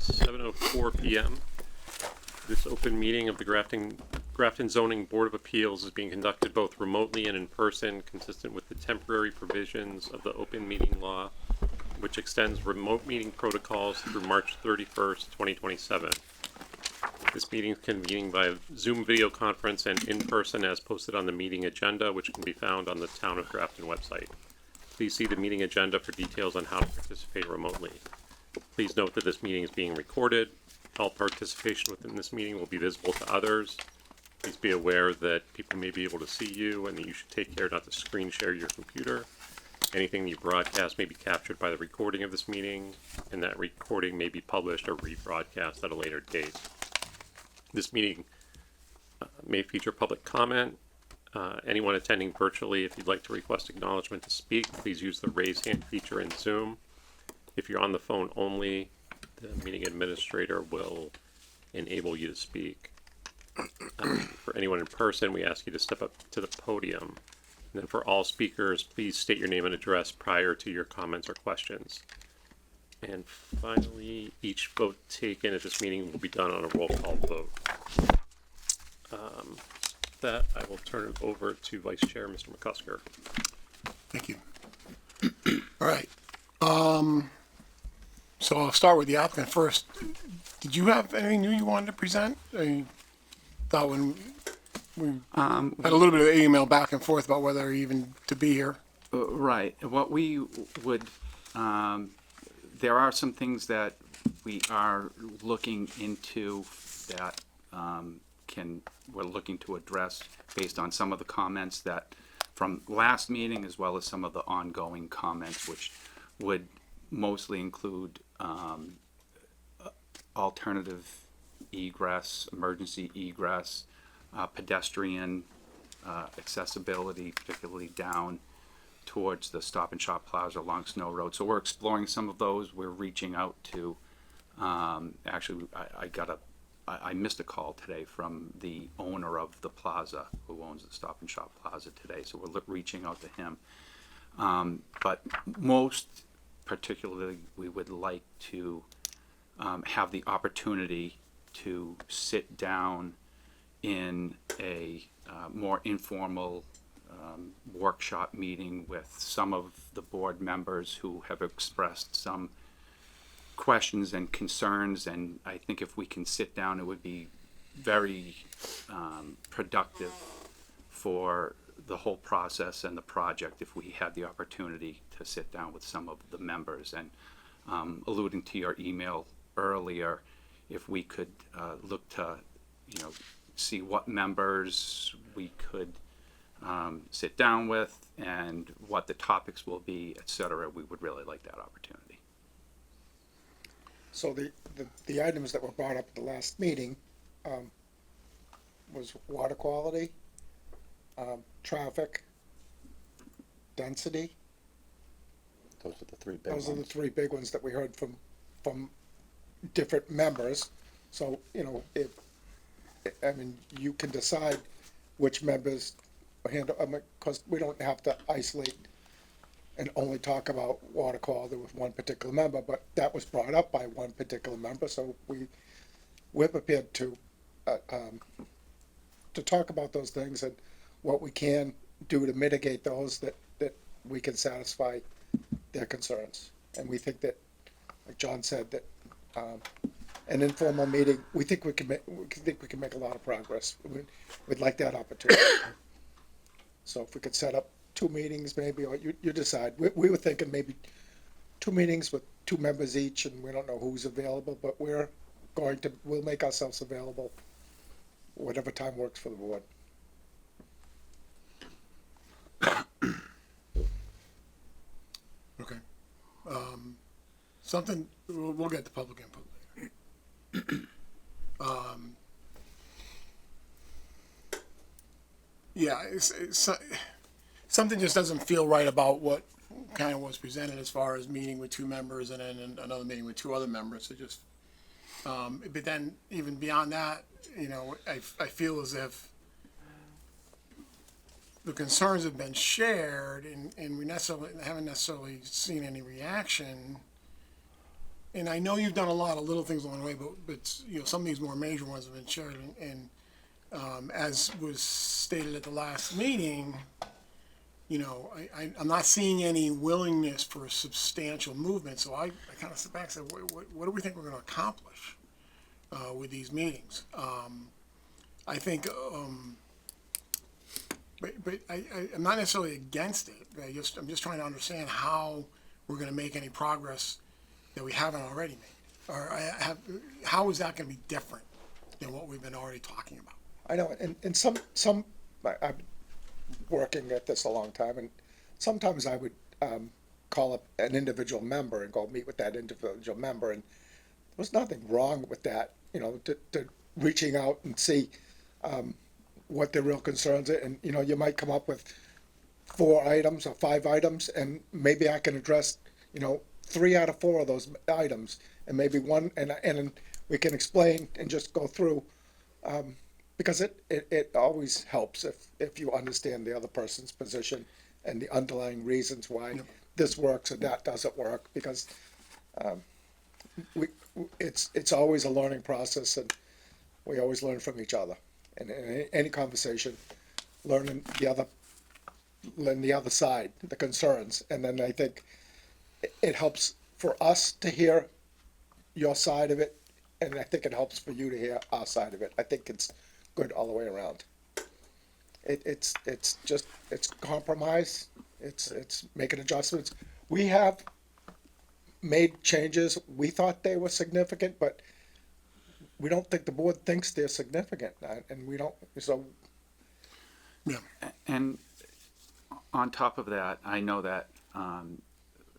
7:04 p.m. This open meeting of the Grafton Zoning Board of Appeals is being conducted both remotely and in person, consistent with the temporary provisions of the open meeting law, which extends remote meeting protocols through March 31st, 2027. This meeting is convening by Zoom video conference and in person as posted on the meeting agenda, which can be found on the Town of Grafton website. Please see the meeting agenda for details on how to participate remotely. Please note that this meeting is being recorded. All participation within this meeting will be visible to others. Please be aware that people may be able to see you and that you should take care not to screen share your computer. Anything you broadcast may be captured by the recording of this meeting, and that recording may be published or rebroadcast at a later date. This meeting may feature public comment. Anyone attending virtually, if you'd like to request acknowledgement to speak, please use the raise hand feature in Zoom. If you're on the phone only, the meeting administrator will enable you to speak. For anyone in person, we ask you to step up to the podium. And then for all speakers, please state your name and address prior to your comments or questions. And finally, each vote taken at this meeting will be done on a roll call vote. With that, I will turn it over to Vice Chair, Mr. McCusker. Thank you. All right. So I'll start with the applicant first. Did you have anything new you wanted to present? I thought when we had a little bit of email back and forth about whether even to be here. Right. What we would, there are some things that we are looking into that we're looking to address based on some of the comments that from last meeting, as well as some of the ongoing comments, which would mostly include alternative egress, emergency egress, pedestrian accessibility, particularly down towards the Stop and Shop Plaza along Snow Road. So we're exploring some of those. We're reaching out to, actually, I missed a call today from the owner of the plaza, who owns the Stop and Shop Plaza today. So we're reaching out to him. But most particularly, we would like to have the opportunity to sit down in a more informal workshop meeting with some of the board members who have expressed some questions and concerns, and I think if we can sit down, it would be very productive for the whole process and the project if we had the opportunity to sit down with some of the members. And alluding to your email earlier, if we could look to, see what members we could sit down with and what the topics will be, etc., we would really like that opportunity. So the items that were brought up at the last meeting was water quality, traffic, density. Those are the three big Those ones. are the three big ones that we heard from different members. So, you can decide which members handle, because we don't have to isolate and only talk about water quality with one particular member, but that was brought up by one particular member, so we're prepared to talk about those things and what we can do to mitigate those that we can satisfy their concerns. And we think that, like John said, that an informal meeting, we think we can make a lot of progress. We'd like that opportunity. So if we could set up 2 meetings maybe, or you decide. We were thinking maybe 2 meetings with 2 members each, and we don't know who's available, but we'll make ourselves available whatever time works for the board. Okay. Something, we'll get to public input later. Yeah, it's something just doesn't feel right about what kind of was presented as far as meeting with 2 members and then another meeting with 2 other members. It just, but then even beyond that, I feel as if the concerns have been shared and we haven't necessarily seen any reaction. and I know you've done a lot of little things along the way, but you know, some of these more major ones have been shared, and as was stated at the last meeting, you know, I'm not seeing any willingness for substantial movement, so I kind of sit back and say, what do we think we're gonna accomplish, with these meetings? I think, but I'm not necessarily against it, I'm just trying to understand how we're gonna make any progress that we haven't already made. Or how is that gonna be different than what we've been already talking about? I know, and I've been working at this a long time, and sometimes I would call up an individual member and go meet with that individual member, and there was nothing wrong with that, you know, to reaching out and see what their real concerns are, and you know, you might come up with 4 items or 5 items, and maybe I can address, you know, 3 out of 4 of those items, and maybe one, and we can explain and just go through, because it always helps if you understand the other person's position and the underlying reasons why this works or that doesn't work, because it's always a learning process, and we always learn from each other, and in any conversation, learning the other side, the concerns, and then I think it helps for us to hear your side of it, and I think it helps for you to hear our side of it. I think it's good all the way around. It's compromise. It's making adjustments. We have made changes. We thought they were significant, but we don't think the board thinks they're significant, and we don't. So, Yeah. And on top of that, I know that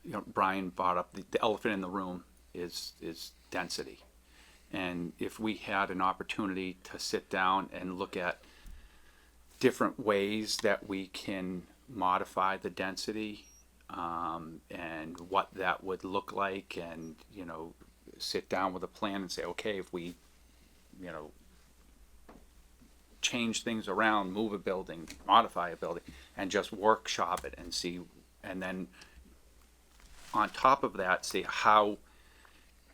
you know, Brian brought up the elephant in the room is density, and if we had an opportunity to sit down and look at different ways that we can modify the density, and what that would look like, and you know, sit down with a plan and say, okay, if we, you know, change things around, move a building, modify a building, and just workshop it and see, and then on top of that, see how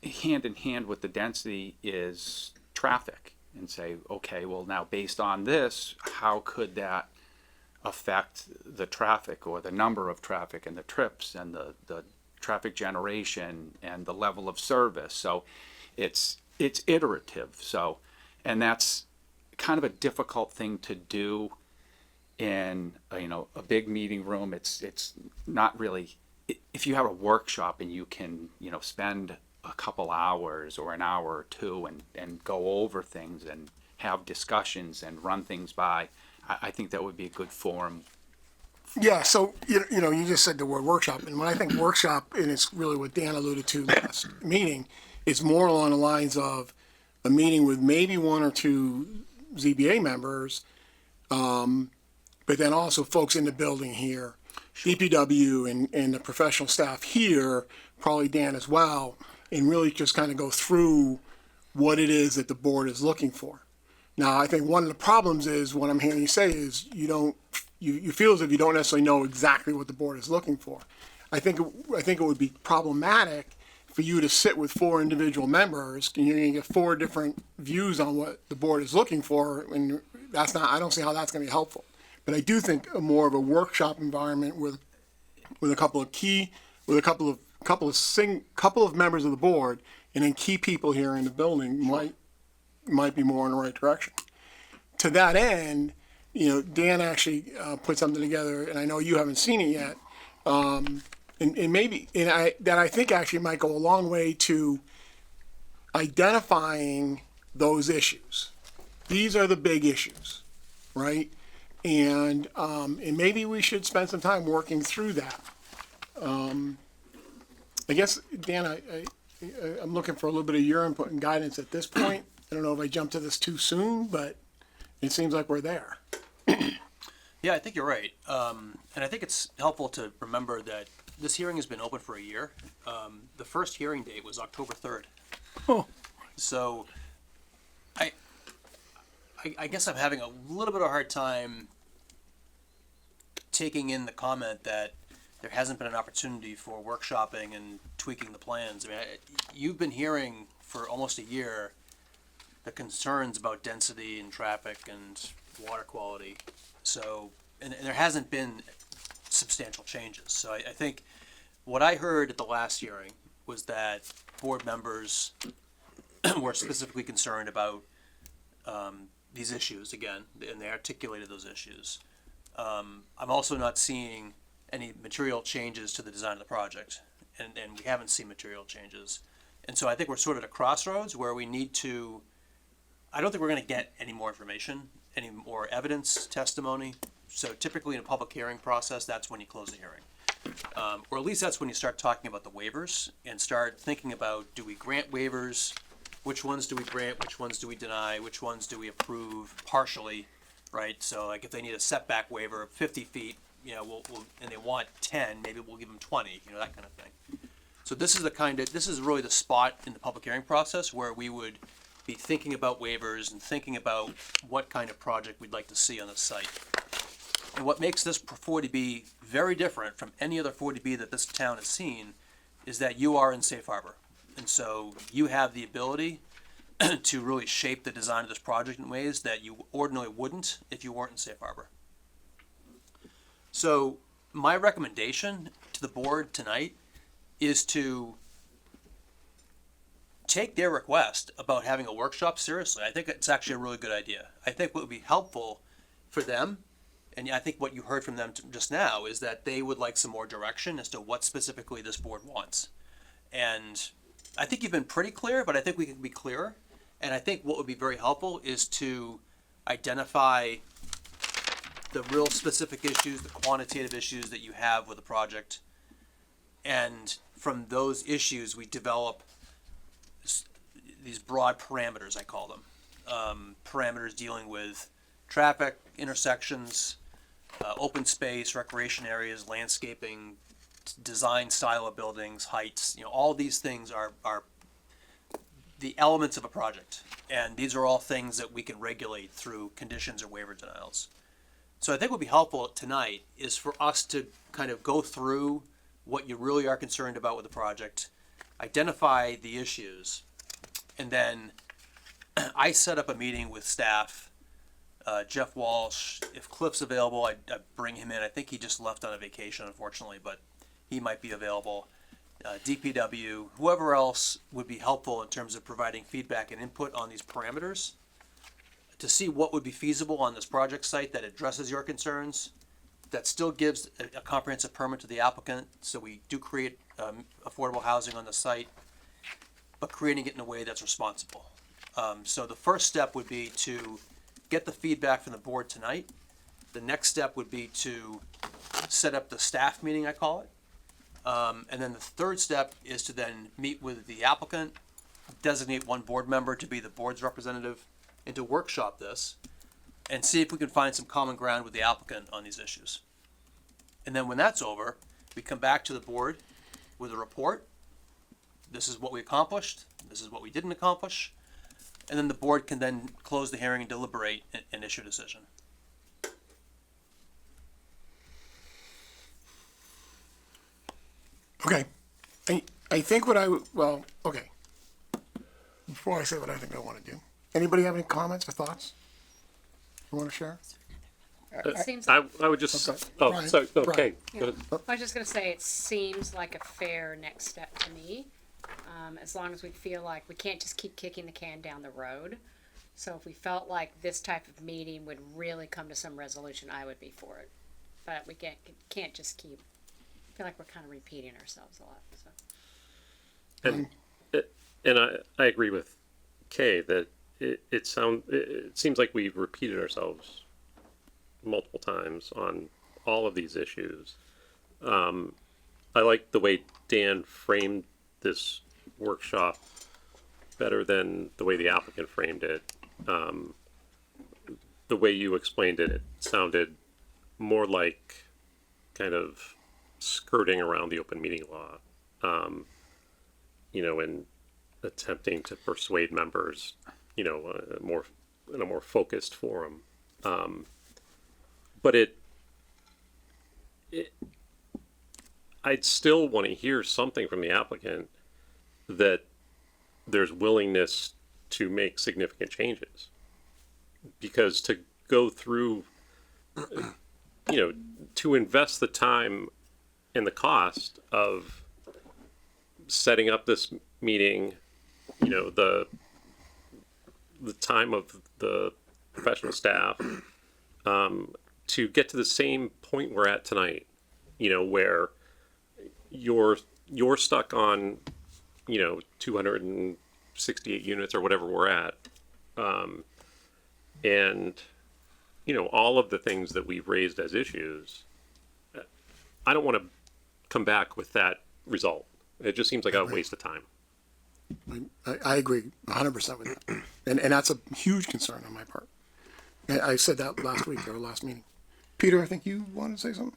hand in hand with the density is traffic, and say, okay, well now based on this, how could that affect the traffic or the number of traffic and the trips and the traffic generation and the level of service. So it's iterative. So, and that's kind of a difficult thing to do in you know, a big meeting room. It's not really, if you have a workshop and you can, you know, spend a couple hours or an hour or two and go over things and have discussions and run things by, I think that would be a good forum. Yeah, so, you know, you just said the word workshop, and when I think workshop, and it's really what Dan alluded to last meeting, it's more along the lines of a meeting with maybe 1 or 2 ZBA members, but then also folks in the building here, DPW and the professional staff here, probably Dan as well, and really just kind of go through what it is that the board is looking for. Now, I think one of the problems is, what I'm hearing you say is, you feel as if you don't necessarily know exactly what the board is looking for. I think it would be problematic for you to sit with 4 individual members, and you're gonna get 4 different views on what the board is looking for, and I don't see how that's gonna be helpful. But I do think more of a workshop environment with a couple of members of the board, and then key people here in the building might be more in the right direction. To that end, you know, Dan actually put something together, and I know you haven't seen it yet, and I think actually might go a long way to identifying those issues. These are the big issues, right? And maybe we should spend some time working through that. I guess, Dan, I'm looking for a little bit of your input and guidance at this point. I don't know if I jumped to this too soon, but it seems like we're there. Yeah, I think you're right. And I think it's helpful to remember that this hearing has been open for a year. The first hearing date was October 3rd. Oh. So I guess I'm having a little bit of a hard time taking in the comment that there hasn't been an opportunity for workshopping and tweaking the plans. I mean, you've been hearing for almost a year the concerns about density and traffic and water quality. So, and there hasn't been substantial changes. So I think what I heard at the last hearing was that board members were specifically concerned about these issues again, and they articulated those issues. I'm also not seeing any material changes to the design of the project, and we haven't seen material changes. And so I think we're sort of at a crossroads where we need to, I don't think we're going to get any more information, any more evidence, testimony. So typically in a public hearing process, that's when you close the hearing. Or at least that's when you start talking about the waivers and start thinking about, do we grant waivers? Which ones do we grant? Which ones do we deny? Which ones do we approve partially? Right? So like if they need a setback waiver of 50 feet, you know, and they want 10, maybe we'll give them 20, you know, that kind of thing. So this is really the spot in the public hearing process where we would be thinking about waivers and thinking about what kind of project we'd like to see on the site. And what makes this 40B very different from any other 40B that this town has seen is that you are in safe harbor. And so you have the ability to really shape the design of this project in ways that you ordinarily wouldn't if you weren't in safe harbor. So my recommendation to the board tonight is to take their request about having a workshop seriously. I think it's actually a really good idea. I think what would be helpful for them, and I think what you heard from them just now, is that they would like some more direction as to what specifically this board wants. And I think you've been pretty clear, but I think we can be clearer. And I think what would be very helpful is to identify the real specific issues, the quantitative issues that you have with the project. And from those issues, we develop these broad parameters, I call them. Parameters dealing with traffic, intersections, open space, recreation areas, landscaping, design style of buildings, heights, you know, all these things are the elements of a project. And these are all things that we can regulate through conditions or waiver denials. So I think what would be helpful tonight is for us to kind of go through what you really are concerned about with the project, identify the issues, and then I set up a meeting with staff, Jeff Walsh. If Cliff's available, I'd bring him in. I think he just left on a vacation, unfortunately, but he might be available. DPW, whoever else would be helpful in terms of providing feedback and input on these parameters to see what would be feasible on this project site that addresses your concerns, that still gives a comprehensive permit to the applicant, so we do create affordable housing on the site, but creating it in a way that's responsible. So the first step would be to get the feedback from the board tonight. The next step would be to set up the staff meeting, I call it. And then the third step is to then meet with the applicant, designate one board member to be the board's representative, and to workshop this and see if we can find some common ground with the applicant on these issues. And then when that's over, we come back to the board with a report. This is what we accomplished. This is what we didn't accomplish. And then the board can then close the hearing and deliberate and issue a decision. Okay. I think okay. Before I say what I think I want to do, anybody have any comments or thoughts you want to share? It seems, I would just, Okay. oh, Brian, sorry, Brian. okay. Yeah. Go ahead. I was just gonna say, it seems like a fair next step to me. As long as we feel like we can't just keep kicking the can down the road. So if we felt like this type of meeting would really come to some resolution, I would be for it. But we can't just keep, I feel like we're kind of repeating ourselves a lot, so. And I agree with Kay that it seems like we've repeated ourselves multiple times on all of these issues. I like the way Dan framed this workshop better than the way the applicant framed it. The way you explained it, it sounded more like kind of skirting around the open meeting law, and attempting to persuade members, in a more focused forum. But I'd still want to hear something from the applicant that there's willingness to make significant changes. Because to go through, to invest the time and the cost of setting up this meeting, the time of the professional staff, to get to the same point we're at tonight, where you're stuck on, 268 units or whatever we're at. And, all of the things that we've raised as issues, I don't want to come back with that result. It just seems like a waste of time. I agree 100% with that. And that's a huge concern on my part. I said that last week, or last meeting. Peter, I think you wanted to say something?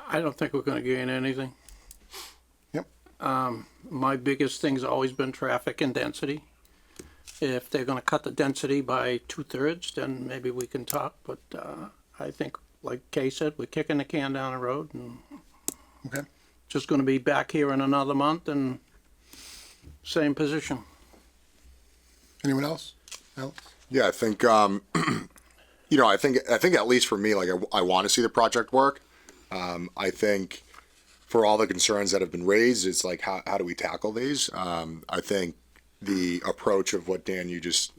I don't think we're gonna gain anything. Yep. My biggest thing's always been traffic and density. If they're gonna cut the density by 2/3, then maybe we can talk, but, I think, like Kay said, we're kicking the can down the road and Okay. just gonna be back here in another month and same position. Anyone else? No? Yeah, I think, I think at least for me, like, I want to see the project work. I think for all the concerns that have been raised, it's like, how do we tackle these? I think the approach of what, Dan, you just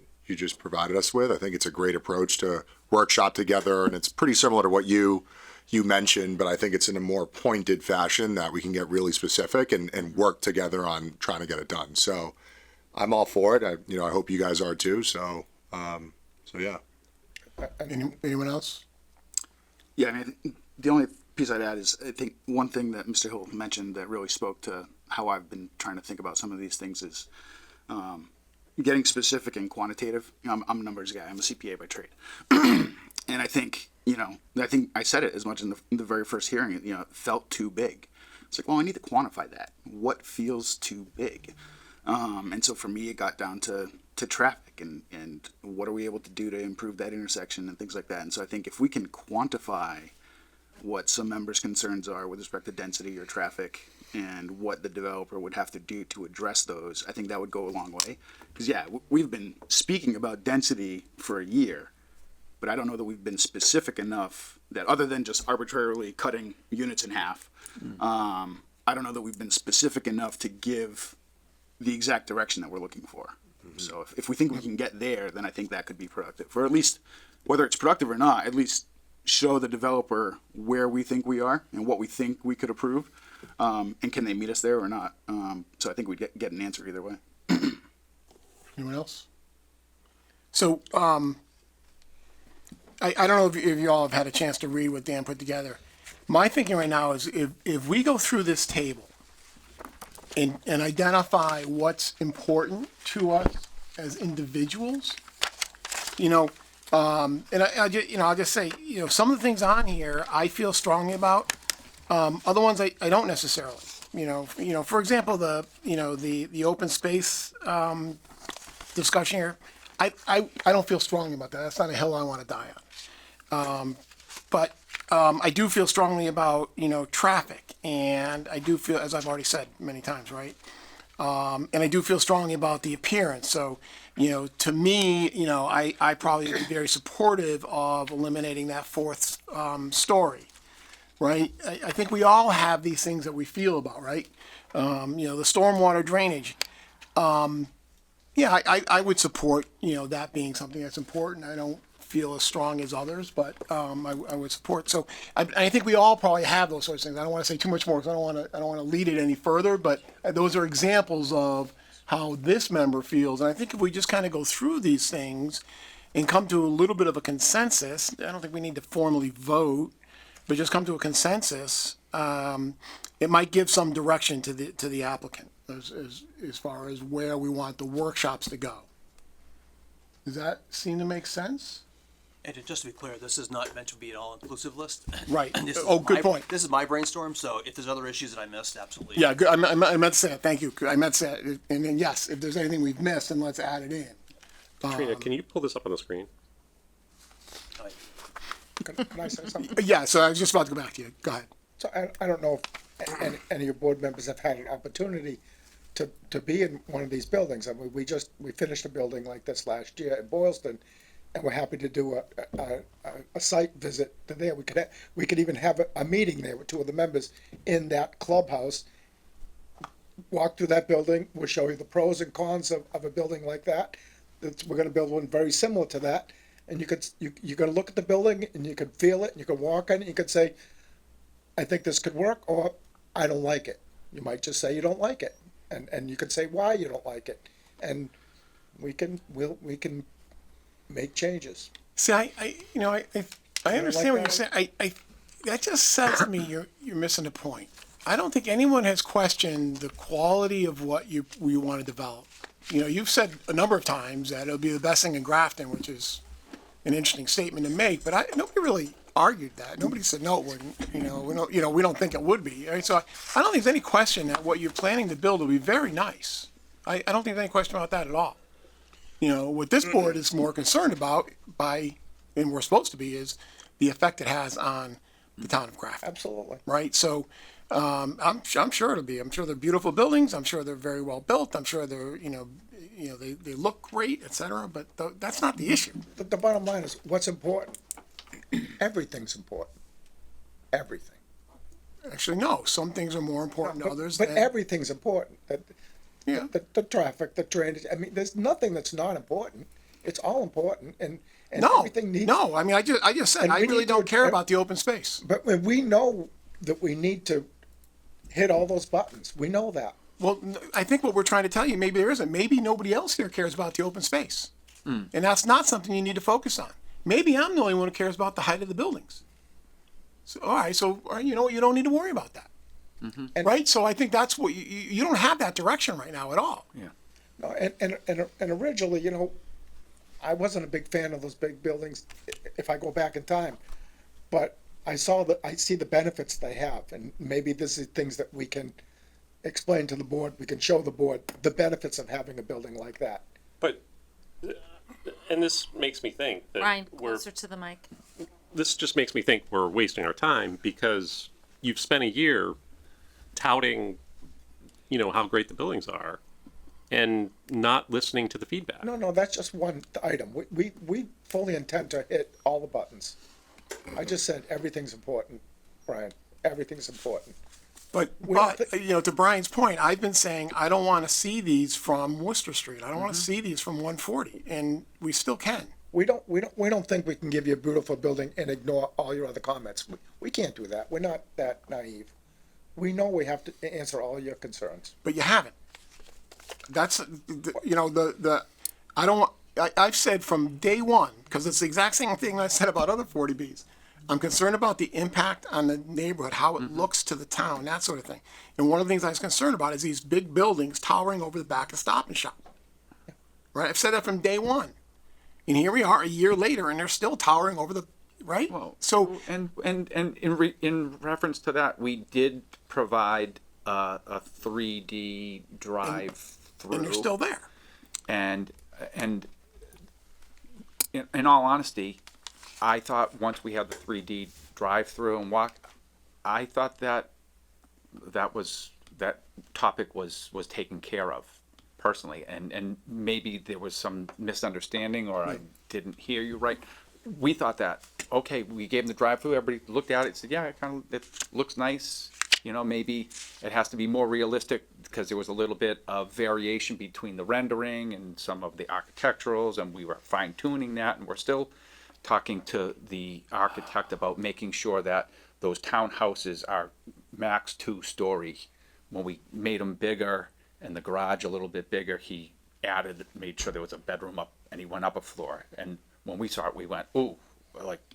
provided us with, I think it's a great approach to workshop together, and it's pretty similar to what you mentioned, but I think it's in a more pointed fashion that we can get really specific and work together on trying to get it done. So I'm all for it. I hope you guys are too. So yeah. Anyone else? Yeah, I mean, the only piece I'd add is I think one thing that Mr. Hill mentioned that really spoke to how I've been trying to think about some of these things is getting specific and quantitative. I'm a numbers guy. I'm a CPA by trade. And I think, I said it as much in the very first hearing, it felt too big. It's like, well, I need to quantify that. What feels too big? And so for me, it got down to traffic and what are we able to do to improve that intersection and things like that. And so I think if we can quantify what some members' concerns are with respect to density or traffic and what the developer would have to do to address those, I think that would go a long way. Because we've been speaking about density for a year, but I don't know that we've been specific enough that other than just arbitrarily cutting units in half, I don't know that we've been specific enough to give the exact direction that we're looking for. So if we think we can get there, then I think that could be productive. Or at least, whether it's productive or not, at least show the developer where we think we are and what we think we could approve. And can they meet us there or not? So I think we'd get an answer either way. Anyone else? So, I don't know if you all have had a chance to read what Dan put together. My thinking right now is if we go through this table and identify what's important to us as individuals, and I'll just say, some of the things on here I feel strongly about. Other ones I don't necessarily. For example, the open space discussion here. I don't feel strongly about that. That's not a hill I want to die on. But I do feel strongly about traffic, and I do feel, as I've already said many times, right? And I do feel strongly about the appearance. So, to me, I probably would be very supportive of eliminating that fourth story, right? I think we all have these things that we feel about, right? The stormwater drainage. I would support, that being something that's important. I don't feel as strong as others, but I would support. So I think we all probably have those sorts of things. I don't want to say too much more because I don't want to lead it any further. But those are examples of how this member feels. And I think if we just kind of go through these things and come to a little bit of a consensus, I don't think we need to formally vote, but just come to a consensus. It might give some direction to the applicant as far as where we want the workshops to go. Does that seem to make sense? And just to be clear, this is not meant to be an all-inclusive list. Right. This is Good point. This is my brainstorm, so if there's other issues that I missed, absolutely. Yeah, good. I meant to say that. Thank you. I meant to say it. And then, yes, if there's anything we've missed, then let's add it in. Katrina, can you pull this up on the screen? Can I say something? Yeah, so I was just about to go back to you. Go ahead. So I don't know and any of your board members have had an opportunity to be in one of these buildings. I mean, we finished a building like this last year in Boylston, and we're happy to do a site visit to there. We could even have a meeting there with two of the members in that clubhouse. Walk through that building, we'll show you the pros and cons of a building like that. We're gonna build one very similar to that, and you're gonna look at the building, and you can feel it, and you can walk in it, and you could say, I think this could work, or I don't like it. You might just say you don't like it, and you can say why you don't like it, and we can make changes. See, I understand what you're saying. That just says to me you're missing the point. I don't think anyone has questioned the quality of what you want to develop. You know, you've said a number of times that it'll be the best thing in Grafton, which is an interesting statement to make, but nobody really argued that. Nobody said no, it wouldn't. We don't think it would be. Right? So I don't think there's any question that what you're planning to build will be very nice. I don't think there's any question about that at all. You know, what this board is more concerned about and we're supposed to be, is the effect it has on the town of Grafton. Absolutely. Right? So, I'm sure it'll be. I'm sure they're beautiful buildings. I'm sure they're very well built. I'm sure they're, they look great, et cetera. But that's not the issue. The bottom line is what's important. Everything's important. Everything. Actually, no. Some things are more important than others. But everything's important. Yeah. The traffic, the drainage. I mean, there's nothing that's not important. It's all important, and No, everything needs. no. I mean, I just said And I we really need don't to- care about the open space. But when we know that we need to hit all those buttons, we know that. Well, I think what we're trying to tell you, maybe there isn't. Maybe nobody else here cares about the open space, and that's not something you need to focus on. Maybe I'm the only one who cares about the height of the buildings. So, all right, you know what? You don't need to worry about that, right? So I think that's what you don't have that direction right now at all. Yeah. No, and originally, I wasn't a big fan of those big buildings. If I go back in time, but I see the benefits they have, and maybe this is things that we can explain to the board. We can show the board the benefits of having a building like that. But, and this makes me think that Ryan, closer to the mic. this just makes me think we're wasting our time, because you've spent a year touting, how great the buildings are, and not listening to the feedback. No, that's just one item. We fully intend to hit all the buttons. I just said everything's important, Brian. Everything's important. But don't to Brian's point, I've been saying I don't want to see these from Worcester Street. I don't want to see these from 140, and we still can. We don't think we can give you a beautiful building and ignore all your other comments. We can't do that. We're not that naive. We know we have to answer all your concerns. But you haven't. That's I've said from day one, because it's the exact same thing I said about other 40Bs. I'm concerned about the impact on the neighborhood, how it looks to the town, that sort of thing. And one of the things I was concerned about is these big buildings towering over the back of Stop and Shop. Right? I've said that from day one. And here we are a year later, and they're still towering over the, right? Well, So, and in reference to that, we did provide a 3D drive through. and they're still there. And in all honesty, I thought once we had the 3D drive-through and walk, I thought that topic was taken care of personally, and maybe there was some misunderstanding, or I didn't hear you right. We thought that, okay, we gave them the drive-through, everybody looked at it, said, yeah, it looks nice. Maybe it has to be more realistic, because there was a little bit of variation between the rendering and some of the architecturals, and we were fine-tuning that, and we're still talking to the architect about making sure that those townhouses are max 2-story. When we made them bigger and the garage a little bit bigger, he made sure there was a bedroom up, and he went up a floor. And when we saw it, we went, ooh,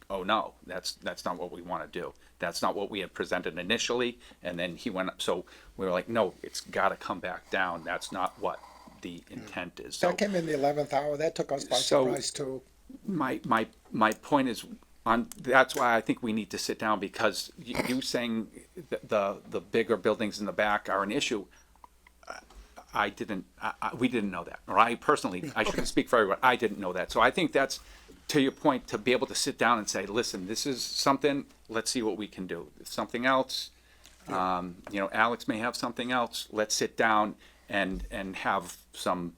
oh no, that's not what we want to do. That's not what we had presented initially. And then he went up, so we were like, no, it's got to come back down. That's not what the intent is. So That came in the 11th hour. That took us by So- surprise too. my point is, that's why I think we need to sit down, because you saying the bigger buildings in the back are an issue. We didn't know that, or I personally, I shouldn't speak for everyone, I didn't know that. So I think that's, to your point, to be able to sit down and say, listen, this is something, let's see what we can do. Something else, You know, Alex may have something else. Let's sit down and have some.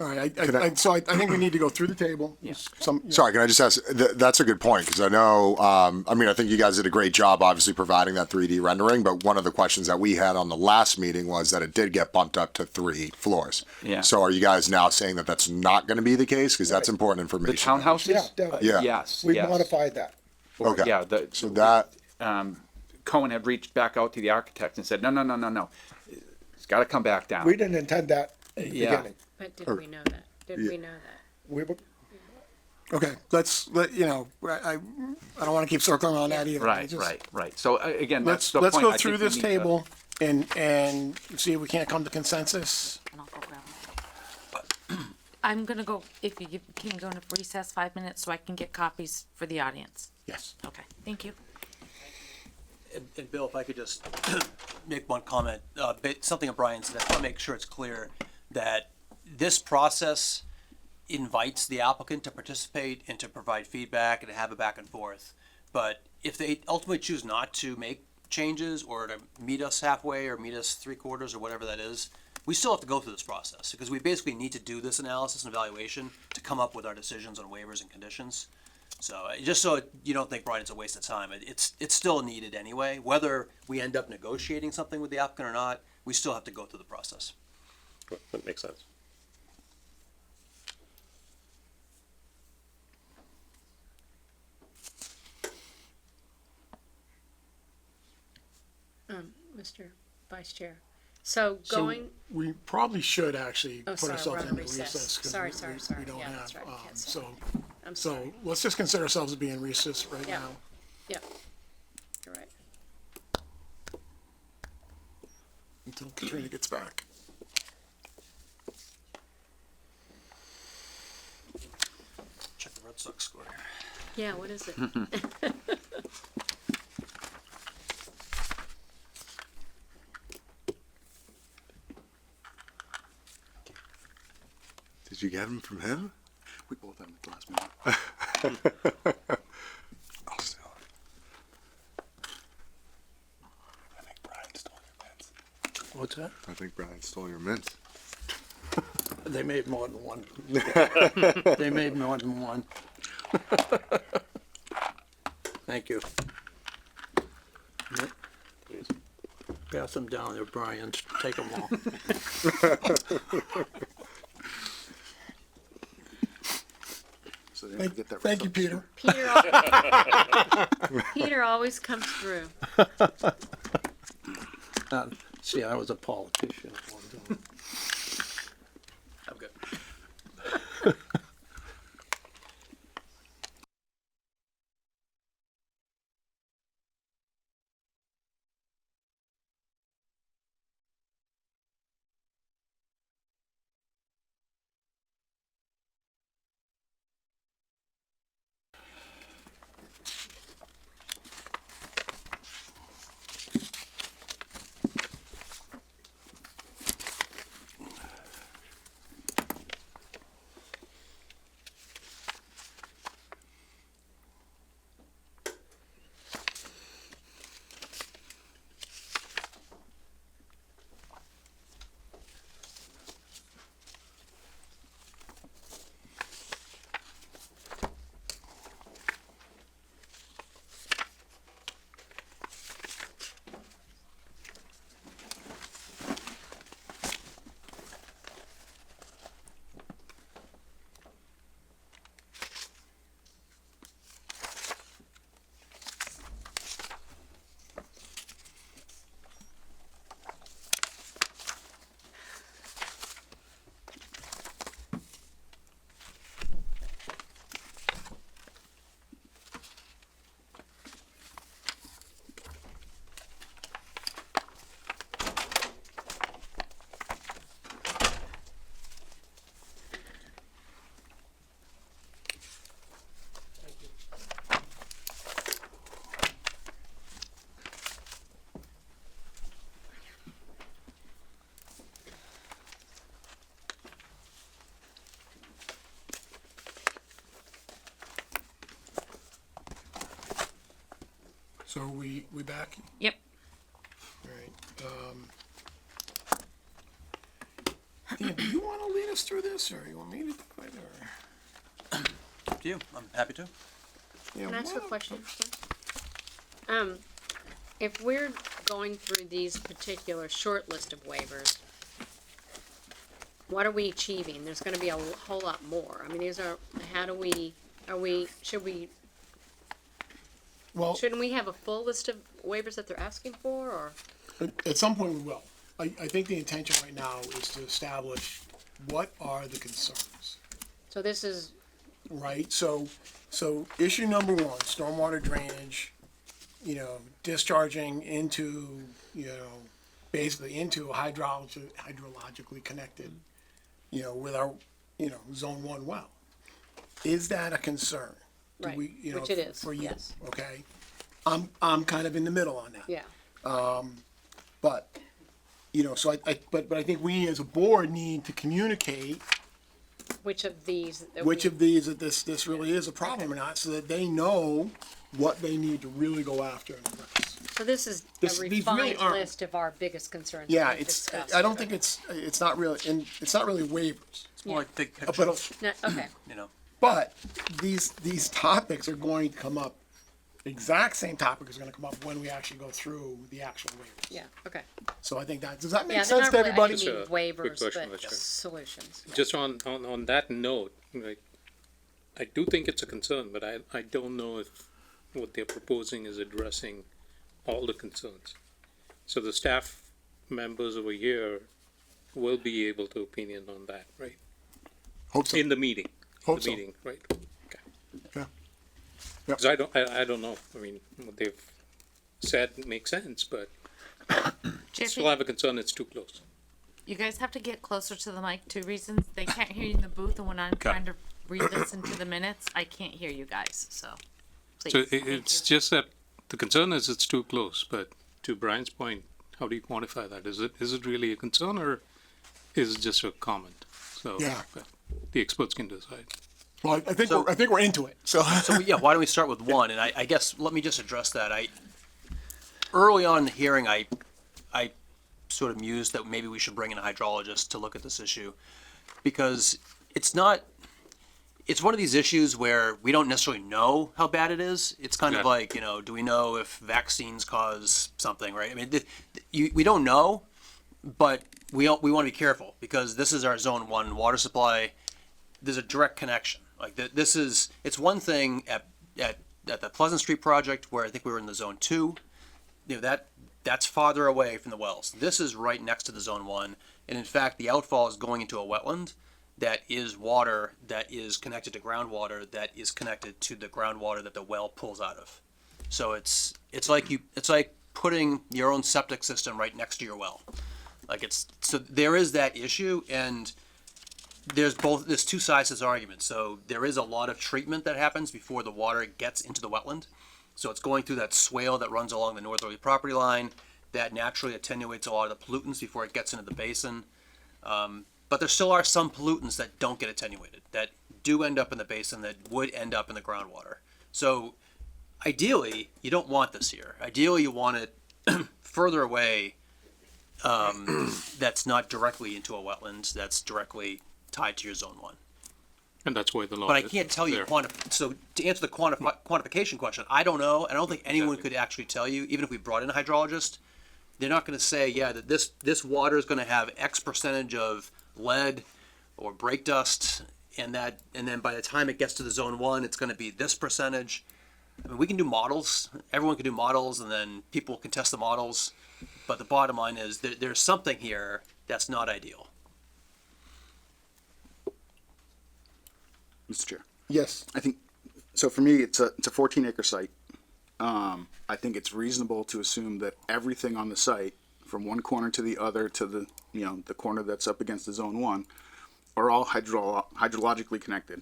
All right, I think we need to go through the table. Yeah. Sorry, can I just ask? That's a good point because I know. I mean, I think you guys did a great job, obviously providing that 3D rendering. But one of the questions that we had on the last meeting was that it did get bumped up to 3 floors. Yeah. So are you guys now saying that that's not going to be the case? Because that's important The information. townhouses? Yeah, definitely. Yeah. Yes. We yes. modified that. Okay. Yeah. So that. Cohen had reached back out to the architect and said, no. It's got to come back down. We didn't intend that in the Yeah. beginning. But did we know that? Did we know that? We were, Okay, you know, I don't wanna keep circling on that either. I Right, just- right. So again, that's Let's the point. go I through think we this need to- table and see if we can't come to consensus. And I'll go grab them. I'm gonna go, if you can go into recess 5 minutes so I can get copies for the audience. Yes. Okay, thank you. And Bill, if I could just make one comment, something that Brian said, I want to make sure it's clear that this process invites the applicant to participate and to provide feedback and to have a back and forth. But if they ultimately choose not to make changes or to meet us halfway or meet us 3/4 or whatever that is, we still have to go through this process because we basically need to do this analysis and evaluation to come up with our decisions on waivers and conditions. So just so you don't think, Brian, it's a waste of time, it's still needed anyway. Whether we end up negotiating something with the applicant or not, we still have to go through the process. That makes sense. Mr. Vice Chair. So So going, we probably should actually Oh, put sorry, ourselves we're in on recess. recess. 'Cause Sorry, we- sorry, we- sorry. We don't Yeah, that's have, right, I can't say. so, I'm sorry. let's just consider ourselves as being recess right Yeah. now. Yep, you're right. Until Katrina gets back. Check the Red Sox score. Yeah, what is it? Did you get him from him? we both had it last minute. I'll steal it. I think Brian stole your mints. What's that? I think Brian stole your mints. They made more than one. They made more than one. Thank you. Pass them down there, Brian. Take them all. So they didn't get that Thank you, Red Sox Peter. Peter always comes through. See, I was a politician at one time. I'm good. So we back? Yep. Dan, do you wanna lead us through this, or you want me to do it, or? Up to you. I'm happy to. Yeah, Can I ask a why- question first? If we're going through these particular short list of waivers, what are we achieving? There's gonna be a whole lot more. I mean, Well, shouldn't we have a full list of waivers that they're asking for, or? at some point we will. I think the intention right now is to establish what are the concerns, So this is, right? So issue number one, stormwater drainage, discharging into, basically into a hydrologically connected, with our, zone one well. Is that a concern? Do Right, we, which it is, For you, yes. okay? I'm kind of in the middle on that. yeah, But, so but I think we as a board need to communicate which of these? that which we- of these that this really is a problem or not, so that they know what they need to really go after and address. So this is This- a these really refined aren't- list of our biggest concerns. that Yeah, we've it's, discussed. I don't think it's not really, and it's not really waivers, It's more Yeah. like big picture. but, No, okay, You know. but these topics are going to come up, exact same topic is gonna come up when we actually go through the actual waivers. yeah, okay. So I think does that Yeah, make they're sense not to really, everybody? I Just didn't a mean quick waivers, question, but Mr. solutions. Just on that note, like, I do think it's a concern, but I don't know if what they're proposing is addressing all the concerns. So the staff members over here will be able to opinion on that, right? Hope so. In the meeting, Hope the so. meeting, right? Okay. Yeah. Cause I don't know, I mean, what they've said makes sense, but still have a concern it's too close. You guys have to get closer to the mic. 2 reasons. They can't hear you in the booth, and when I'm trying to re-listen to the minutes, I can't hear you guys, so. Please. So Thank it's you. just that the concern is it's too close, but to Brian's point, how do you quantify that? Is it really a concern or is it just a comment? So, Yeah. but the experts can decide. Well, I think So- we're into it, so. So yeah, why don't we start with one? And I guess let me just address that. Early on in the hearing, I sort of mused that maybe we should bring in a hydrologist to look at this issue, because it's one of these issues where we don't necessarily know how bad it is. It's kind of Yeah. like, do we know if vaccines cause something, right? I mean, we don't know, but we want to be careful because this is our zone one water supply. There's a direct connection. Like it's one thing at the Pleasant Street project where I think we were in the zone two. That's farther away from the wells. This is right next to the zone one, and in fact, the outfall is going into a wetland that is water that is connected to groundwater that is connected to the groundwater that the well pulls out of. So it's like putting your own septic system right next to your well. So there is that issue, and there's two sides to this argument. So there is a lot of treatment that happens before the water gets into the wetland. So it's going through that swale that runs along the northerly property line that naturally attenuates a lot of the pollutants before it gets into the basin. But there still are some pollutants that don't get attenuated, that do end up in the basin, that would end up in the groundwater. So ideally, you don't want this here. Ideally, you want it further away, that's not directly into a wetland, that's directly tied to your zone one. And that's why the law But I is can't tell you there. so to answer the quantification question, I don't know. I don't think anyone Exactly. could actually tell you, even if we brought in a hydrologist. They're not going to say, yeah, that this water is going to have X percentage of lead or brake dust, and then by the time it gets to the zone one, it's going to be this percentage. I mean, we can do models. Everyone can do models, and then people can test the models. But the bottom line is there's something here that's not ideal. Mr. Chair. Yes. I think, so for me, it's a 14-acre site. I think it's reasonable to assume that everything on the site, from one corner to the other to the corner that's up against the zone one, are all hydrologically connected.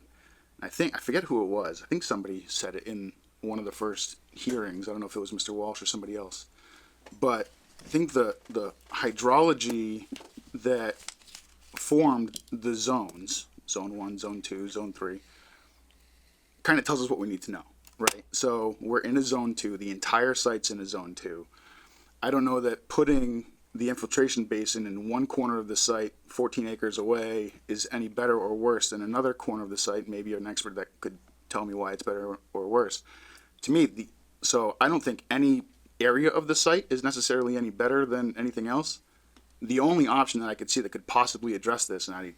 I forget who it was. I think somebody said it in one of the first hearings. I don't know if it was Mr. Walsh or somebody else. But I think the hydrology that formed the zones, zone one, zone two, zone three, kind of tells us what we need to know, right? So we're in a zone two, the entire site's in a zone two. I don't know that putting the infiltration basin in one corner of the site, 14 acres away, is any better or worse than another corner of the site. Maybe you're an expert that could tell me why it's better or worse. To me, so I don't think any area of the site is necessarily any better than anything else. The only option that I could see that could possibly address this, and I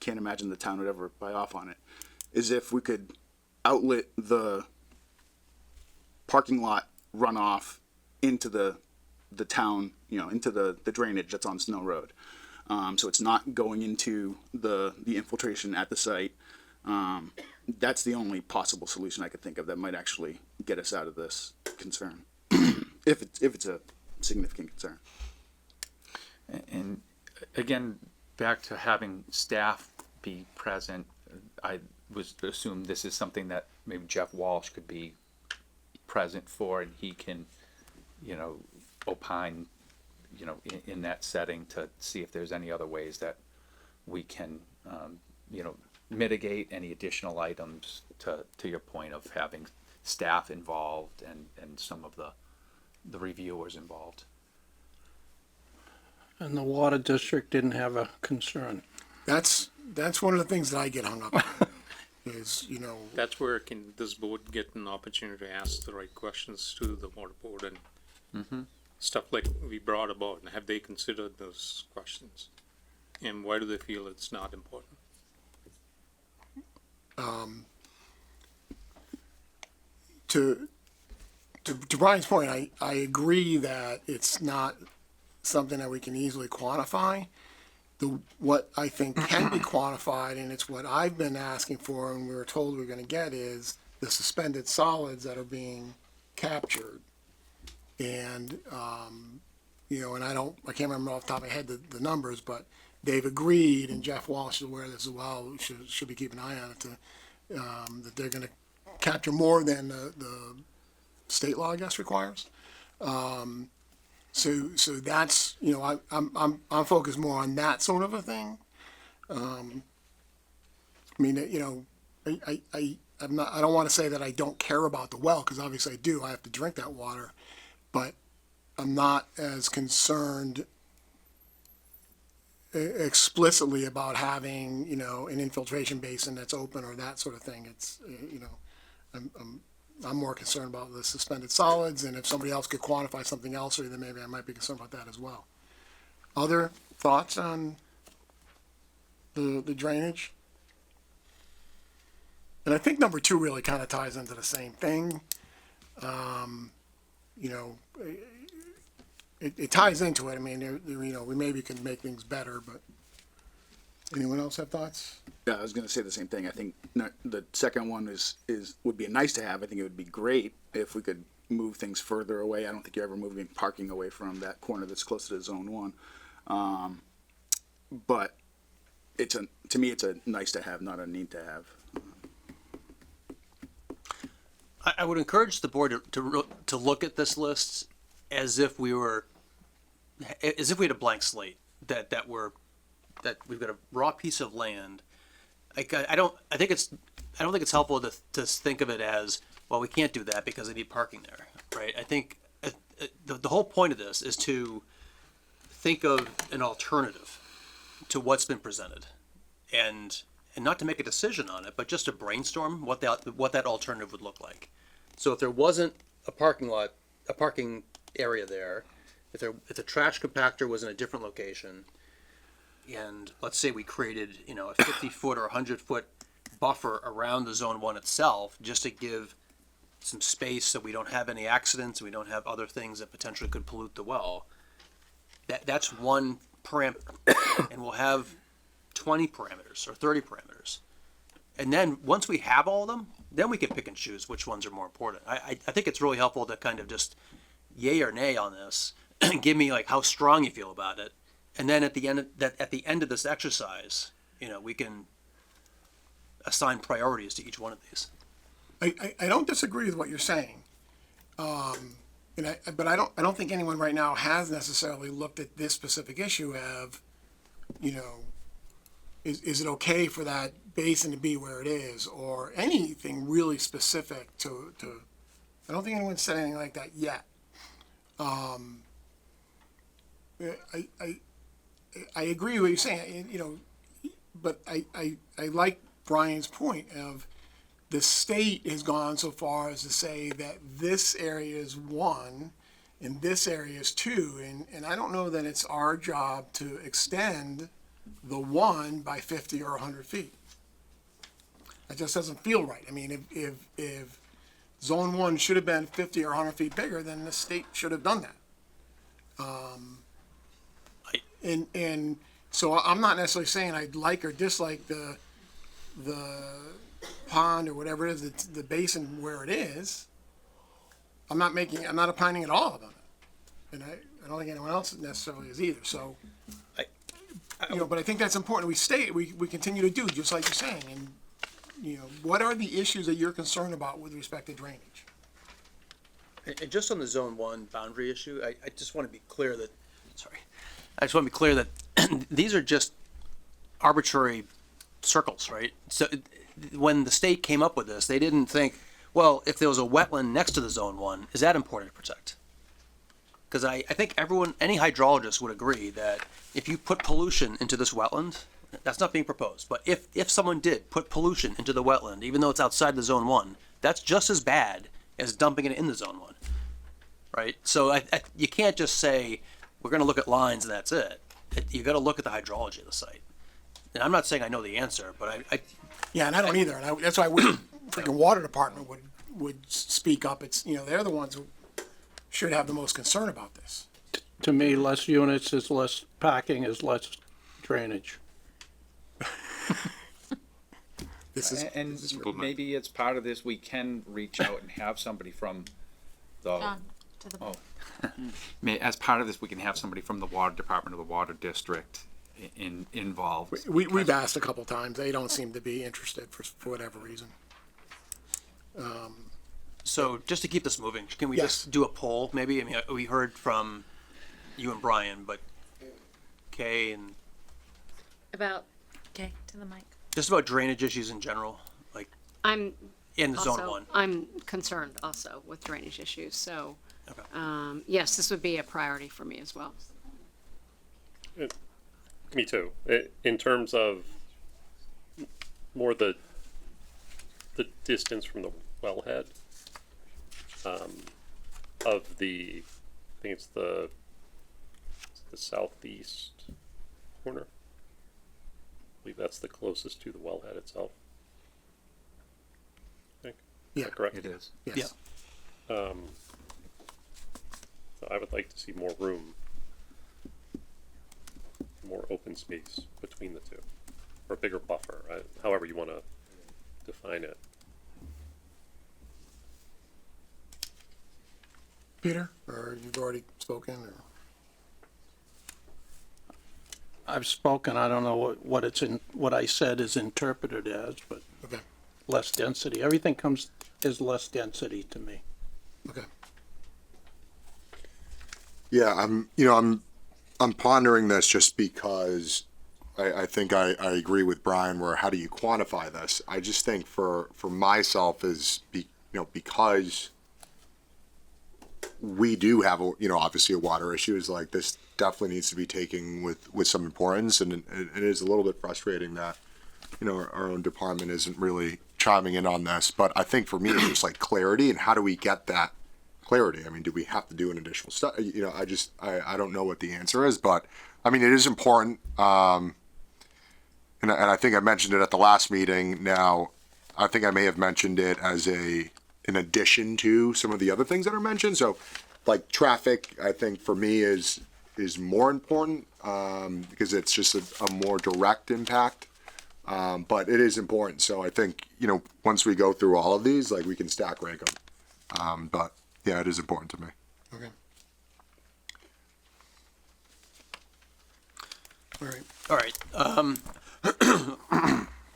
can't imagine the town would ever buy off on it, is if we could outlet the parking lot runoff into the town, into the drainage that's on Snow Road. So it's not going into the infiltration at the site. That's the only possible solution I could think of that might actually get us out of this concern, if it's a significant concern. And again, back to having staff be present, I was to assume this is something that maybe Jeff Walsh could be present for, and he can, opine, in that setting to see if there's any other ways that we can, mitigate any additional items to your point of having staff involved and some of the reviewers involved. And the water district didn't have a concern. That's one of the things that I get hung up on, is, That's where this board get an opportunity to ask the right questions to the water board and stuff like we brought about. And have they considered those questions? And why do they feel it's not important? to Brian's point, I agree that it's not something that we can easily quantify. What I think can be quantified, and it's what I've been asking for and we were told we're gonna get, is the suspended solids that are being captured. And, and I can't remember off the top of my head the numbers, but they've agreed, and Jeff Walsh is aware of this as well, we should be keeping an eye on it, that they're gonna capture more than the state law, I guess, requires. So that's, I'm focused more on that sort of a thing. I don't want to say that I don't care about the well, because obviously I do. I have to drink that water, but I'm not as concerned explicitly about having, an infiltration basin that's open or that sort of thing. It's, I'm more concerned about the suspended solids, and if somebody else could quantify something else, or then maybe I might be concerned about that as well. Other thoughts on the drainage? And I think number 2 really kind of ties into the same thing. It ties into it. I mean, we maybe can make things better, but anyone else have thoughts? Yeah, I was going to say the same thing. I think the second one would be a nice to have. I think it would be great if we could move things further away. I don't think you're ever moving parking away from that corner that's close to zone 1. But to me, it's a nice to have, not a need to have. I would encourage the board to look at this list as if we had a blank slate, that we've got a raw piece of land. I don't think it's helpful to think of it as, well, we can't do that because they need parking there, right? I think the whole point of this is to think of an alternative to what's been presented, and not to make a decision on it, but just to brainstorm what that alternative would look like. So if there wasn't a parking area there, if the trash compactor was in a different location, and let's say we created, a 50-foot or 100-foot buffer around the zone 1 itself, just to give some space so we don't have any accidents, we don't have other things that potentially could pollute the well. That's one parameter, and we'll have 20 parameters or 30 parameters. And then once we have all of them, then we can pick and choose which ones are more important. I think it's really helpful to kind of just yay or nay on this, give me like how strong you feel about it. And then at the end of this exercise, we can assign priorities to each one of these. I don't disagree with what you're saying, but I don't think anyone right now has necessarily looked at this specific issue of, is it okay for that basin to be where it is, or anything really specific to I don't think anyone's said anything like that yet. I agree with what you're saying, and, you know, but I like Brian's point of the state has gone so far as to say that this area is one and this area is two, and I don't know that it's our job to extend the one by 50 or 100 feet. It just doesn't feel right. I mean, if zone one should have been 50 or 100 feet bigger, then the state should have done that. And so I'm not necessarily saying I like or dislike the pond or whatever it is, the basin where it is. I'm not opining at all about it. And I don't think anyone else necessarily is either, so. You know, but I think that's important. We continue to do, just like you're saying, and, you know, what are the issues that you're concerned about with respect to drainage? And just on the zone one boundary issue, I just want to be clear that, I just want to be clear that these are just arbitrary circles, right? So when the state came up with this, they didn't think, well, if there was a wetland next to the zone one, is that important to protect? Because I think any hydrologist would agree that if you put pollution into this wetland, that's not being proposed, but if someone did put pollution into the wetland, even though it's outside the zone one, that's just as bad as dumping it in the zone one, right? So you can't just say, we're gonna look at lines and that's it. You gotta look at the hydrology of the site. And I'm not saying I know the answer, but Yeah, and I don't either, and that's why freaking water department would speak up. It's, you know, they're the ones who should have the most concern about this. To me, less units is less parking, is less drainage. This is, And maybe it's part of this, we can reach out and have somebody from the, John, to the. As part of this, we can have somebody from the water department or the water district involved. we've asked a couple times. They don't seem to be interested for whatever reason. so just to keep this moving, can we Yes. just do a poll maybe? I mean, we heard from you and Brian, but Kay and About, Okay, to the mic. just about drainage issues in general, like I'm in the zone also, one. I'm concerned also with drainage issues, so, Okay. yes, this would be a priority for me as well. Me too. In terms of more the distance from the wellhead, of the, I think it's the southeast corner. I believe that's the closest to the wellhead itself. I think. Is Yeah. that correct? It is. Yes. So I would like to see more room, more open space between the two, or a bigger buffer, however you want to define it. Peter, or you've already spoken, or? I've spoken, I don't know what I said is interpreted as, but Okay, less density. Everything is less density to me. okay. Yeah, I'm pondering this just because I think I agree with Brian where how do you quantify this? I just think for myself because we do have obviously a water issue is like this definitely needs to be taken with some importance, and it is a little bit frustrating that our own department isn't really chiming in on this. But I think for me it's just like clarity, and how do we get that clarity? I mean, do we have to do an additional study? I don't know what the answer is, but I mean, it is important. And I think I mentioned it at the last meeting. Now, I think I may have mentioned it as in addition to some of the other things that are mentioned. So, like traffic, I think for me is more important because it's just a more direct impact. But it is important. So I think once we go through all of these, like we can stack rank them. But yeah, it is important to me. Okay. All right. All right.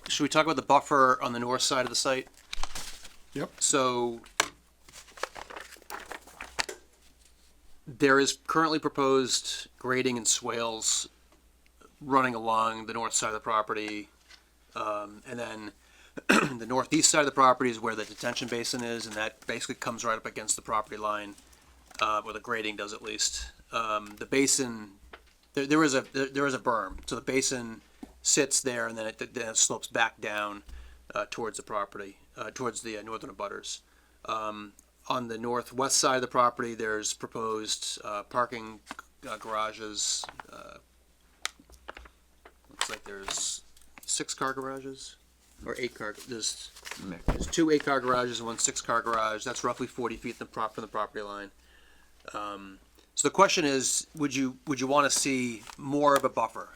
Should we talk about the buffer on the north side of the site? Yep. So there is currently proposed grading and swales running along the north side of the property. And then the northeast side of the property is where the detention basin is, and that basically comes right up against the property line, where the grading does at least. The basin there is a berm, so the basin sits there and then it slopes back down towards the property, towards the northern abutters. On the northwest side of the property, there's proposed parking garages. Looks like there's 6-car garages or 8-car. There's 2 8-car garages and 1 6-car garage. That's roughly 40 feet from the property line. So the question is, would you want to see more of a buffer?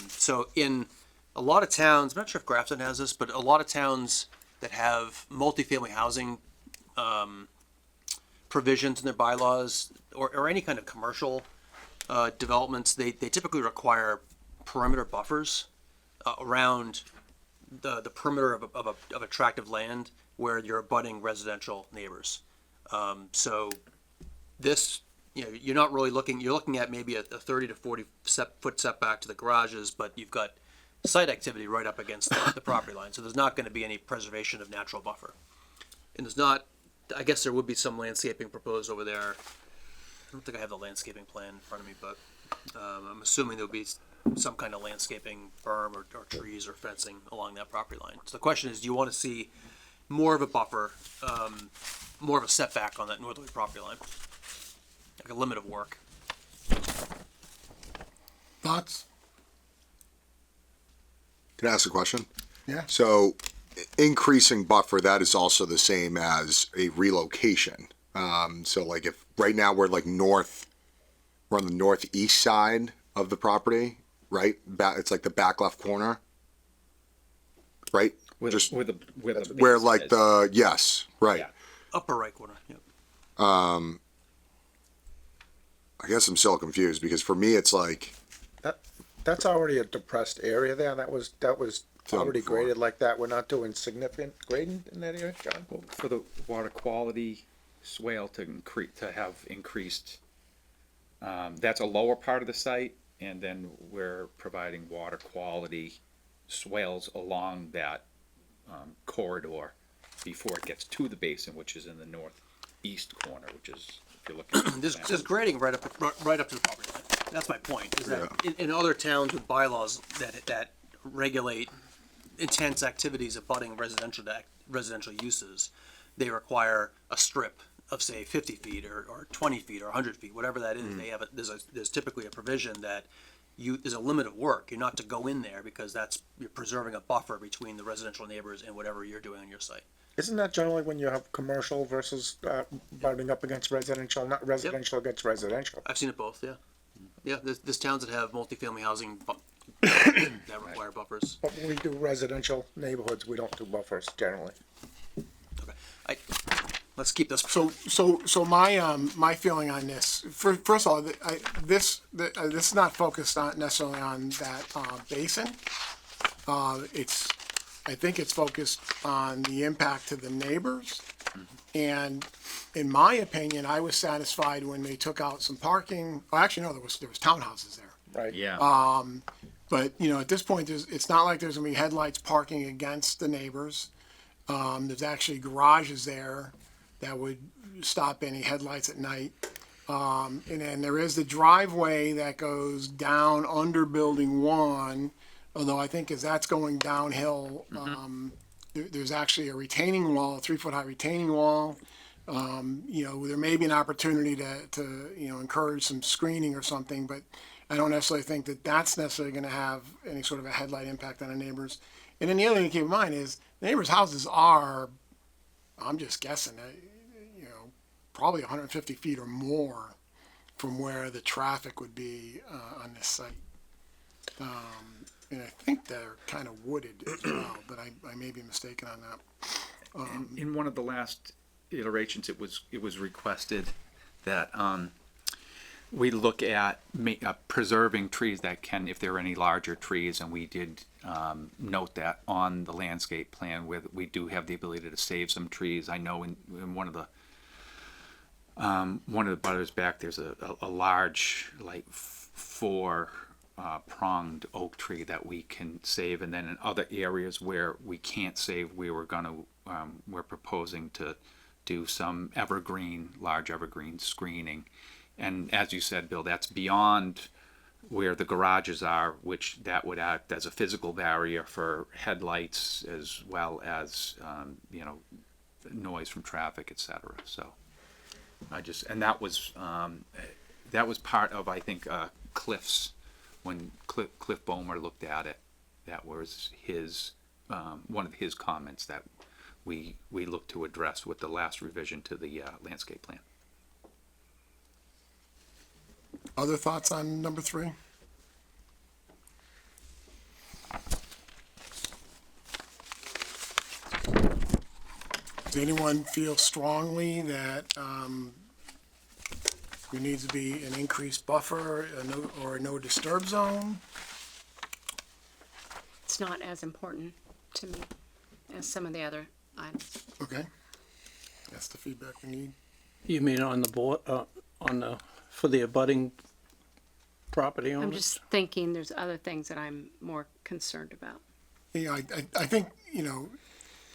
So in a lot of towns, I'm not sure if Grafton has this, but a lot of towns that have multifamily housing provisions in their bylaws, or any kind of commercial developments, they typically require perimeter buffers around the perimeter of a tract of land where you're abutting residential neighbors. So this, you're not really you're looking at maybe a 30 to 40 foot setback to the garages, but you've got site activity right up against the property line. So there's not going to be any preservation of natural buffer. And there's not, I guess there would be some landscaping proposed over there. I don't think I have the landscaping plan in front of me, but I'm assuming there'll be some kind of landscaping berm or trees or fencing along that property line. So the question is, do you want to see more of a buffer, more of a setback on that northerly property line? Like a limit of work. Thoughts? Can I ask a question? Yeah. So increasing buffer, that is also the same as a relocation. So like if right now we're on the northeast side of the property, right? It's like the back left corner, right? Just where the where base like is. yes, right. Yeah. Upper right corner, yep. I guess I'm still confused because for me it's like That's already a depressed area there. That was already before. graded like that. We're not doing significant grading in that area, John? Well, for the water quality swale to have increased, that's a lower part of the site, and then we're providing water quality swales along that corridor before it gets to the basin, which is in the northeast corner, which is, if you're looking at the There's plan. grading right up to the property line. That's my point, is that in other towns with bylaws that regulate intense activities abutting residential uses, they require a strip of say 50 feet or 20 feet or 100 feet, whatever that is. They have there's typically a provision that there's a limit of work. You're not to go in there because you're preserving a buffer between the residential neighbors and whatever you're doing on your site. Isn't that generally when you have commercial versus butting up against residential, not residential against residential? I've seen it both, yeah. Yeah, there's towns that have multifamily housing that require buffers. But when we do residential neighborhoods, we don't do buffers generally. Okay, let's keep this. So my feeling on this, first of all, this is not focused on necessarily on that basin. I think it's focused on the impact to the neighbors. And in my opinion, I was satisfied when they took out some parking. Well, actually, no, there was townhouses there. Right. Yeah. But at this point, it's not like there's gonna be headlights parking against the neighbors. There's actually garages there that would stop any headlights at night. And then there is the driveway that goes down under building 1, although I think as that's going downhill, there's actually a retaining wall, a 3-foot high retaining wall. There may be an opportunity to encourage some screening or something, but I don't necessarily think that that's necessarily going to have any sort of a headlight impact on the neighbors. And then the other thing to keep in mind is neighbors' houses are, I'm just guessing, probably 150 feet or more from where the traffic would be on this site. And I think they're kind of wooded as well, but I may be mistaken on that. In one of the last iterations, it was requested that we look at preserving trees that can, if there are any larger trees, and we did note that on the landscape plan where we do have the ability to save some trees. I know in one of the butters back, there's a large, like 4 pronged oak tree that we can save, and then in other areas where we can't save, we're proposing to do some large evergreen screening. And as you said, Bill, that's beyond where the garages are, which that would act as a physical barrier for headlights as well as, you know, noise from traffic, et cetera. So and that was part of, I think, Cliff's, when Cliff Bomer looked at it, that was his, one of his comments that we looked to address with the last revision to the landscape plan. Other thoughts on number 3? Does anyone feel strongly that there needs to be an increased buffer, or a no disturb zone? It's not as important to me as some of the other items. Okay. That's the feedback we need. You mean on the board, for the abutting property owners? I'm just thinking there's other things that I'm more concerned about. Yeah, I think,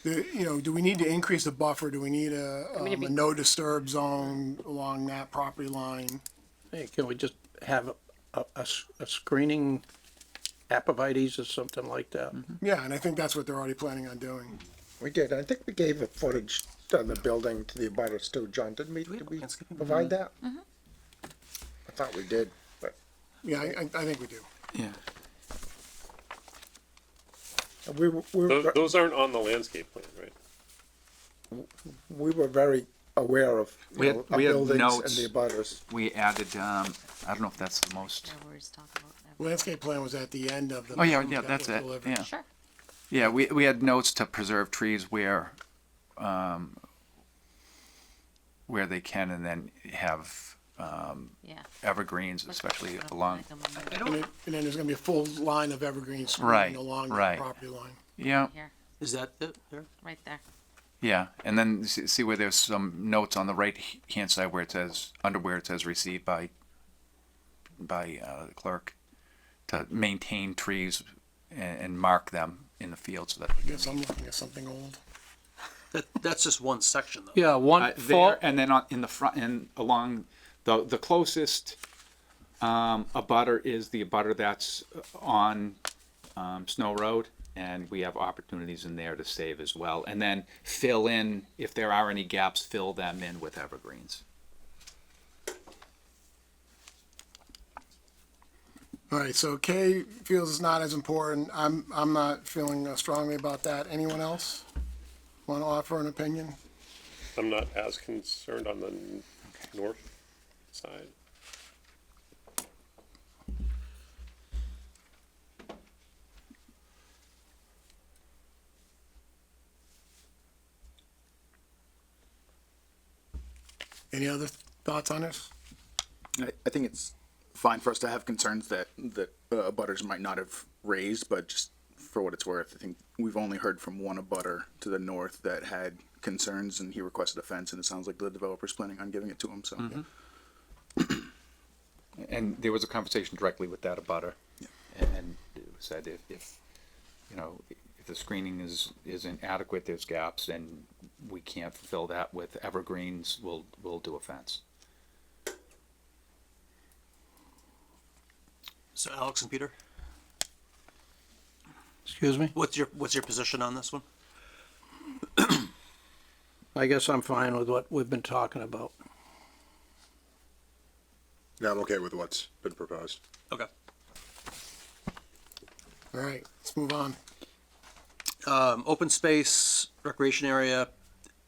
do we need to increase the buffer? Do we need a no disturb zone along that property line? Hey, can we just have a screening apovites or something like that? Yeah, and I think that's what they're already planning on doing. We did. I think we gave the footage on the building to the abutters too, John, didn't we? Did we provide that? I thought we did, but Yeah, I think we do. Yeah. we were, Those aren't on the landscape plan, right? we were very aware of, We had- our we had buildings notes. and the abutters. We added, I don't know if that's the most. Yeah, where he's talking about that. Landscape plan was at the end of the. Oh, yeah, map yeah, that that's was it, delivered. yeah. Sure. Yeah, we had notes to preserve trees where they can, and then have Yeah. evergreens, especially along. And then there's gonna be a full line of evergreen Right, screening along the right. property line. Yeah, Here, Is that it there? right there. yeah, and then see where there's some notes on the right hand side where it says received by the clerk, to maintain trees and mark them in the field so that. I guess I'm looking at something old. That's just one section though. Yeah, one There, and then in the front and along the closest abutter is the abutter that's on Snow Road, and we have opportunities in there to save as well, and then fill in, if there are any gaps, fill them in with evergreens. All right, so Kay feels it's not as important. I'm not feeling strongly about that. Anyone else want to offer an opinion? I'm not as concerned on the north side. Any other thoughts on this? I think it's fine for us to have concerns that abutters might not have raised, but just for what it's worth, I think we've only heard from one abutter to the north that had concerns, and he requested a fence, and it sounds like the developer's planning on giving it to him, so. And there was a conversation directly with that abutter, and it said if the screening isn't adequate, there's gaps, and we can't fulfill that with evergreens, we'll do a fence. So Alex and Peter, Excuse me? what's your position on this one? I guess I'm fine with what we've been talking about. Yeah, I'm okay with what's been proposed. Okay. All right, let's move on. Open space, recreation area,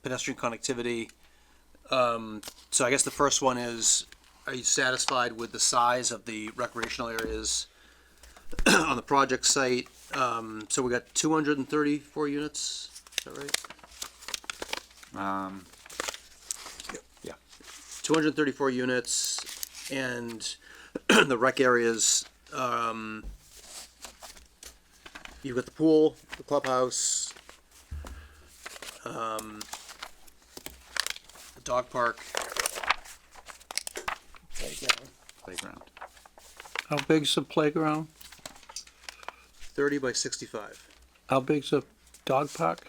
pedestrian connectivity. So I guess the first one is, are you satisfied with the size of the recreational areas on the project site? So we got 234 units, is that right? Yeah. 234 units, and the rec areas, you've got the pool, the clubhouse, the dog park. Playground. How big's the playground? 30 by 65. How big's the dog park?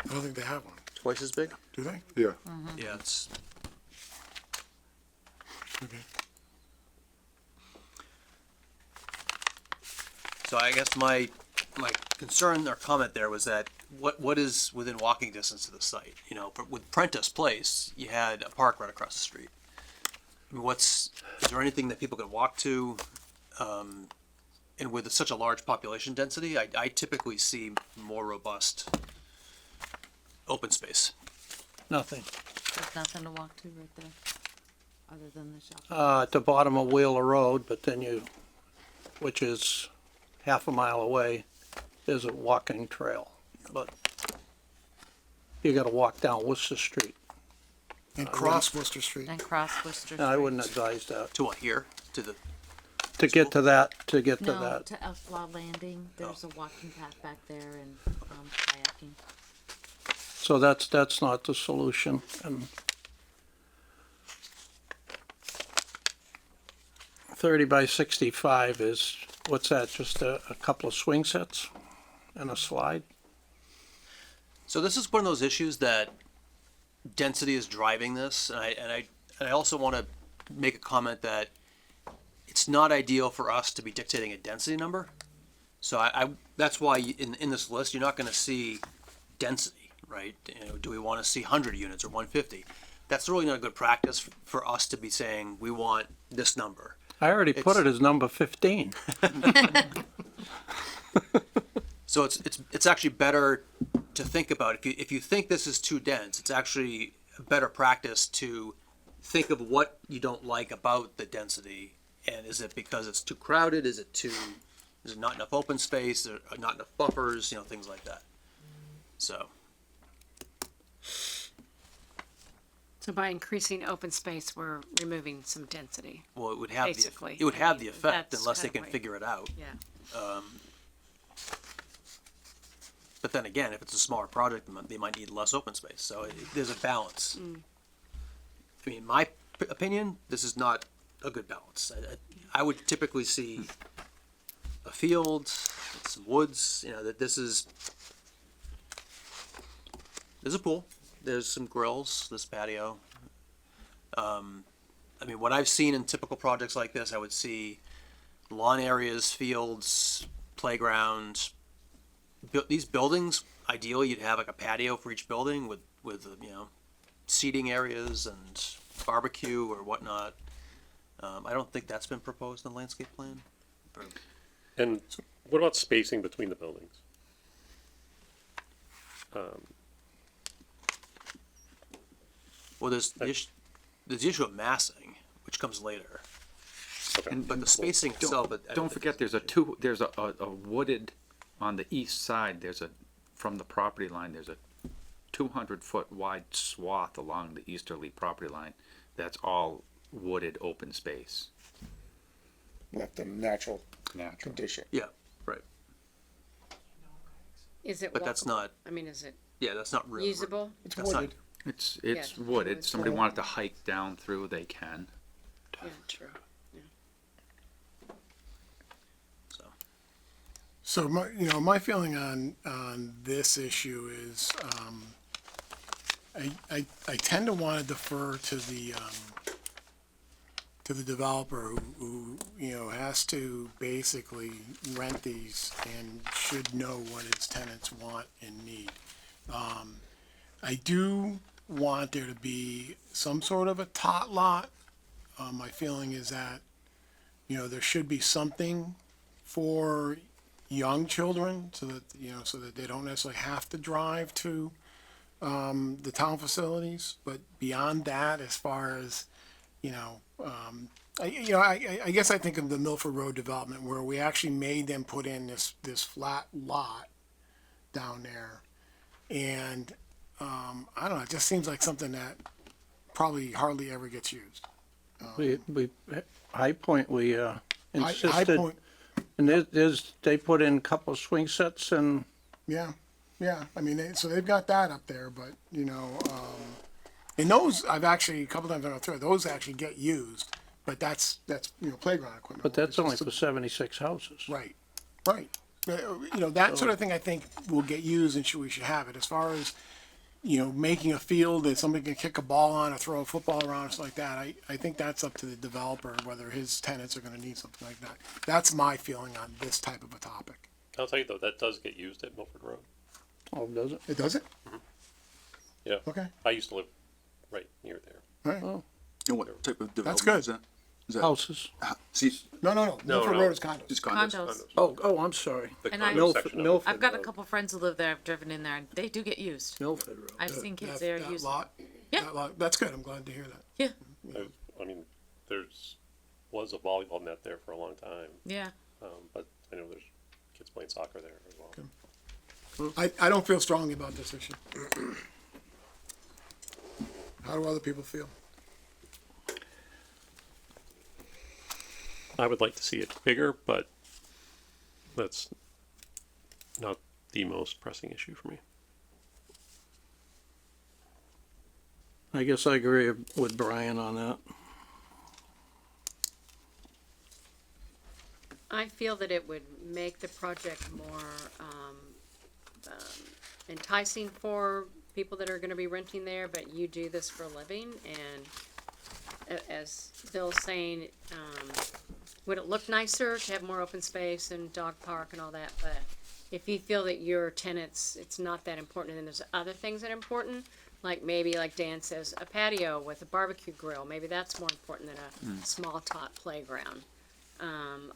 I don't think they have one, Twice as big? do they? Yeah. Yeah, it's, Okay. So I guess my concern or comment there was that what is within walking distance to the site? You know, with Prentice Place, you had a park right across the street. I mean, is there anything that people can walk to? And with such a large population density, I typically see more robust open space. Nothing. There's nothing to walk to right there, other than the shop. At the bottom of Wheeler Road, but then which is half a mile away, there's a walking trail, but you gotta walk down Worcester Street. And cross Worcester Street. And cross Worcester And I Street. wouldn't advise that. To what, here? To the, To get to that, No, to Outlaw Landing, there's a walking path back there and, kayaking. So that's not the solution, and 30 by 65 is, what's that, just a couple of swing sets and a slide? so this is one of those issues that density is driving this, and I also want to make a comment that it's not ideal for us to be dictating a density number. So that's why in this list, you're not going to see density, right? You know, do we want to see 100 units or 150? That's really not a good practice for us to be saying we want this number. I already put it as number 15. So it's actually better to think about, if you think this is too dense, it's actually a better practice to think of what you don't like about the density. And is it because it's too crowded? Is it not enough open space? Is there not enough buffers? You know, things like that. So by increasing open space, we're removing some density. well, it would have Basically. it would have the effect That's unless they kind can of figure it out. Yeah. But then again, if it's a smaller project, they might need less open space. So there's a balance. I mean, my opinion, this is not a good balance. I would typically see a field, some woods. You know, that there's a pool, there's some grills, this patio. I mean, what I've seen in typical projects like this, I would see lawn areas, fields, playground. These buildings, ideally, you'd have like a patio for each building with you know, seating areas and barbecue or whatnot. I don't think that's been proposed in the landscape plan. And what about spacing between the buildings? Well, there's the issue of massing, which comes later. But the spacing itself, Don't forget, there's a wooded, on the east side, from the property line, there's a 200-foot wide swath along the easterly property line. That's all wooded open space. Left in natural condition. yeah, right. Is it But that's walkable? not, I mean, is it yeah, that's not really. usable? It's That's not- wooded. It's Yeah, wooded. it's Somebody wooded. wanted to hike down through, they can. Yeah, true. So my feeling on this issue is, I tend to want to defer to the developer who has to basically rent these and should know what his tenants want and need. I do want there to be some sort of a tot lot. My feeling is that, there should be something for young children so that they don't necessarily have to drive to the town facilities. But beyond that, as far as I guess I think of the Milford Road development where we actually made them put in this flat lot down there, and I don't know, it just seems like something that probably hardly ever gets used. We High Point, we High insisted, Point, and they put in a couple of swing sets and yeah. I mean, so they've got that up there, but and those I've actually a couple times I've gone through those actually get used, but that's playground equipment. but that's only It's for 76 houses. right. That sort of thing I think will get used and we should have it. As far as you know, making a field that somebody can kick a ball on or throw a football around or something like that, I think that's up to the developer, whether his tenants are gonna need something like that. That's my feeling on this type of a topic. I'll tell you though, that does get used at Milford Road. Oh, does it? It does it? Yeah. Okay. I used to live right near there. All right. And what type of development good. is that? Is that Houses. see, No. No, Milford no. Road is condos. just condos? Condos. Oh, I'm sorry. The And condo I- section of it. Milford I've got a Road. couple friends who live there, I've driven in there, and they do get used. Milford Road. I've seen kids That- there that use. lot? Yeah. That lot, that's good, I'm glad to hear that. Yeah, I mean, was a volleyball net there for a long time, yeah. but I know there's kids playing soccer there as well. I don't feel strongly about this issue. How do other people feel? I would like to see it bigger, but that's not the most pressing issue for me. I guess I agree with Brian on that. I feel that it would make the project more enticing for people that are going to be renting there, but you do this for a living, and as Bill's saying, would it look nicer to have more open space and dog park and all that? But if you feel that your tenants, it's not that important, and then there's other things that are important, like maybe, like Dan says, a patio with a barbecue grill, maybe that's more important than a small tot playground.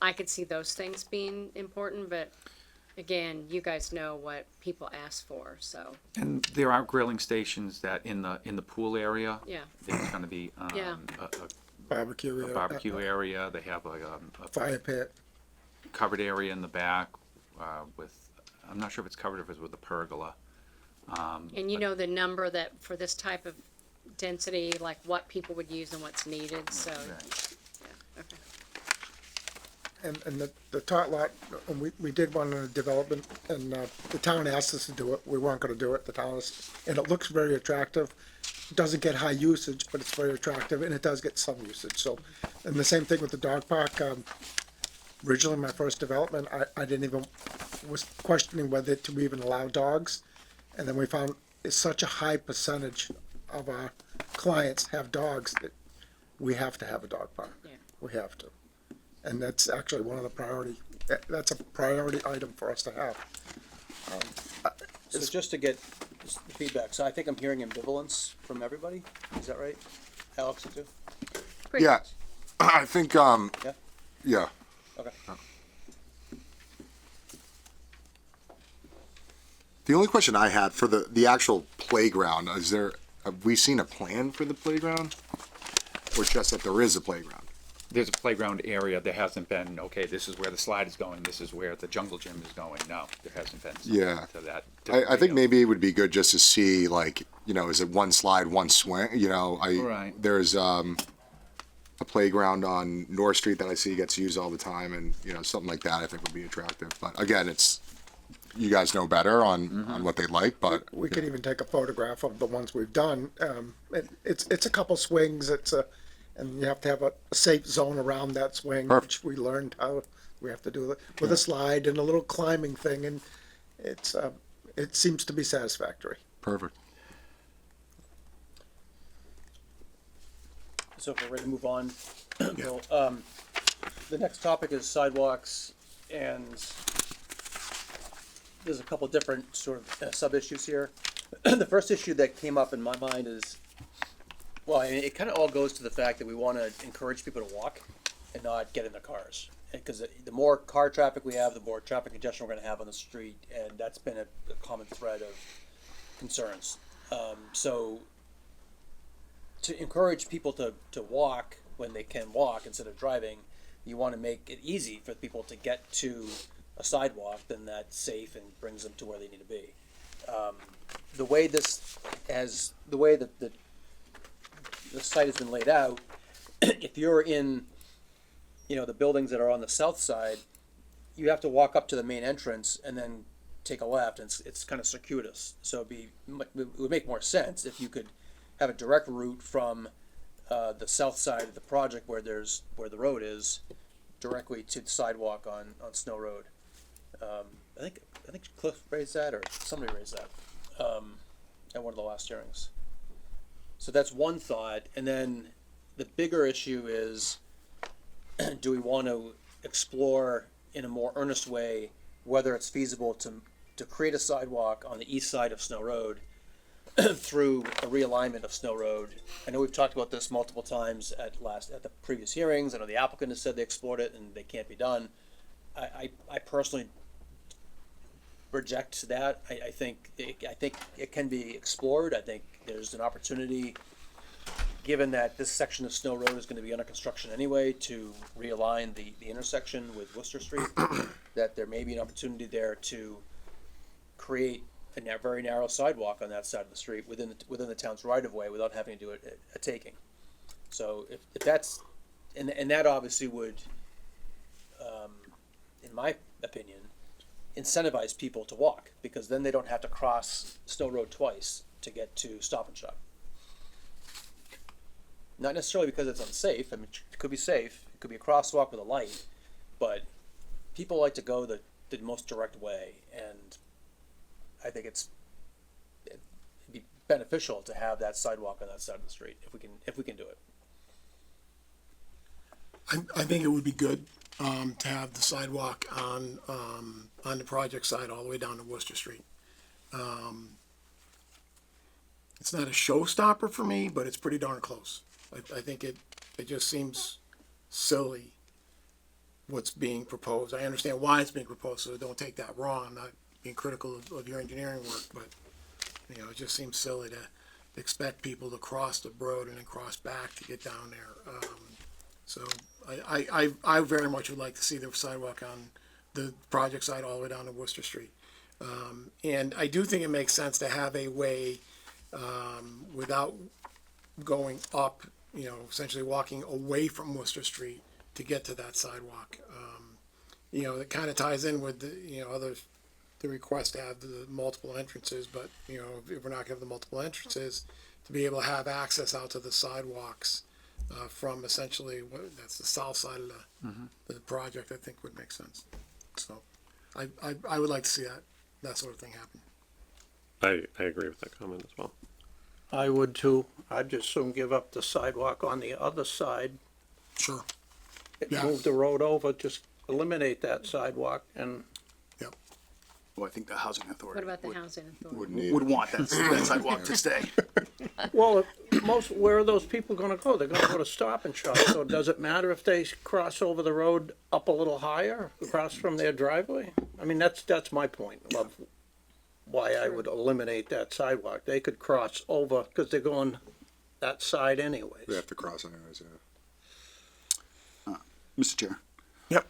I could see those things being important, but again, you guys know what people ask for, so, And there are grilling stations that in the pool area, yeah. there's gonna be, Yeah. Barbecue. a barbecue area, they have like a Fire pit. covered area in the back, with, I'm not sure if it's covered or if it's with a pergola. And you know the number that, for this type of density, like what people would use and what's needed, so, yeah, okay. And the tot lot, and we did one in a development, and the town asked us to do it, we weren't gonna do it, the town is, and it looks very attractive. Doesn't get high usage, but it's very attractive, and it does get some usage, so, and the same thing with the dog park, originally my first development, I didn't even, was questioning whether to even allow dogs, and then we found it's such a high percentage of our clients have dogs that we have to have a dog park. Yeah. We have to. And that's actually one of the that's a priority item for us to have. So just to get feedback, so I think I'm hearing ambivalence from everybody, is that right? Alex, you too? Pretty Yeah, much. I think, Yeah? yeah. Okay. The only question I had for the actual playground, have we seen a plan for the playground? Or just that there is a playground? There's a playground area, there hasn't been, okay, this is where the slide is going, this is where the jungle gym is going, no, there hasn't been. Yeah. To that. I think maybe it would be good just to see, like, you know, is it one slide, one swing, you know, Right. there's, a playground on North Street that I see gets used all the time, and, you know, something like that I think would be attractive, but again, you guys know better on what they like, but, We could even take a photograph of the ones we've done. It's a couple swings, and you have to have a safe zone around that swing, which we learned how we have to do it with a slide and a little climbing thing, and it seems to be satisfactory. perfect. So if we're ready to move on, Bill, the next topic is sidewalks, and there's a couple different sort of sub-issues here. The first issue that came up in my mind is, well, I mean, it kind of all goes to the fact that we want to encourage people to walk and not get in their cars. Because the more car traffic we have, the more traffic congestion we're going to have on the street, and that's been a common thread of concerns. So to encourage people to walk when they can walk instead of driving, you want to make it easy for people to get to a sidewalk, then that's safe and brings them to where they need to be. The way that the site has been laid out, if you're in, the buildings that are on the south side, you have to walk up to the main entrance and then take a left, and it's kind of circuitous. So it would make more sense if you could have a direct route from the south side of the project where the road is, directly to the sidewalk on Snow Road. I think Cliff raised that, or somebody raised that. at one of the last hearings. So that's one thought, and then the bigger issue is, do we want to explore in a more earnest way whether it's feasible to create a sidewalk on the east side of Snow Road through a realignment of Snow Road? I know we've talked about this multiple times at the previous hearings. I know the applicant has said they explored it and they can't be done. I personally reject that. I think it can be explored. I think there's an opportunity, given that this section of Snow Road is going to be under construction anyway, to realign the intersection with Worcester Street, that there may be an opportunity there to create a very narrow sidewalk on that side of the street within the town's right of way without having to do a taking. So if that's, and that obviously would, in my opinion, incentivize people to walk, because then they don't have to cross Snow Road twice to get to Stop and Shop. Not necessarily because it's unsafe. I mean, it could be safe. It could be a crosswalk with a light, but people like to go the most direct way, and I think it'd be beneficial to have that sidewalk on that side of the street if we can do it. I think it would be good, to have the sidewalk on the project side all the way down to Worcester Street. It's not a showstopper for me, but it's pretty darn close. I think it just seems silly what's being proposed. I understand why it's being proposed, so don't take that wrong. I'm not being critical of your engineering work, but, it just seems silly to expect people to cross the road and then cross back to get down there. So I very much would like to see the sidewalk on the project side all the way down to Worcester Street. And I do think it makes sense to have a way, without going up, essentially walking away from Worcester Street to get to that sidewalk. It kind of ties in with the request to have the multiple entrances, but, if we're not gonna have the multiple entrances, to be able to have access out to the sidewalks, from essentially, that's the south side of the project, I think would make sense. So, I would like to see that sort of thing happen. I agree with that comment as well. I would too. I'd just soon give up the sidewalk on the other side, Sure. Yeah. move the road over, just eliminate that sidewalk and Well, I think the housing authority What about the housing authority? Would need. would want that sidewalk to stay. well, where are those people gonna go? They're gonna go to Stop and Shop, so does it matter if they cross over the road up a little higher, across from their driveway? I mean, that's my point of why I would eliminate that sidewalk. They could cross over, cause they're going that side anyways. We have to cross anyways, yeah. Mr. Chair. Yep.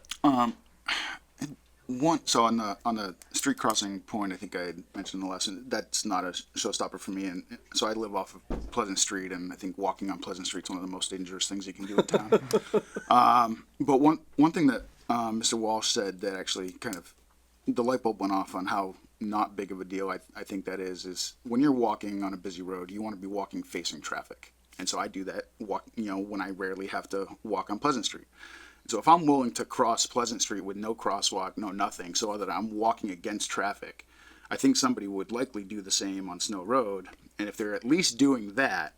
So on the street crossing point, I think I had mentioned in the lesson, that's not a showstopper for me. And so I live off of Pleasant Street, and I think walking on Pleasant Street is one of the most dangerous things you can do in town. But one thing that Mr. Walsh said that actually kind of, the light bulb went off on how not big of a deal I think that is when you're walking on a busy road, you want to be walking facing traffic. And so I do that when I rarely have to walk on Pleasant Street. So if I'm willing to cross Pleasant Street with no crosswalk, no nothing, so that I'm walking against traffic, I think somebody would likely do the same on Snow Road. And if they're at least doing that,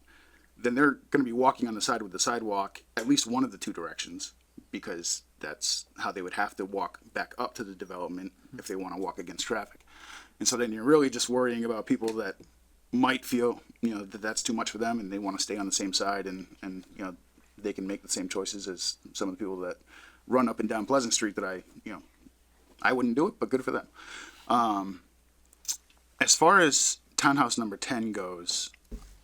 then they're going to be walking on the side with the sidewalk at least one of the two directions, because that's how they would have to walk back up to the development if they want to walk against traffic. And so then you're really just worrying about people that might feel, that that's too much for them and they want to stay on the same side, and they can make the same choices as some of the people that run up and down Pleasant Street that I wouldn't do it, but good for them. As far as townhouse number 10 goes,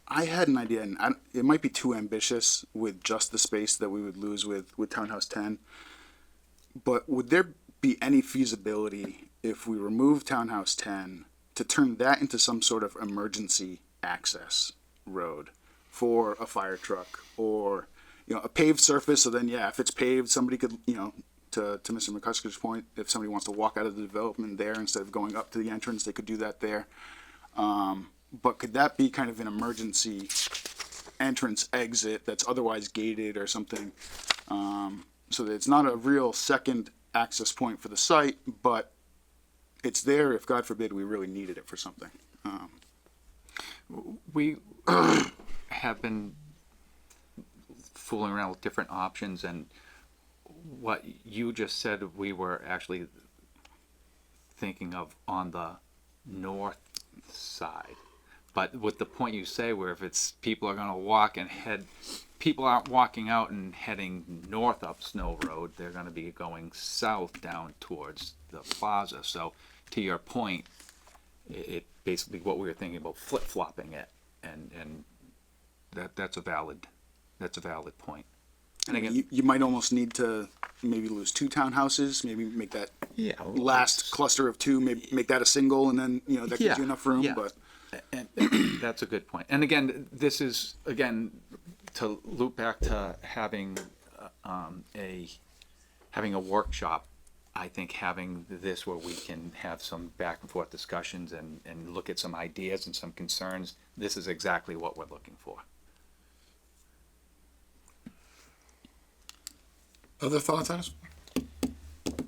I had an idea, and it might be too ambitious with just the space that we would lose with townhouse 10, but would there be any feasibility if we remove townhouse 10 to turn that into some sort of emergency access road for a fire truck, or a paved surface? So then, if it's paved, somebody could, to Mr. McCusker's point, if somebody wants to walk out of the development there instead of going up to the entrance, they could do that there. But could that be kind of an emergency entrance exit that's otherwise gated or something, so that it's not a real second access point for the site, but it's there if, God forbid, we really needed it for something. We have been fooling around with different options, and what you just said, we were actually thinking of on the north side. But with the point you say, where if it's people are gonna walk and head, people aren't walking out and heading north up Snow Road, they're gonna be going south down towards the plaza. So to your point, it basically what we were thinking about flip-flopping it, and that's a valid point. And again, You might almost need to maybe lose two townhouses, maybe make that yeah, last cluster of two, maybe make that a single, and then, that gives Yeah, you enough room, yeah. but. And that's a good point. And again, this is, again, to loop back to having a workshop. I think having this where we can have some back and forth discussions and look at some ideas and some concerns, this is exactly what we're looking for. Other thoughts on this?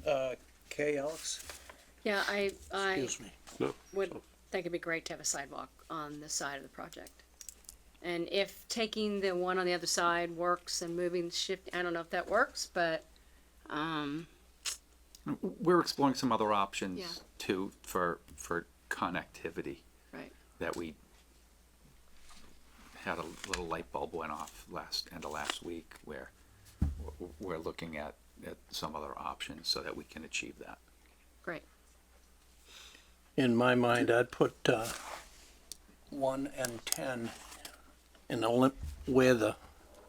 Okay, Alex? Yeah, I Excuse me. No. would think it'd be great to have a sidewalk on this side of the project. And if taking the one on the other side works and moving, shift, I don't know if that works, but, We're exploring some other Yeah. options too for connectivity right. that we had a little light bulb went off end of last week where we're looking at some other options so that we can achieve that. Great. In my mind, I'd put 1 and 10 in the where the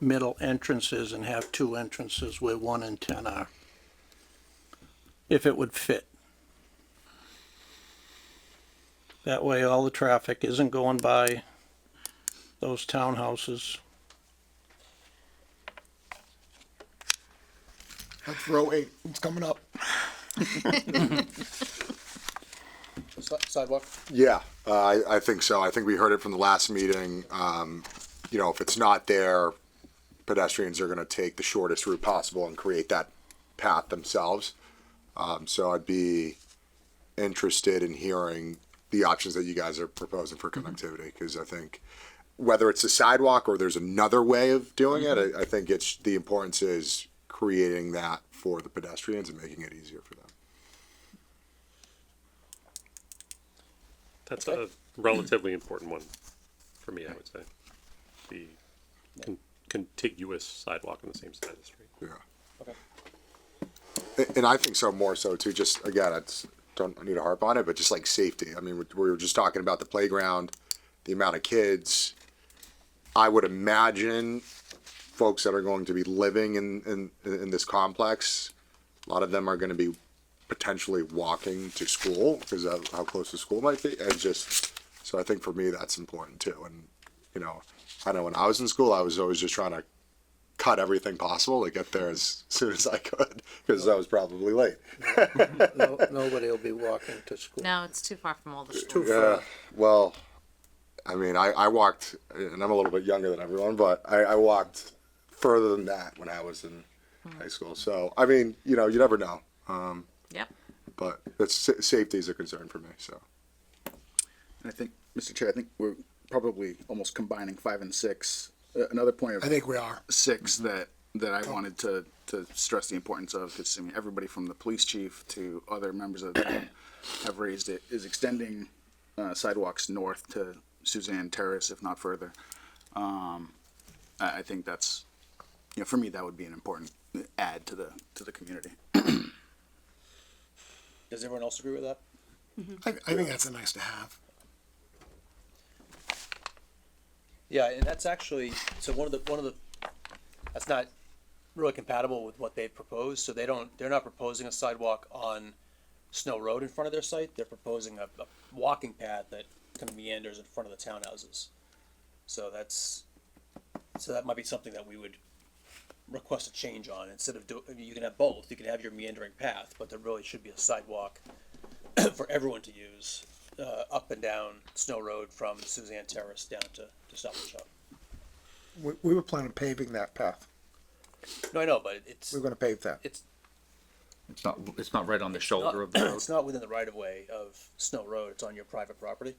middle entrance is, and have 2 entrances where 1 and 10 are. If it would fit. That way all the traffic isn't going by those townhouses. That's row 8, it's coming up. Sidewalk? Yeah, I think so. I think we heard it from the last meeting. If it's not there, pedestrians are gonna take the shortest route possible and create that path themselves. So I'd be interested in hearing the options that you guys are proposing for connectivity, because I think whether it's a sidewalk or there's another way of doing it, I think the importance is creating that for the pedestrians and making it easier for them. That's a relatively important one for me, I would say. The contiguous sidewalk on the same side of the street. Yeah. Okay. And I think so, more so too, just again, don't need to harp on it, but just like safety. I mean, we were just talking about the playground, the amount of kids. I would imagine folks that are going to be living in this complex, a lot of them are gonna be potentially walking to school because of how close the school might be. And so I think for me, that's important too. And, I know when I was in school, I was always just trying to cut everything possible to get there as soon as I could, because I was probably late. Nobody will be walking to school. No, it's too far from all the schools. Yeah, well, I mean, I walked, and I'm a little bit younger than everyone, but I walked further than that when I was in high school. So, I mean, you never know. Yep. But safety is a concern for me, so. And I think, Mr. Chair, we're probably almost combining 5 and 6. Another point of I think we are. 6 that I wanted to stress the importance of, because everybody from the police chief to other members of the town have raised it, is extending sidewalks north to Suzanne Terrace, if not further. I think that's, for me, that would be an important add to the community. Does everyone else agree with that? I think that's a nice to have. Yeah, and that's actually, so one of the, that's not really compatible with what they've proposed, so they're not proposing a sidewalk on Snow Road in front of their site, they're proposing a walking path that kind of meanders in front of the townhouses. So that might be something that we would request a change on, instead of you can have both, you can have your meandering path, but there really should be a sidewalk for everyone to use, up and down Snow Road from Suzanne Terrace down to Stop and Shop. We were planning on paving that path. No, I know, but We were gonna pave that. it's It's not right on the shoulder of the road. it's not within the right of way of Snow Road, it's on your private property.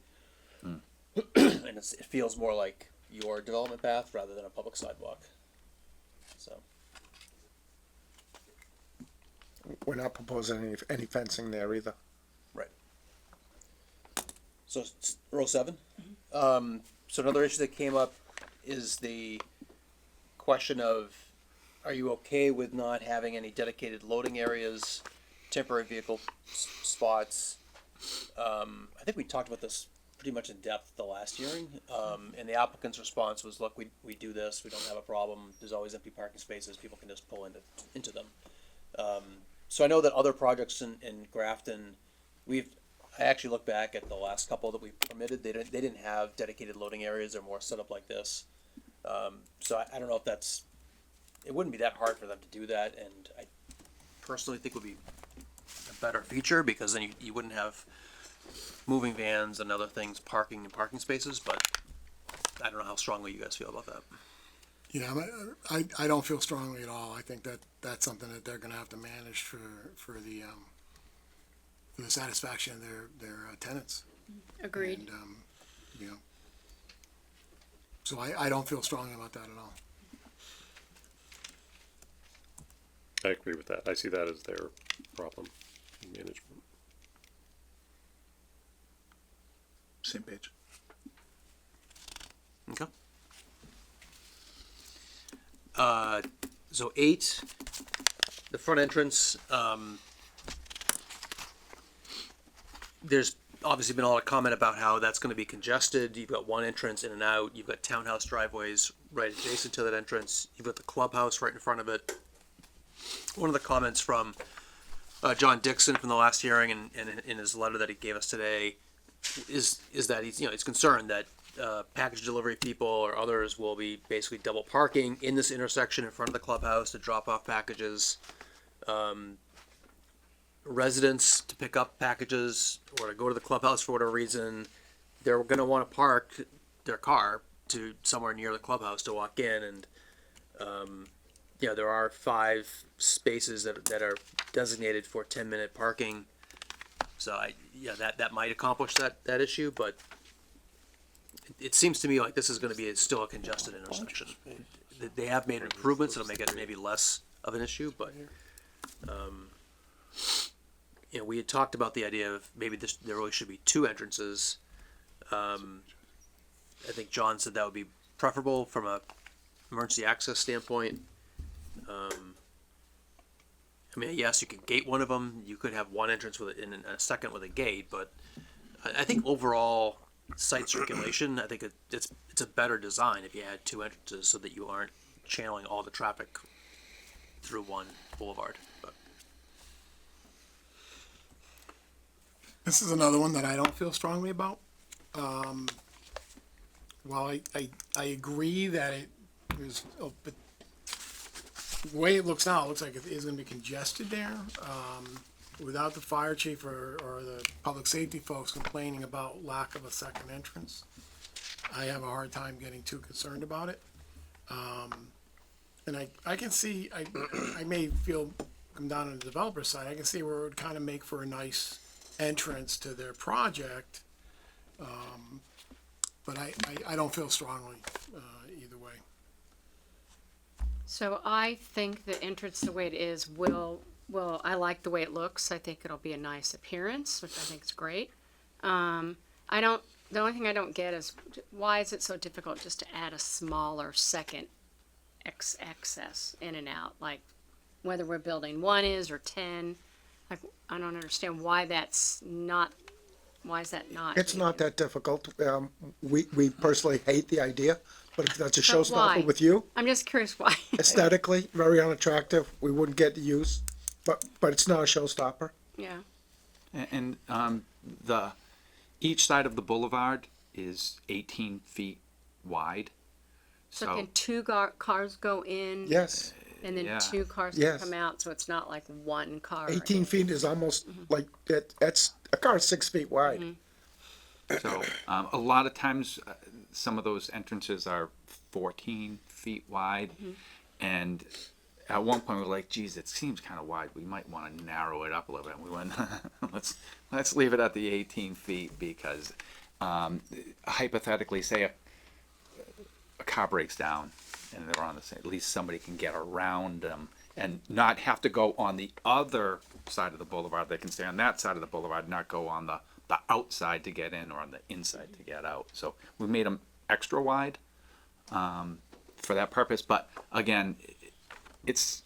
And it feels more like your development path rather than a public sidewalk. So, We're not proposing any fencing there either. right. So, row 7. So another issue that came up is the question of, are you okay with not having any dedicated loading areas, temporary vehicle spots? I think we talked about this pretty much in depth at the last hearing, and the applicant's response was, look, we do this, we don't have a problem, there's always empty parking spaces, people can just pull into them. So I know that other projects in Grafton, I actually looked back at the last couple that we permitted, they didn't have dedicated loading areas, they're more set up like this. So I don't know if it wouldn't be that hard for them to do that, and I personally think would be a better feature, because then you wouldn't have moving vans and other things parking in parking spaces, but I don't know how strongly you guys feel about that. Yeah, I don't feel strongly at all. I think that's something that they're gonna have to manage for the satisfaction of their tenants. Agreed. And, you know, so I don't feel strongly about that at all. I agree with that. I see that as their problem in management. Same page. Okay. So 8, the front entrance, there's obviously been a lot of comment about how that's gonna be congested. You've got one entrance in and out, you've got townhouse driveways right adjacent to that entrance, you've got the clubhouse right in front of it. One of the comments from John Dixon from the last hearing and in his letter that he gave us today is that he's concerned that package delivery people or others will be basically double parking in this intersection in front of the clubhouse to drop off packages. Residents to pick up packages or to go to the clubhouse for whatever reason, they're going to want to park their car to somewhere near the clubhouse to walk in, and there are 5 spaces that are designated for 10-minute parking. So that might accomplish that issue, but it seems to me like this is going to be still a congested intersection. They have made improvements that'll make it maybe less of an issue, but we had talked about the idea of maybe there really should be 2 entrances. I think John said that would be preferable from a emergency access standpoint. Yes, you could gate one of them. You could have one entrance and a second with a gate, but I think overall site circulation, I think it's a better design if you had 2 entrances so that you aren't channeling all the traffic through one boulevard. But This is another one that I don't feel strongly about. While I agree that it is, but the way it looks now, it looks like it is gonna be congested there. Without the fire chief or the public safety folks complaining about lack of a second entrance, I have a hard time getting too concerned about it. And I can see, I may come down on the developer side, I can see where it would kind of make for a nice entrance to their project. But I don't feel strongly, either way. So I think the entrance, the way it is, I like the way it looks. I think it'll be a nice appearance, which I think is great. The only thing I don't get is why is it so difficult just to add a smaller second access in and out? Like whether we're building 1 is or 10, like I don't understand why that's not. Why is that not? It's not that difficult. We personally hate the idea, but if that's a But why? showstopper with you, I'm just curious why. aesthetically, very unattractive, we wouldn't get the use, but it's not a showstopper. Yeah. And each side of the boulevard is 18 feet wide. So So can 2 cars go in? Yes, And then Yeah. 2 cars Yes. can come out, so it's not like 1 car. 18 feet is almost like, that's, a car is 6 feet wide. So, a lot of times, some of those entrances are 14 feet wide. And at one point, we were like, geez, it seems kind of wide. We might want to narrow it up a little bit. And we went, let's leave it at the 18 feet because hypothetically, say a car breaks down and they're on the same, at least somebody can get around them and not have to go on the other side of the boulevard. They can stay on that side of the boulevard, not go on the outside to get in or on the inside to get out. So we made them extra wide for that purpose. But again, it's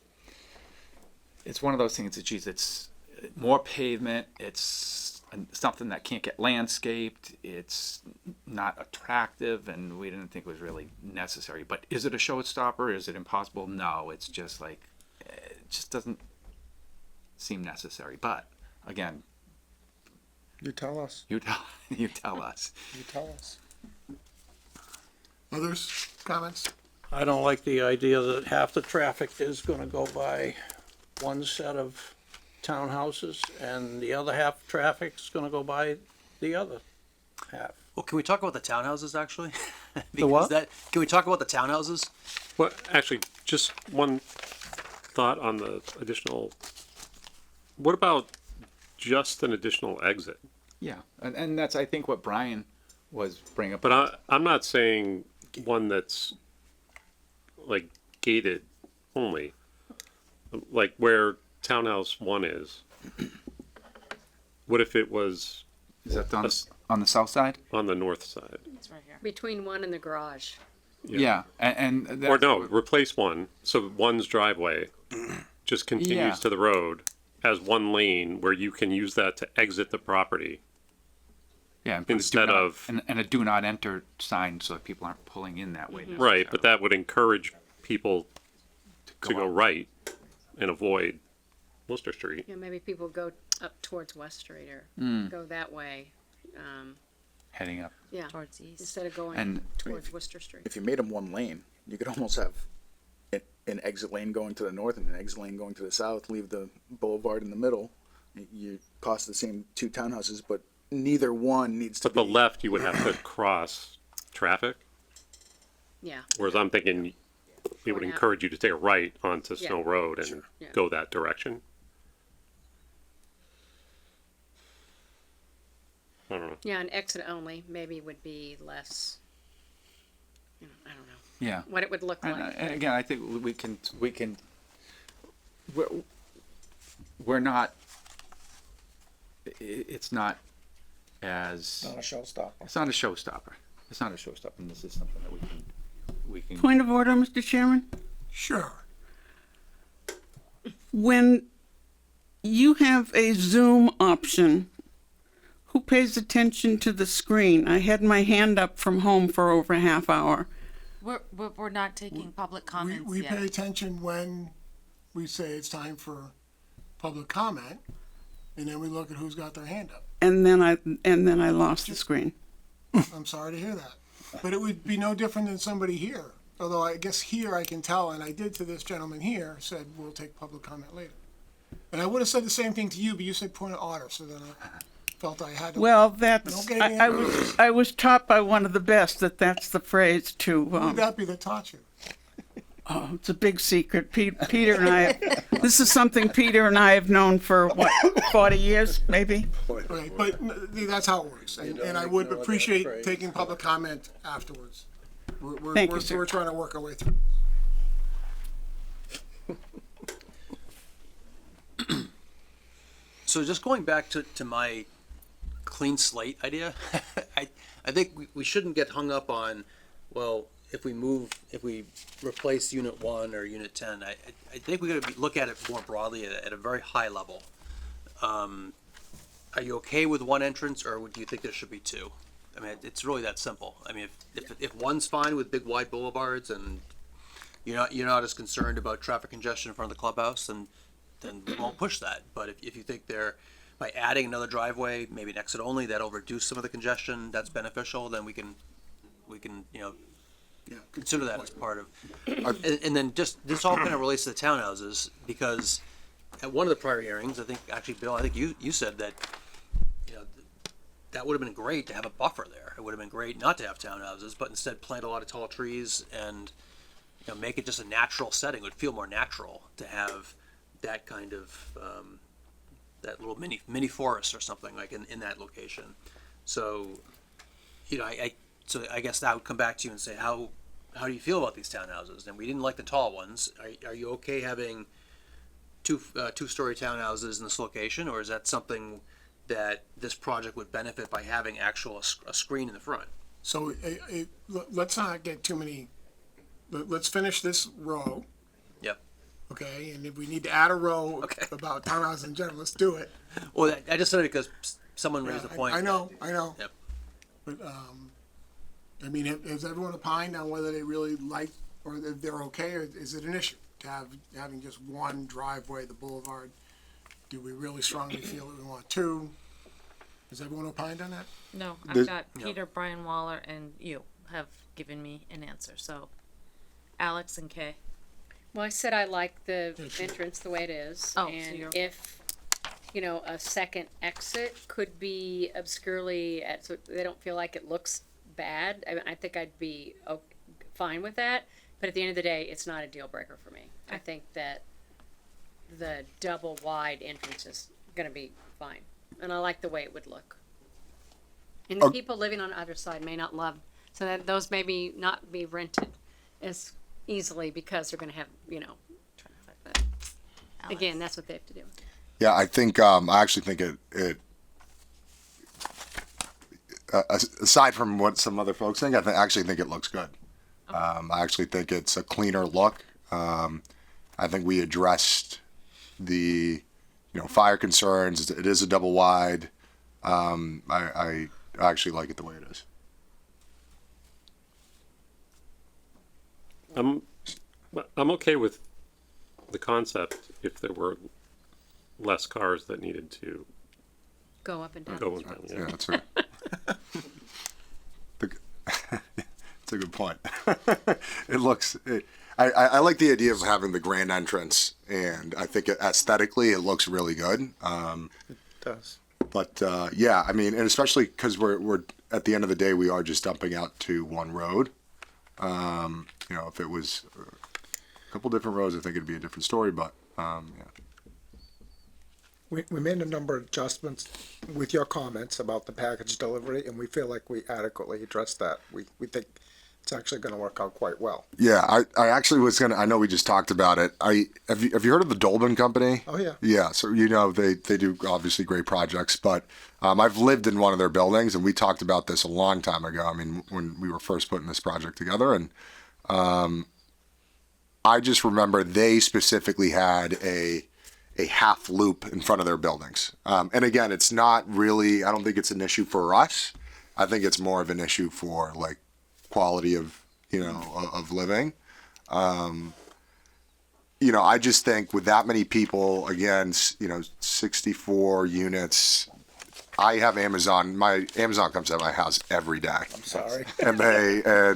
one of those things that, geez, it's more pavement. It's something that can't get landscaped. It's not attractive, and we didn't think it was really necessary. But is it a showstopper? Is it impossible? No, it's just like, it just doesn't seem necessary. But again, You tell us. you tell us. You tell us. Others, comments? I don't like the idea that half the traffic is gonna go by one set of townhouses and the other half traffic's gonna go by the other half. Well, can we talk about the townhouses actually? The what? Can we talk about the townhouses? Well, actually, just one thought on the additional, what about just an additional exit? Yeah, and that's, I think, what Brian was bringing up. But I'm not saying one that's like gated only, like where Townhouse 1 is. What if it was Is that on the south side? on the north side? It's right here. Between one and the garage. Yeah, and Or that's no, what- replace one, so one's driveway just continues Yeah. to the road as one lane where you can use that to exit the property. yeah, and put a do instead not- of- and a do not enter sign so that people aren't pulling in that way. Right, but that would encourage people to go out. right and avoid Worcester Street. You know, maybe people go up towards West Street or go that way. Heading up. Yeah, Towards east. instead of going And- towards Worcester Street. If you made them one lane, you could almost have an exit lane going to the north and an exit lane going to the south, leave the boulevard in the middle. You cost the same two townhouses, but neither one needs to But the be. left, you would have to cross traffic, Yeah, whereas I'm thinking it would Going out. encourage you to take a right onto Yeah. Snow Road and Yeah. go that direction. I don't know. yeah, an exit only maybe would be less, you know, I don't know, Yeah. what it would look And, like. and again, I think we're not, it's not as, Not a showstopper. it's not a showstopper. It's not a showstopper, and this is something that we can. Point of order, Mr. Chairman. Sure. When you have a Zoom option, who pays attention to the screen? I had my hand up from home for over a half hour. We're not taking public comments We yet. pay attention when we say it's time for public comment, and then we look at who's got their hand up. And then I lost the screen. I'm sorry to hear that. But it would be no different than somebody here. Although I guess here I can tell, and I did to this gentleman here, said we'll take public comment later. And I would have said the same thing to you, but you said point of order, so then I felt I had to. Well, that's, Don't get any I was taught by one of the best that that's the phrase to, Who would that be that taught you? oh, it's a big secret. Peter and I, this is something Peter and I have known for, what, 40 years, maybe? Right, but that's how it works. And I would appreciate taking public comment afterwards. Thank you, sir. We're trying to work our way through. So just going back to my clean slate idea, I think we shouldn't get hung up on, well, if we replace unit 1 or unit 10, I think we gotta look at it more broadly at a very high level. Are you okay with one entrance, or do you think there should be two? I mean, it's really that simple. I mean, if one's fine with big wide boulevards and you're not as concerned about traffic congestion in front of the clubhouse, then we won't push that. But if you think by adding another driveway, maybe an exit only, that'll reduce some of the congestion, that's beneficial, then we can, consider that as part of. And then this all kind of relates to the townhouses, because at one of the prior hearings, I think, actually, Bill, I think you said that, that would have been great to have a buffer there. It would have been great not to have townhouses, but instead plant a lot of tall trees and, make it just a natural setting. It would feel more natural to have that kind of, that little mini forest or something like in that location. So you know, so I guess I would come back to you and say, how do you feel about these townhouses? And we didn't like the tall ones. Are you okay having two-story townhouses in this location, or is that something that this project would benefit by having a screen in the front? So, let's not get too many, let's finish this row, Yep. okay? And if we need to add a row Okay. about townhouses in general, let's do it. Well, I just said it because someone raised the Yeah, point. I know. Yep. But, I mean, has everyone opined on whether they really like, or if they're okay, or is it an issue to having just one driveway, the boulevard? Do we really strongly feel that we want two? Has everyone opined on that? No, The- I've got Peter, Brian Waller, and you have given me an answer, so Alex and Kay. Well, I said I like the Yeah, sure. entrance the way it is, Oh, so and you're- if, you know, a second exit could be obscurely, so they don't feel like it looks bad, I think I'd be fine with that, but at the end of the day, it's not a deal breaker for me. I think that the double wide entrance is gonna be fine, and I like the way it would look. And the people living on either side may not love, so that those maybe not be rented as easily because they're gonna have, you know, but again, that's what they have to do. Yeah, I think I actually think it aside from what some other folks think, I actually think it looks good. I actually think it's a cleaner look. I think we addressed the fire concerns. It is a double wide. I actually like it the way it is. I'm okay with the concept if there were less cars that needed to Go up and down. go in them. Yeah, that's right. It's a good point. It looks. I like the idea of having the grand entrance, and I think aesthetically it looks really good. It does. But yeah, I mean, and especially because we're at the end of the day, we are just dumping out to one road. If it was a couple different roads, I think it'd be a different story. But yeah. We made a number of adjustments with your comments about the package delivery, and we feel like we adequately addressed that. We think it's actually gonna work out quite well. Yeah, I actually was gonna. I know we just talked about it. Have you heard of the Dolben Company? Oh, yeah. Yeah, so they do obviously great projects, but I've lived in one of their buildings, and we talked about this a long time ago. I mean, when we were first putting this project together, and I just remember they specifically had a half loop in front of their buildings. And again, it's not really. I don't think it's an issue for us. I think it's more of an issue for like quality of of living. I just think with that many people, again, 64 units. I have Amazon. My Amazon comes to my house every day. I'm sorry. And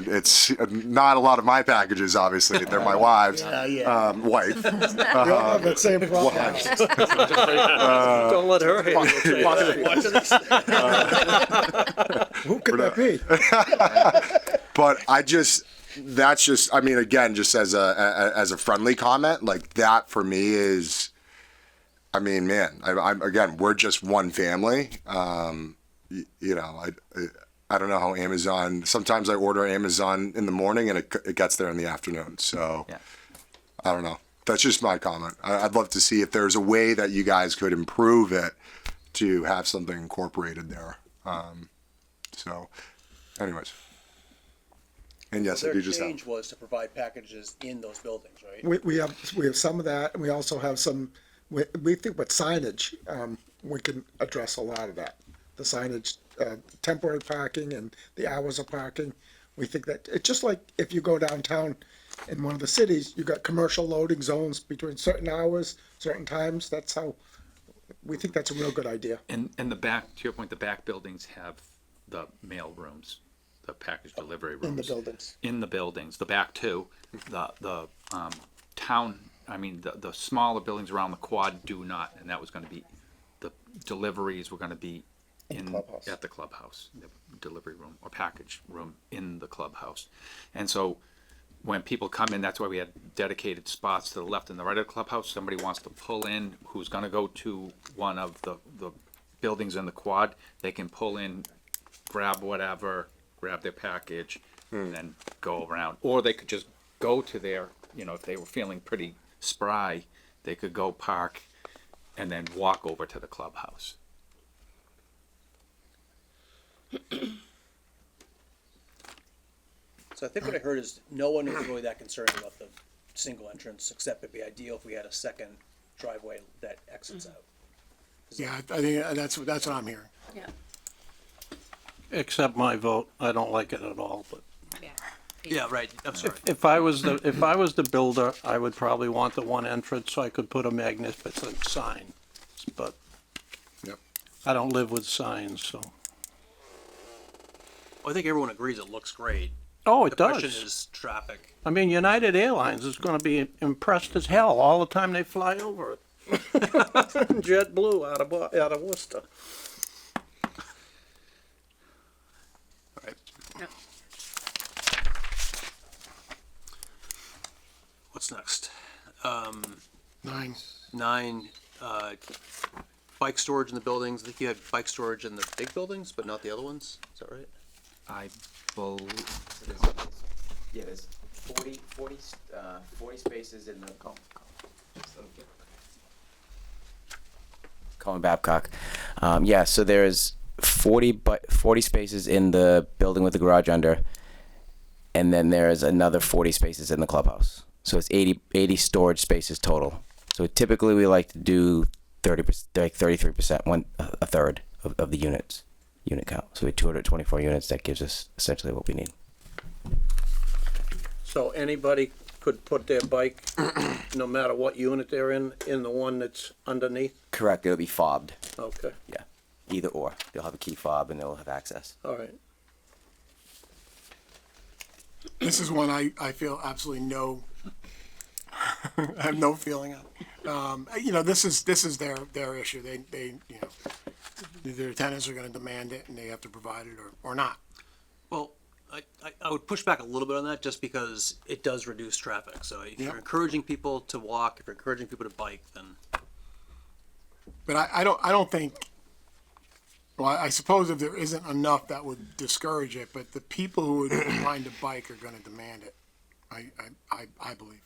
it's not a lot of my packages, obviously. They're my wife's wife. We all have that same problem. Don't let her handle it. Who could that be? But that's just, I mean, again, just as a friendly comment, like that for me is, I mean, man, I'm again, we're just one family. I don't know how Amazon, sometimes I order Amazon in the morning and it gets there in the afternoon. So Yeah. I don't know. That's just my comment. I'd love to see if there's a way that you guys could improve it to have something incorporated there. So anyways. And yes, I Their do just have. change was to provide packages in those buildings, right? We have some of that, and we also have some. We think with signage, we can address a lot of that. The signage, temporary parking, and the hours of parking. We think that it's just like if you go downtown in one of the cities, you got commercial loading zones between certain hours, certain times. That's how we think that's a real good idea. And the back, to your point, the back buildings have the mail rooms, the package delivery rooms. In the buildings. In the buildings, the back too, the town, I mean, the smaller buildings around the quad do not, and that was gonna be, the deliveries were gonna be Clubhouse. at the clubhouse, the delivery room or package room in the clubhouse. And so when people come in, that's why we had dedicated spots to the left and the right of the clubhouse. Somebody wants to pull in, who's gonna go to one of the buildings in the quad, they can pull in, grab whatever, grab their package, and then go around. Or they could just go to their, you know, if they were feeling pretty spry, they could go park and then walk over to the clubhouse. So I think what I heard is no one is really that concerned about the single entrance, except it'd be ideal if we had a second driveway that exits out. Yeah, I think that's what I'm hearing. Yeah. Except my vote, I don't like it at all, but Yeah. Yeah, right, I'm sorry. if I was the builder, I would probably want the one entrance so I could put a magnificent sign. But Yep. I don't live with signs, so. I think everyone agrees it looks great. Oh, it The question does. is traffic. I mean, United Airlines is gonna be impressed as hell all the time they fly over it. JetBlue out of Worcester. Right. Yep. What's next? 9. 9, bike storage in the buildings. I think you had bike storage in the big buildings, but not the other ones. Is that right? I believe, Yeah, there's 40 spaces in the. Colin Babcock. Yeah, so there's 40 spaces in the building with the garage under, and then there's another 40 spaces in the clubhouse. So it's 80 storage spaces total. So typically we like to do 30%, like 33%, a third of the unit count. So we have 224 units. That gives us essentially what we need. So anybody could put their bike, no matter what unit they're in the one that's underneath? Correct. It'll be fobbed. Okay, Yeah, either or. They'll have a key fob and they'll have access. all right. This is one I feel absolutely no, I have no feeling of. You know, this is their issue. They, you know, their tenants are gonna demand it and they have to provide it or not. Well, I would push back a little bit on that just because it does reduce traffic. So if you're encouraging people to walk, if you're encouraging people to bike, then. But I don't think, well, I suppose if there isn't enough that would discourage it, but the people who would inclined to bike are gonna demand it. I believe.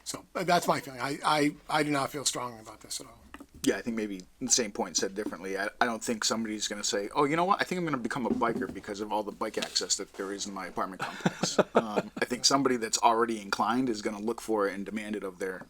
So that's my feeling. I do not feel strongly about this at all. Yeah, I think maybe the same point said differently. I don't think somebody's going to say, oh, you know what? I think I'm going to become a biker because of all the bike access that there is in my apartment complex. I think somebody that's already inclined is going to look for it and demand it of their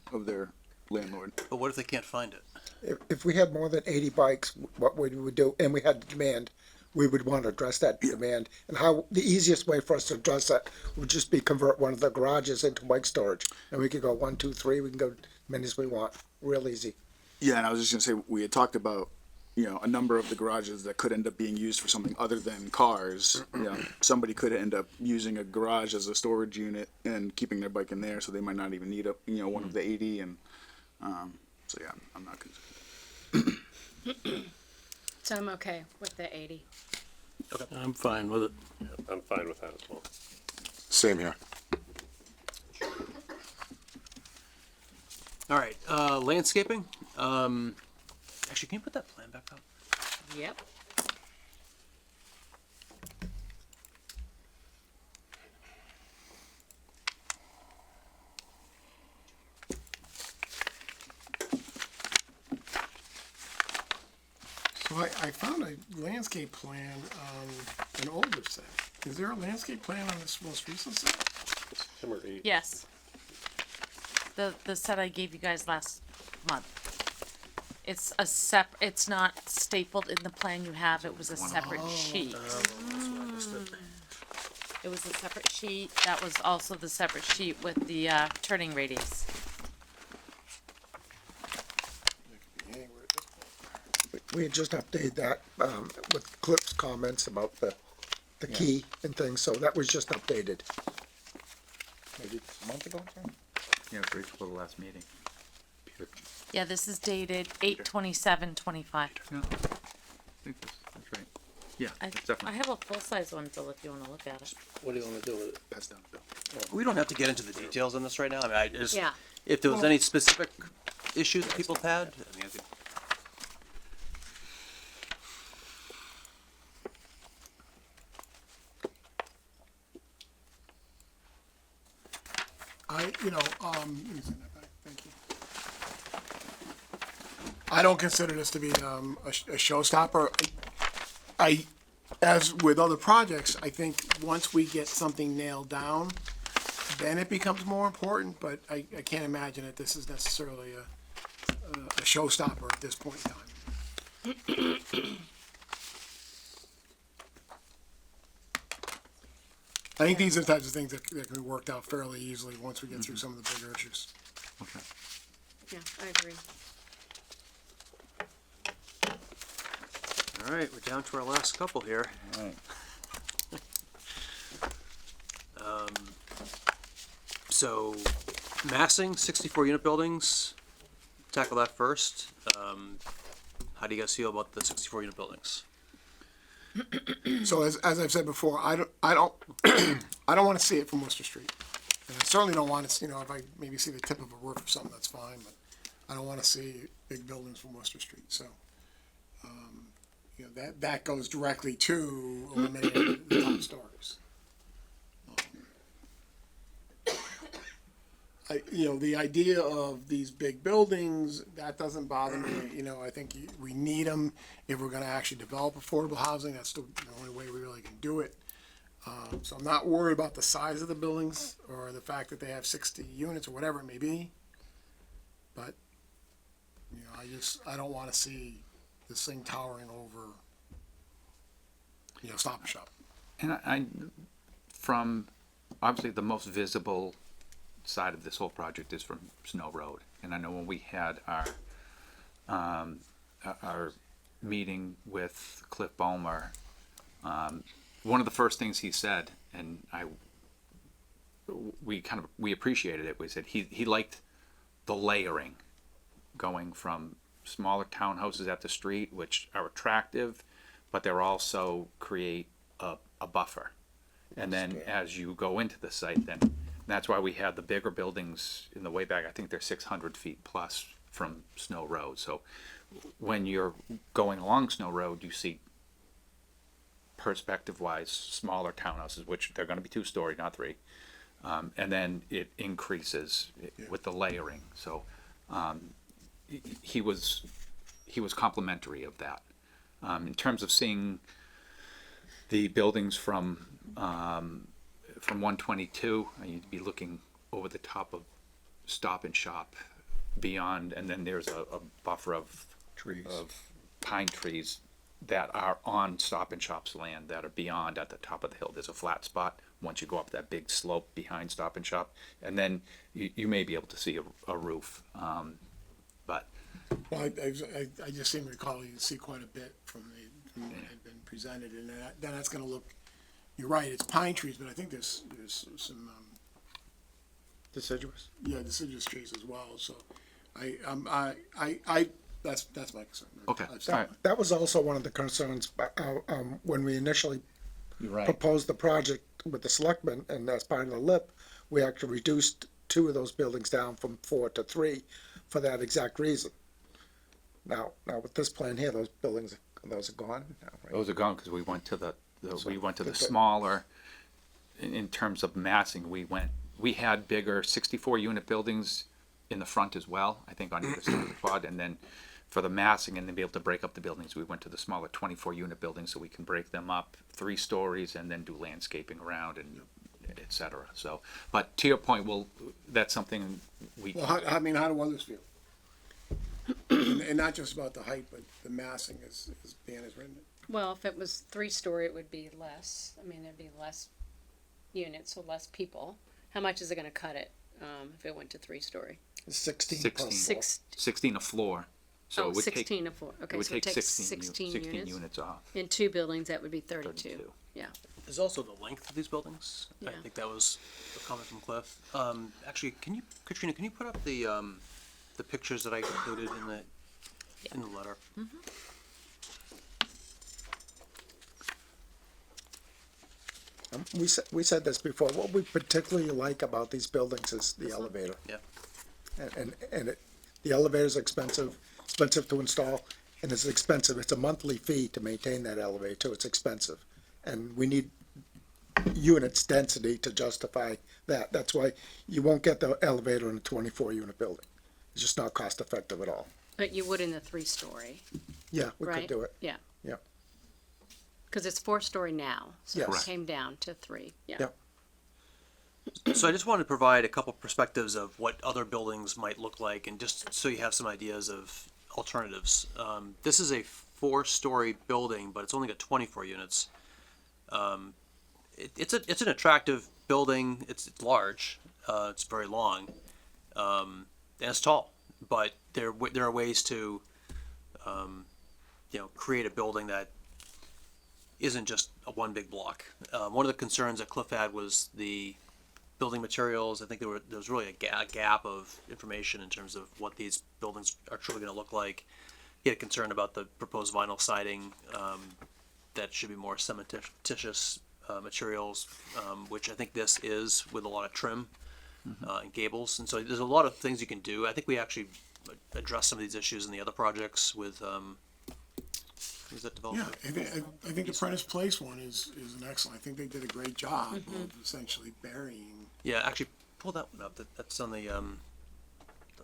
landlord. But what if they can't find it? If we had more than 80 bikes, what we would do, and we had demand, we would want to address that demand. And how, the easiest way for us to address that would just be convert one of the garages into bike storage. And we could go 1, 2, 3, we can go as many as we want, real easy. Yeah, and I was just gonna say, we had talked about, you know, a number of the garages that could end up being used for something other than cars. You know, somebody could end up using a garage as a storage unit and keeping their bike in there, so they might not even need one of the 80. And so yeah, I'm not concerned. So I'm okay with the 80. I'm fine with it. I'm fine with that as well. Same here. All right, landscaping. Actually, can you put that plan back up? Yep. So I found a landscape plan on an older set. Is there a landscape plan on this most recent set? Number 8. Yes. The set I gave you guys last month. It's it's not stapled in the plan you have, it was a separate sheet. It was a separate sheet, that was also the separate sheet with the, turning radius. We had just updated that, with Clip's comments about the key and things, so that was just updated. Maybe a month ago, sorry? yeah, it's right before the last meeting. Yeah, this is dated 8/27/25. Yeah, I think that's right. Yeah, I it's definitely. have a full-size one, Bill, if you wanna look at it. What do you want to do with it? Pass down, Bill. We don't have to get into the details on this right now. I mean, I just, Yeah. if there was any specific issues that people had, I mean, I think. let me send that back. Thank you. I don't consider this to be, a showstopper. As with other projects, I think once we get something nailed down, then it becomes more important, but I can't imagine that this is necessarily a showstopper at this point in time. I think these are the types of things that can be worked out fairly easily once we get through some of the bigger issues. Yeah, I agree. All right, we're down to our last couple here. Right. So, massing, 64 unit buildings, tackle that first. How do you guys feel about the 64 unit buildings? So as I've said before, I don't I don't want to see it from Worcester Street. And I certainly don't want to, if I maybe see the tip of a roof or something, that's fine, but I don't want to see big buildings from Worcester Street, so. That goes directly to eliminating the top stories. The idea of these big buildings, that doesn't bother me, I think we need them if we're gonna actually develop affordable housing, that's the only way we really can do it. So I'm not worried about the size of the buildings, or the fact that they have 60 units, or whatever it may be. But, I don't wanna see this thing towering over, Stop and Shop. And I, from, obviously the most visible side of this whole project is from Snow Road. And I know when we had our meeting with Cliff Bowmer, one of the first things he said, and we appreciated it, was that he liked the layering, going from smaller townhouses at the street, which are attractive, but they're also create a buffer. And then as you go into the site, then that's why we had the bigger buildings in the way back. I think they're 600 feet plus from Snow Road. So when you're going along Snow Road, you see perspective-wise smaller townhouses, which they're going to be 2-story, not 3. And then it increases with the layering. So he was complimentary of that. In terms of seeing the buildings from 122, you'd be looking over the top of Stop and Shop beyond, and then there's a buffer of pine trees that are on Stop and Shop's land that are beyond at the top of the hill. There's a flat spot once you go up that big slope behind Stop and Shop, and then you may be able to see a roof. But Well, I just seem to recall you see quite a bit from what had been presented, and then that's gonna look, you're right, it's pine trees, but I think there's some, Deciduous? deciduous trees as well, so that's my concern. Okay. I've- All right. That was also one of the concerns, when we initially You're right. proposed the project with the selectmen, and as part of the LIP, we actually reduced 2 of those buildings down from 4 to 3 for that exact reason. Now with this plan here, those are gone now, right? those are gone because we went to the good. smaller, in terms of massing, we had bigger 64 unit buildings in the front as well, I think on either side of the quad, and then for the massing and then be able to break up the buildings, we went to the smaller 24 unit buildings so we can break them up 3 stories and then do landscaping around and et cetera. So, but to your point, that's something we. Well, how do others feel? And not just about the height, but the massing, as Dan has written it. Well, if it was 3-story, it would be less. I mean, there'd be less units, so less people. How much is it gonna cut it, if it went to 3-story? 16 plus 16. 4. 16 a floor. So Oh, it would 16 take, a floor. it Okay, would so it take takes 16 units. units off. In 2 buildings, that would be 32. 32. Yeah. There's also the length of these buildings. I Yeah. think that was a comment from Cliff. Actually, Katrina, can you put up the pictures that I included in the letter? We said this before, what we particularly like about these buildings is the elevator. Yeah. And the elevator's expensive to install, and it's expensive, it's a monthly fee to maintain that elevator too, it's expensive. And we need units density to justify that. That's why you won't get the elevator in a 24-unit building. It's just not cost effective at all. But you would in the 3-story, Yeah, we could right? do it. Yeah, Yeah. cause it's 4-story now, so it Yes. came down to 3, yeah. Yep. So I just wanted to provide a couple perspectives of what other buildings might look like, and just so you have some ideas of alternatives. This is a 4-story building, but it's only got 24 units. It's an attractive building. It's large. It's very long, and it's tall. But there are ways to, create a building that isn't just a one big block. One of the concerns that Cliff had was the building materials. I think there was really a gap of information in terms of what these buildings are truly going to look like. He had a concern about the proposed vinyl siding, that should be more cementitious materials, which I think this is, with a lot of trim and gables. And so there's a lot of things you can do. I think we actually addressed some of these issues in the other projects with who's that Yeah, developer? I think the Prentice Place one is an excellent, I think they did a great job of essentially burying. Yeah, actually pull that one up. That's on the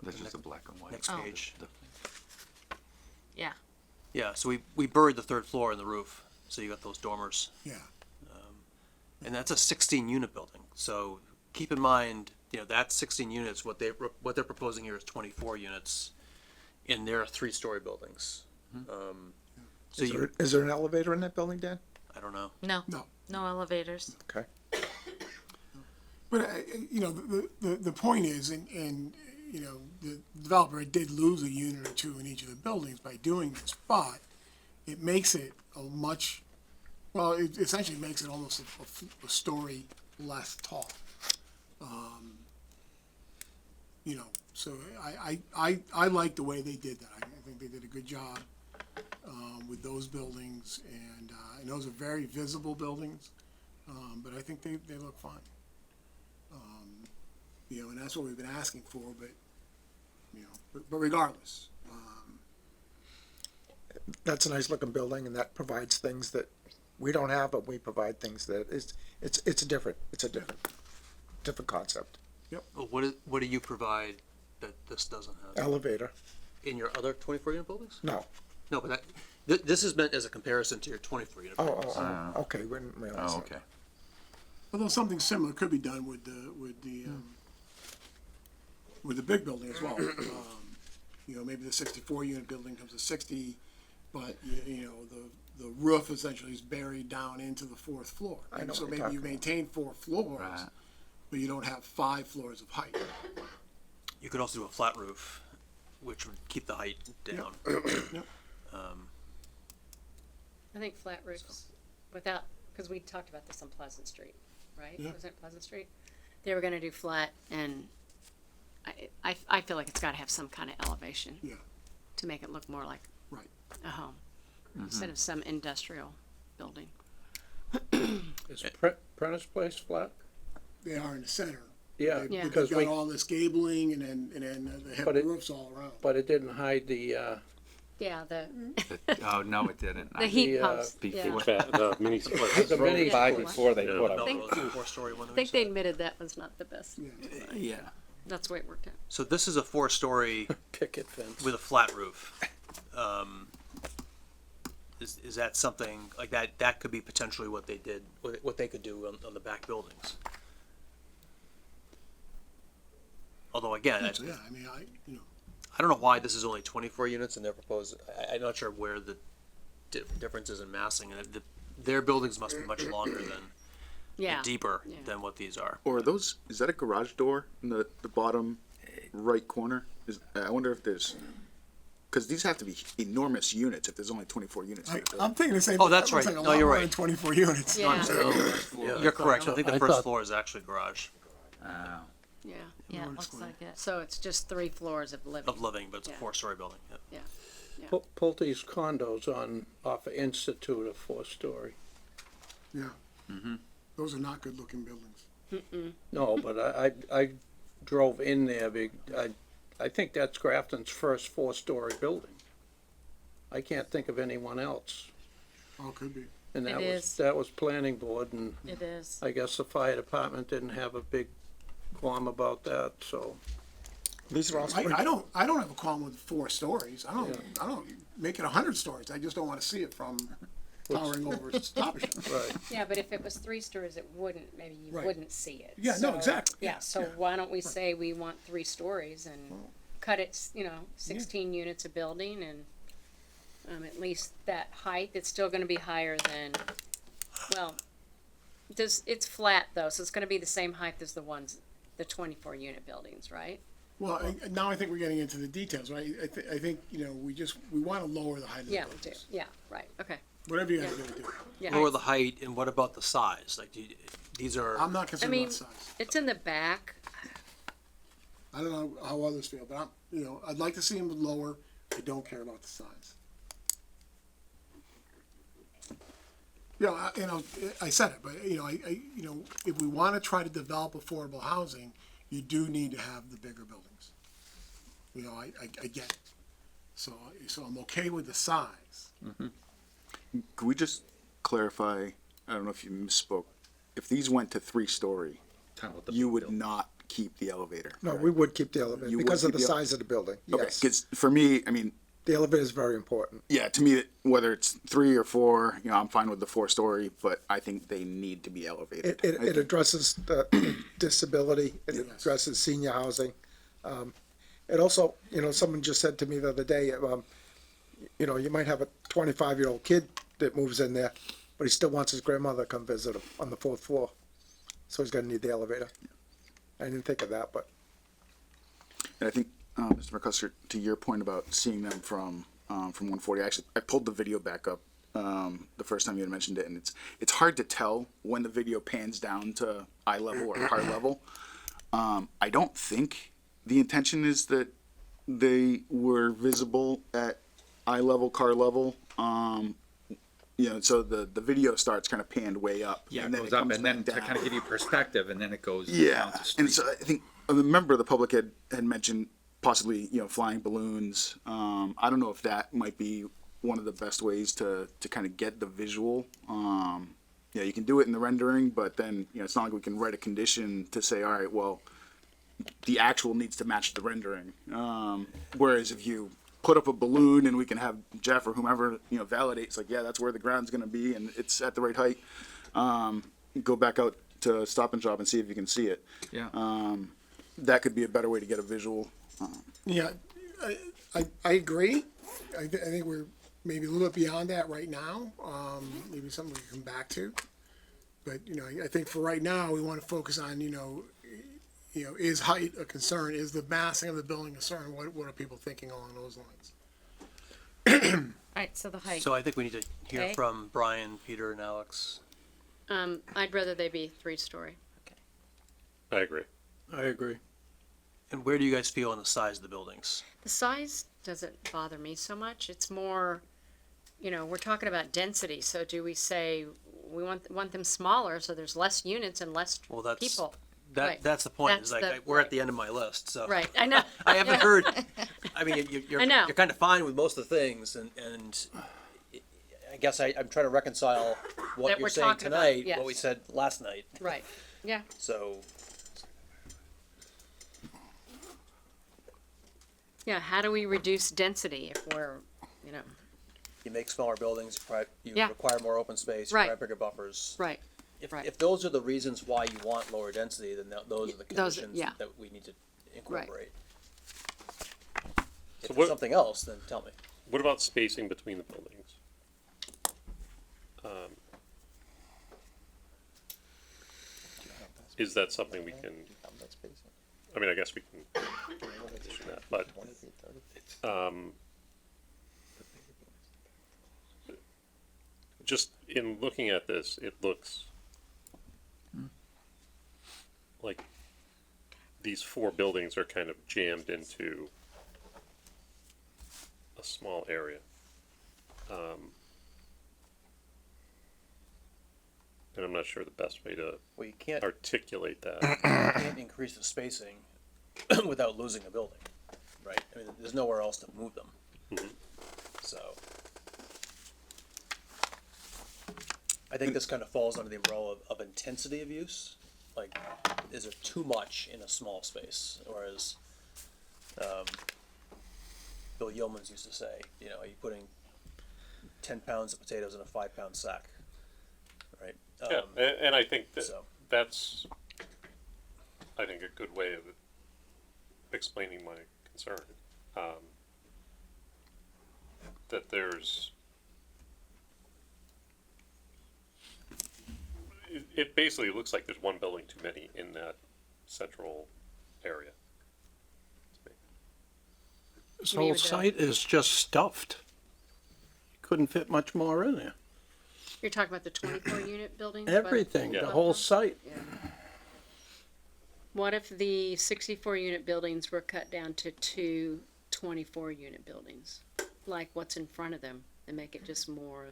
That's just a black and white. next Oh. page. Yeah. Yeah, so we buried the 3rd floor in the roof, so you got those dormers. Yeah, And that's a 16 unit building. So keep in mind, that's 16 units. What they're proposing here is 24 units in their 3-story buildings. So Is there an elevator in that building, Dan? I don't know. No. no. No elevators. Okay. But, the point is, and, the developer did lose a unit or two in each of the buildings by doing this, but it makes it it essentially makes it almost a story less tall. So I like the way they did that. I think they did a good job, with those buildings, and those are very visible buildings, but I think they look fine. And that's what we've been asking for, but regardless, That's a nice looking building, and that provides things that we don't have, but we provide things that it's a different concept. Well, what do you provide that this doesn't have Elevator, in your other 24 unit buildings? no. No, but this is meant as a comparison to your 24 unit buildings. Okay, we didn't realize Oh, that. okay. although something similar could be done with the big building as well. Maybe the 64 unit building comes to 60, but the roof essentially is buried down into the 4th floor. I know And so what you're maybe you talking maintain 4 floors, Right. but you don't have 5 floors of height. You could also do a flat roof, which would keep the height down. Yep. I think flat roofs because we talked about this on Pleasant Street, right? Yeah. Was it Pleasant Street? They were gonna do flat, and I feel like it's gotta have some kind of elevation. Yeah. To make it look more like Right. a home, instead of some industrial building. Is Prentice Place flat? They are in the center. Yeah, They- Yeah. They've because got all this gabling and then they have But it- roofs all around. but it didn't hide the, Yeah, Oh, no, it didn't. the heat The, pumps, before- yeah. The mini split. the mini By split. before they Yeah. put No, up. think- the 4-story one. I think they admitted that was not the best. Yeah. That's the way it worked out. So this is a 4-story picket fence. with a flat roof. Is that something like that? That could be potentially what they did, what they could do on the back buildings. Although again, So, yeah, I don't know why this is only 24 units and they're proposed. I'm not sure where the difference is in massing, and their buildings must be much longer than Yeah. deeper Yeah. than what these are. Or is that a garage door in the bottom right corner? I wonder if there's, because these have to be enormous units if there's only 24 units. in the building. I'm thinking the same. Oh, that's that looks right. like a No, lot you're more right. than 24 units. Yeah, You're correct. I think the I first thought- floor is actually garage yeah. Yeah, it looks like it. So it's just 3 floors of living. of living, but it's a Yeah. 4-story building. Yeah. Pulte's condos off of Institute are 4-story. Yeah. Those are not good looking buildings. No, but I drove in there, I think that's Grafton's first 4-story building. I can't think of anyone else. Oh, could be. And It that is. was, that was planning board, and It is. I guess the fire department didn't have a big qualm about that, so. These are all spring. I don't have a qualm with 4 stories. I don't make it 100 stories. I just don't wanna see it from towering over Stop and Shop. Right. Yeah, but if it was 3 stories, it wouldn't, maybe you Right. wouldn't see it. Yeah, no, So, exactly. Yeah, so Yeah. why don't we say we want 3 stories and cut it, 16 units a building and, at least that height, it's still gonna be higher than, well, it's flat though, so it's gonna be the same height as the 24 unit buildings, right? Well, now I think we're getting into the details, right? I think, we wanna lower the height of the Yeah, we do, buildings. yeah, right, okay, Whatever you guys are gonna do. yeah. Lower the height, and what about the size? Like, these are. I'm not I concerned mean, about size. it's in the back, I don't know how others feel, but I'd like to see them lower. I don't care about the size. I said it, but if we want to try to develop affordable housing, you do need to have the bigger buildings. I get it. So I'm okay with the size. Could we just clarify, I don't know if you misspoke, if these went to 3-story, you would not keep the elevator? No, we would keep the elevator You would because of keep the the- size of the building, Okay, yes. because for me, I mean, The elevator is very important. yeah, to me, whether it's 3 or 4, I'm fine with the 4-story, but I think they need to be elevated. It addresses the disability, it addresses senior housing. It also, someone just said to me the other day, you might have a 25-year-old kid that moves in there, but he still wants his grandmother to come visit him on the 4th floor. So he's gonna need the elevator. I didn't think of that, but And I think, Mr. McCusker, to your point about seeing them from 140, I pulled the video back up the first time you had mentioned it, and it's hard to tell when the video pans down to eye level or car level. I don't think the intention is that they were visible at eye level, car level. So the video starts kind of panned way up. Yeah, and it then goes up, comes and then back to down. kind of give you perspective, and then it goes down Yeah, to street. and so I think a member of the public had mentioned possibly flying balloons. I don't know if that might be one of the best ways to kind of get the visual. You can do it in the rendering, but then it's not like we can write a condition to say, all right, well, the actual needs to match the rendering. Whereas if you put up a balloon and we can have Jeff or whomever validate, it's like, yeah, that's where the ground's going to be and it's at the right height. Go back out to Stop and Shop and see if you can see it. Yeah. That could be a better way to get a visual. Yeah, I agree. I think we're maybe a little bit beyond that right now. Maybe something we can come back to. But, I think for right now, we want to focus on, is height a concern? Is the massing of the building a concern? What are people thinking along those lines? Alright, so the height. So I think we need to hear Okay. from Brian, Peter, and Alex. I'd rather they be 3-story. I agree. I agree. And where do you guys feel on the size of the buildings? The size doesn't bother me so much. It's more, we're talking about density. So do we say we want them smaller so there's less units and less Well, that's people? that. Right. That's the point. That's Is like the- we're at right. the end of my list. So Right. I know. I haven't heard. I mean, you're I know. you're kind of fine with most of the things, and I guess I'm trying to reconcile what That you're we're saying talking about, tonight, yes. what we said last night. Right. Yeah. So Yeah. How do we reduce density if we're, you make smaller buildings, you Yeah. require more open space, you Right. require bigger buffers. right? If, Right. if those are the reasons why you want lower density, then those are the Those- conditions yeah. that we need to incorporate. If what- it's something else, then tell me. What about spacing between the buildings? Is that something we can, I mean, I guess we can condition that, but, just in looking at this, it looks like these 4 buildings are kind of jammed into a small area. And I'm not sure the best way to Well, you can't articulate that. increase the spacing without losing a building, right? I mean, there's nowhere else to move them. Mhm. So, I think this kind of falls under the umbrella of intensity of use. Like, is there too much in a small space? Whereas, Bill Yeomans used to say, you know, are you putting 10 pounds of potatoes in a 5-pound sack? Right? Yeah, and I think that so- that's, I think, a good way of explaining my concern. That there's, it basically looks like there's one building too many in that central area. This Me whole with that. site is just stuffed. Couldn't fit much more in there. You're talking about the 24 unit buildings? Everything, the whole site. What if the 64 unit buildings were cut down to 2 24 unit buildings? Like what's in front of them, and make it just more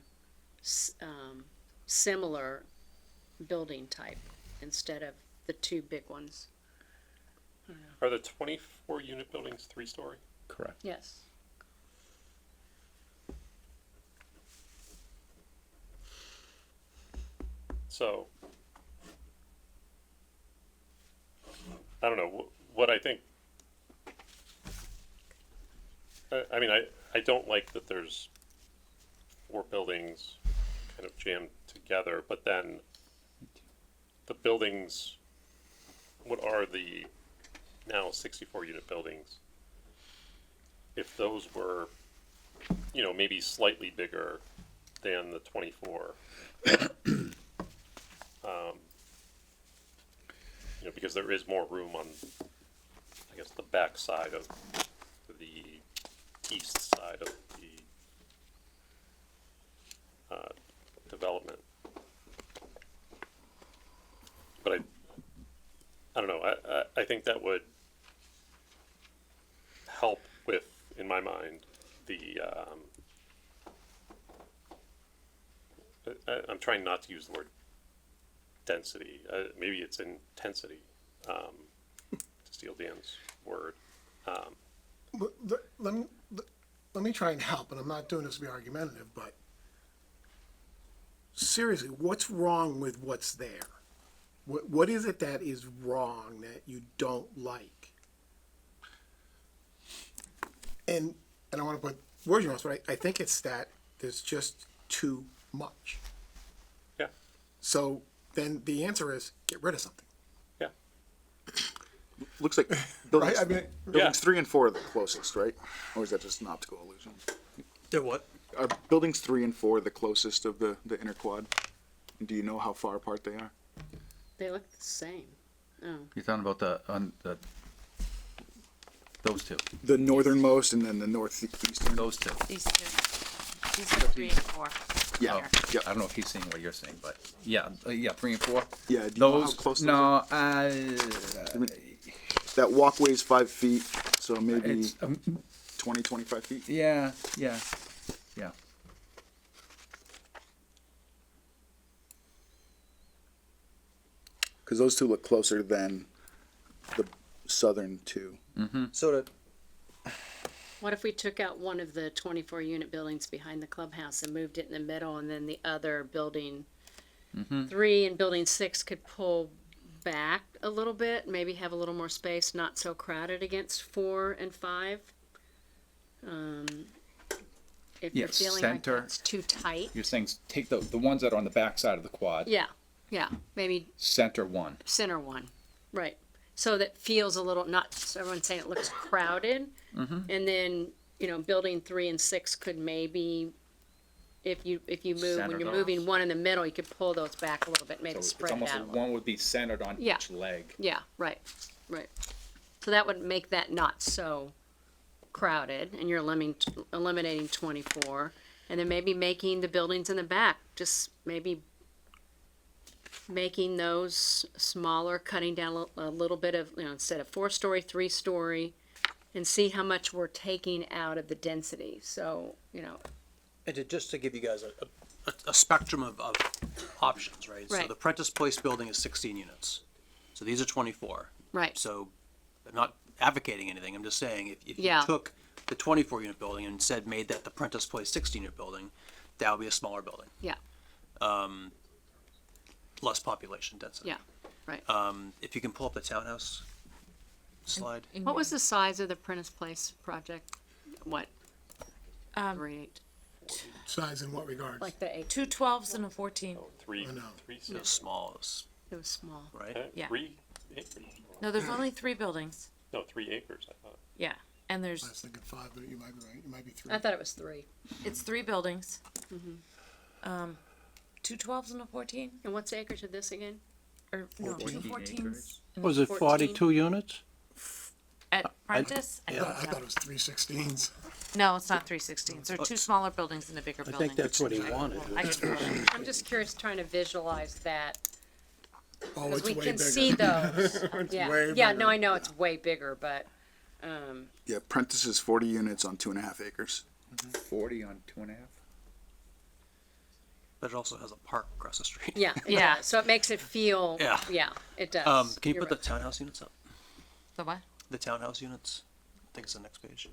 similar building type instead of the 2 big ones? Are the 24 unit buildings 3-story? Correct. Yes. So, I don't know, what I think, I mean, I don't like that there's 4 buildings kind of jammed together, but then the buildings, what are the now 64 unit buildings? If those were, you know, maybe slightly bigger than the 24, you know, because there is more room on, I guess, the back side of the east side of the development. But I don't know, I think that would help with, in my mind, the, I'm trying not to use the word density, maybe it's intensity, to steal Dan's word. Let me try and help, and I'm not doing this to be argumentative, but seriously, what's wrong with what's there? What is it that is wrong that you don't like? And I don't want to put words in your mouth, but I think it's that there's just too much. Yeah. So then the answer is get rid of something. Yeah. Looks like buildings, Right? I mean, buildings 3 and 4 are the closest, right? Or is that just an optical illusion? They're what? Are buildings 3 and 4 the closest of the inner quad? And do you know how far apart they are? They look the same. Oh, You're talking about those two. The northernmost and then the northeastern. Those two. These 2. These are 3 and 4. Yeah. Here. Yeah. I don't know if he's seeing what you're seeing, but yeah, 3 and 4. Yeah. Do you know how Those, close those no, are? That walkway's 5 feet, so maybe it's, 20, 25 feet. yeah. Because those two look closer than the southern two. So what if we took out one of the 24 unit buildings behind the clubhouse and moved it in the middle, and then the other building 3 and building 6 could pull back a little bit, maybe have a little more space, not so crowded against 4 and 5? If you're Yes, feeling center. like it's too tight. You're saying take the ones that are on the back side of the quad. Yeah, maybe Center one. center one, right? So that feels a little, not so everyone's saying it looks crowded. And then, you know, building 3 and 6 could maybe, if you move, when Center you're those. moving one in the middle, you could pull those back a little bit, maybe So it's spread it almost out a like little. one would be centered on Yeah. each leg. Yeah, right. So that would make that not so crowded, and you're eliminating 24, and then maybe making the buildings in the back, just maybe making those smaller, cutting down a little bit of, you know, instead of 4-story, 3-story, and see how much we're taking out of the density. So, you know, and just to give you guys a spectrum of options, right? So Right. the Prentice Place building is 16 units. So these are 24. right, So I'm not advocating anything. I'm just saying if you Yeah. took the 24 unit building and instead made that the Prentice Place 16 unit building, that would be a smaller building. yeah, less population density. Yeah, right. If you can pull up the townhouse slide. What was the size of the Prentice Place project? What? 3-8. Size in what regards? Like the 8, 2 12s and a 14. Three, I know. three, It was small, it was, it was small. right? Yeah. 3 acres. No, there's only 3 buildings. No, 3 acres, I thought. Yeah, and I there's, was thinking 5, but you might be right. It might be 3. I thought it was 3. it's 3 buildings. 2 12s and a 14, And what's the acreage of this again? or no, 2 14 14s. acres. and Was it 14 42 units? At Prentice? I Yeah, think I so. thought it was 3/16s. No, it's not 316s. There are 2 smaller buildings and a bigger I building. think that's what he wanted. I'm just curious, trying to visualize that, Oh, because it's we way can bigger. see those. Yeah, way yeah, bigger. no, I know it's way bigger, but, Yeah, Prentice is 40 units on 2.5 acres. 40 on 2.5. But it also has a park across the street. yeah, it Yeah. does. So it makes it feel, Yeah. yeah, it does. Can you You're put the right. townhouse units up? The what? The townhouse units? I think it's the next page.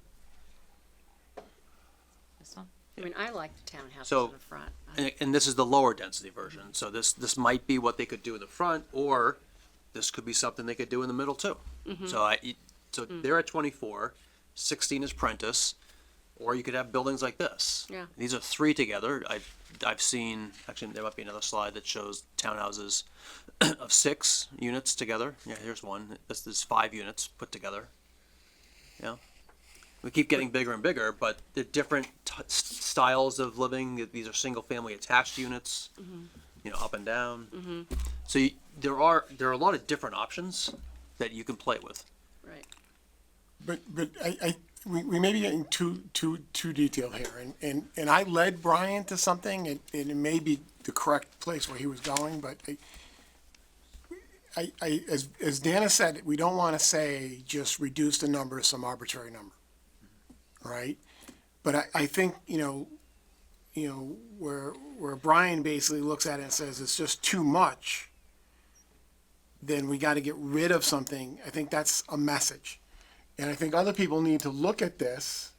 This one? I mean, I like the townhouses So- in the front. And this is the lower density version, so this might be what they could do in the front, or this could be something they could do in the middle too. So they're at 24, 16 is Prentice, or you could have buildings like this. Yeah. These are 3 together. I've seen, actually, there might be another slide that shows townhouses of 6 units together. Yeah, here's one. This is 5 units put together. Yeah. We keep getting bigger and bigger, but they're different styles of living. These are single-family attached units, you know, up and down. So there are a lot of different options that you can play with. Right. But we may be getting too detailed here, and I led Brian to something, and it may be the correct place where he was going, but as Dana said, we don't want to say just reduce the number to some arbitrary number, right? But I think you know where Brian basically looks at it and says it's just too much, then we got to get rid of something. I think that's a message. And I think other people need to look at this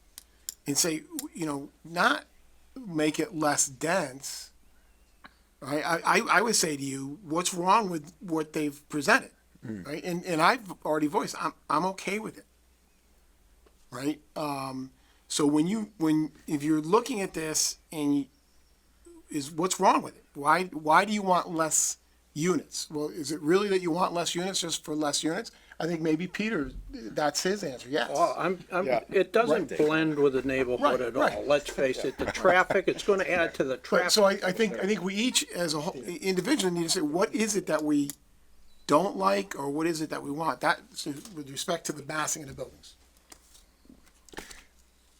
and say, you know, not make it less dense. Right? I would say to you, what's wrong with what they've presented? Right? And I've already voiced, I'm okay with it. Right? So if you're looking at this and what's wrong with it? Why do you want less units? Well, is it really that you want less units just for less units? I think maybe Peter, that's his answer, yes. Oh, Yeah. it doesn't blend with the neighborhood Right, at all. right. Let's face it, the traffic, it's gonna add to the Right, traffic. so I think we each, as a whole, individually, need to say, what is it that we don't like, or what is it that we want? That, so with respect to the massing of the buildings.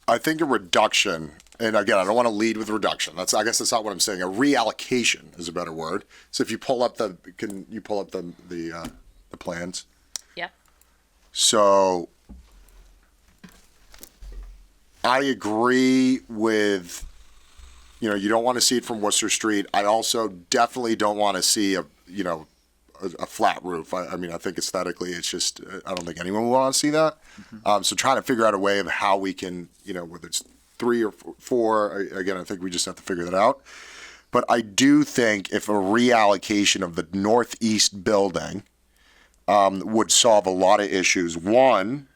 I think a reduction, and again, I don't want to lead with reduction. I guess that's not what I'm saying. A reallocation is a better word. So if you pull up can you pull up the plans? Yep. So I agree with, you don't want to see it from Worcester Street. I also definitely don't want to see a flat roof. I mean, I think aesthetically, it's just, I don't think anyone would want to see that. So trying to figure out a way of how we can, whether it's 3 or 4, again, I think we just have to figure that out. But I do think if a reallocation of the northeast building would solve a lot of issues. One,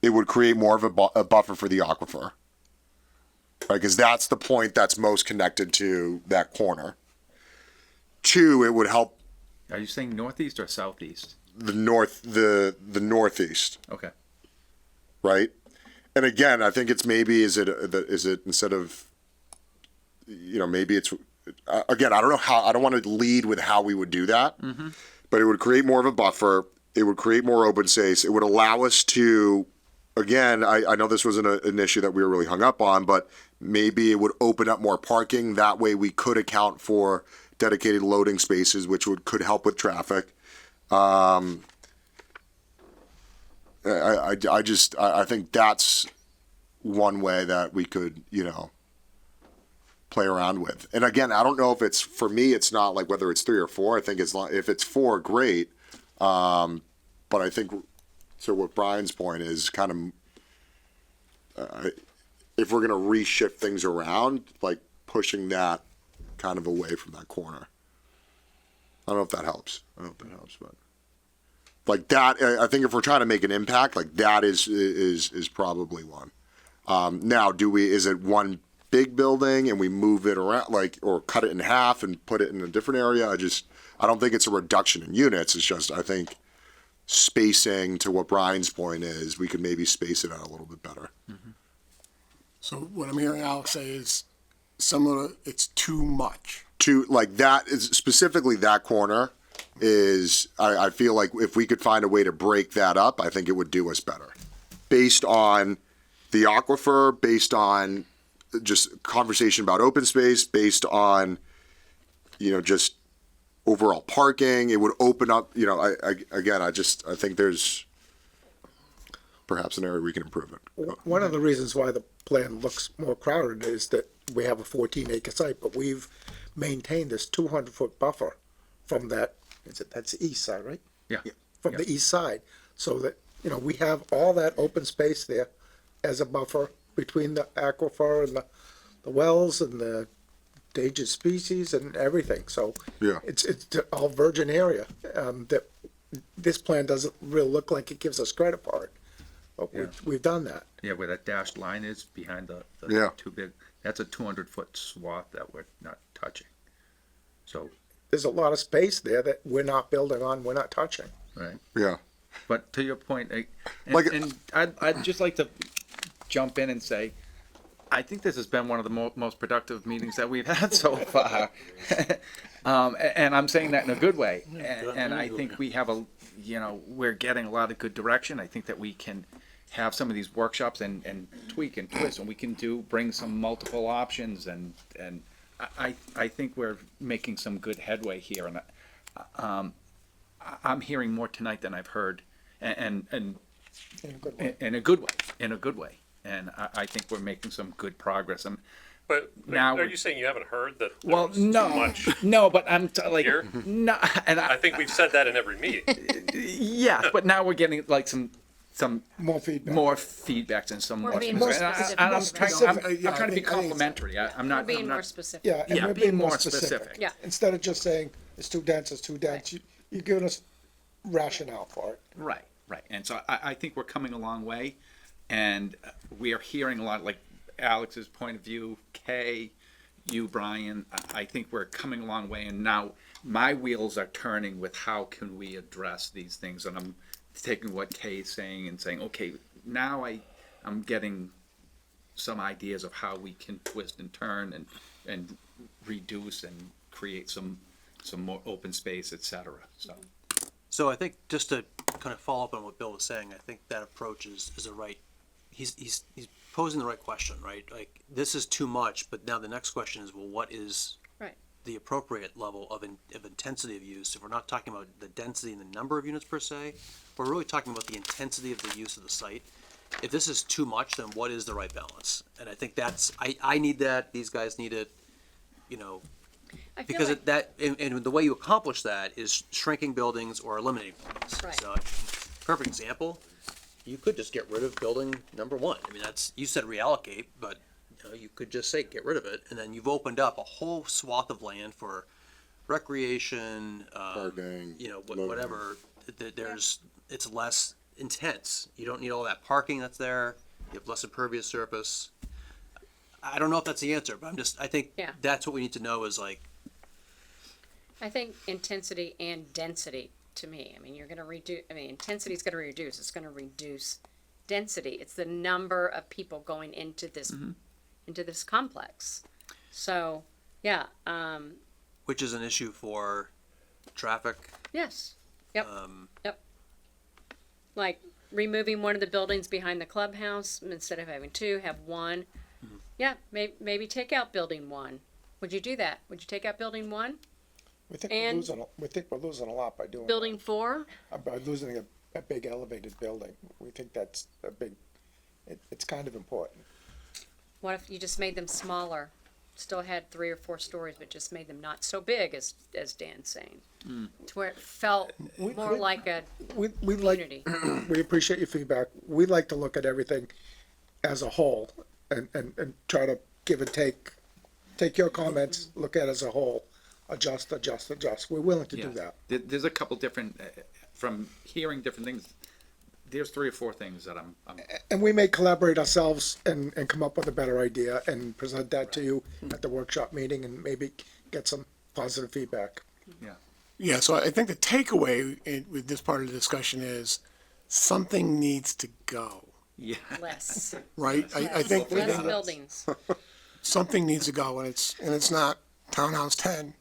it would create more of a buffer for the aquifer, right? Because that's the point that's most connected to that corner. 2, it would help Are you saying northeast or southeast? the northeast, Okay. right? And again, I think it's maybe is it instead of maybe it's again, I don't know how, I don't want to lead with how we would do that, but it would create more of a buffer. It would create more open space. It would allow us to, again, I know this wasn't an issue that we were really hung up on, but maybe it would open up more parking. That way we could account for dedicated loading spaces, which could help with traffic. I think that's one way that we could, play around with. And again, I don't know if it's, for me, it's not like whether it's 3 or 4. I think if it's 4, great. But I think, so what Brian's point is kind of, if we're going to reshift things around, like pushing that kind of away from that corner. I don't know if that helps. But like that, I think if we're trying to make an impact, like that is probably one. Now, is it one big building and we move it around, like, or cut it in half and put it in a different area? I don't think it's a reduction in units. It's just, I think spacing, to what Brian's point is, we could maybe space it out a little bit better. So what I'm hearing Alex say is similar, it's too much. Like that is specifically that corner is, I feel like if we could find a way to break that up, I think it would do us better. Based on the aquifer, based on just conversation about open space, based on, just overall parking, it would open up, I think there's perhaps an area we can improve it. One of the reasons why the plan looks more crowded is that we have a 14-acre site, but we've maintained this 200-foot buffer from that's the east side, right? Yeah. From the east side, so that, we have all that open space there as a buffer between the aquifer and the wells and the endangered species and everything, so Yeah. it's all virgin area, that this plan doesn't really look like it gives us credit for it, but Yeah. we've done that. Yeah, where that dashed line is behind the Yeah. too big, that's a 200-foot swath that we're not touching. So, There's a lot of space there that we're not building on, we're not touching. right. Yeah. But to your point, Like- I'd just like to jump in and say, I think this has been one of the most productive meetings that we've had so far. And I'm saying that in a good way. And I think we have we're getting a lot of good direction. I think that we can have some of these workshops and tweak and twist, and we can bring some multiple options, and I think we're making some good headway here. And I'm hearing more tonight than I've heard, and in a good way. And I think we're making some good progress. But Now are we- you saying you haven't heard that Well, there was no, too much no, but I'm like, here? no, and I think we've said that in every meeting. yeah, but now we're getting like some More feedback. more feedbacks and some We're more. being specific. more And specific. I'm More trying. specific. Yeah, I'm I trying to be think- I think it's- complimentary. I'm not. We're being I'm more not. specific. Yeah, and Yeah, we're being being more more specific. specific. Yeah. Instead of just saying it's too dense, it's too dense, you're giving us rationale for it. Right, right. And so I think we're coming a long way, and we are hearing a lot, like Alex's point of view, Kay, you, Brian. I think we're coming a long way, and now my wheels are turning with how can we address these things, and I'm taking what Kay's saying and saying, okay, now I'm getting some ideas of how we can twist and turn and reduce and create some more open space, etc. So I think just to kind of follow up on what Bill was saying, I think that approach is the right, he's posing the right question, right? Like, this is too much, but now the next question is, well, what is Right. the appropriate level of intensity of use? If we're not talking about the density and the number of units per se, we're really talking about the intensity of the use of the site. If this is too much, then what is the right balance? And I think I need that, these guys need it, I feel because like, and the way you accomplish that is shrinking buildings or eliminating buildings. Right. So, perfect example, you could just get rid of building number one. I mean, you said reallocate, but you could just say get rid of it, and then you've opened up a whole swath of land for recreation, Parking, whatever. It's less intense. You don't need all that parking that's there. You have less impervious surface. I don't know if that's the answer, but I think Yeah. that's what we need to know is like, I think intensity and density, to me, I mean, you're gonna intensity is gonna reduce, it's gonna reduce density. It's the number of people going into this complex. So, yeah, which is an issue for traffic. yes, yep, yep. Like removing one of the buildings behind the clubhouse, instead of having two, have one. Yeah, maybe take out building one. Would you do that? Would you take out building one? We think And- we're losing a lot by doing Building four? that. By losing a big elevated building. We think that's it's kind of important. What if you just made them smaller? Still had 3 or 4 stories, but just made them not so big as Dan's saying. To where it felt more like a We community. we appreciate your feedback. We like to look at everything as a whole and try to give and take your comments, look at it as a whole. adjust. We're willing to do Yeah. that. There's a couple different, from hearing different things, there's 3 or 4 things that I'm And we may collaborate ourselves and come up with a better idea and present that to you at the workshop meeting and maybe get some positive feedback. Yeah, so I think the takeaway with this part of the discussion is something needs to go, yeah. Less, right? I think less buildings. something needs to go, and it's not Townhouse 10.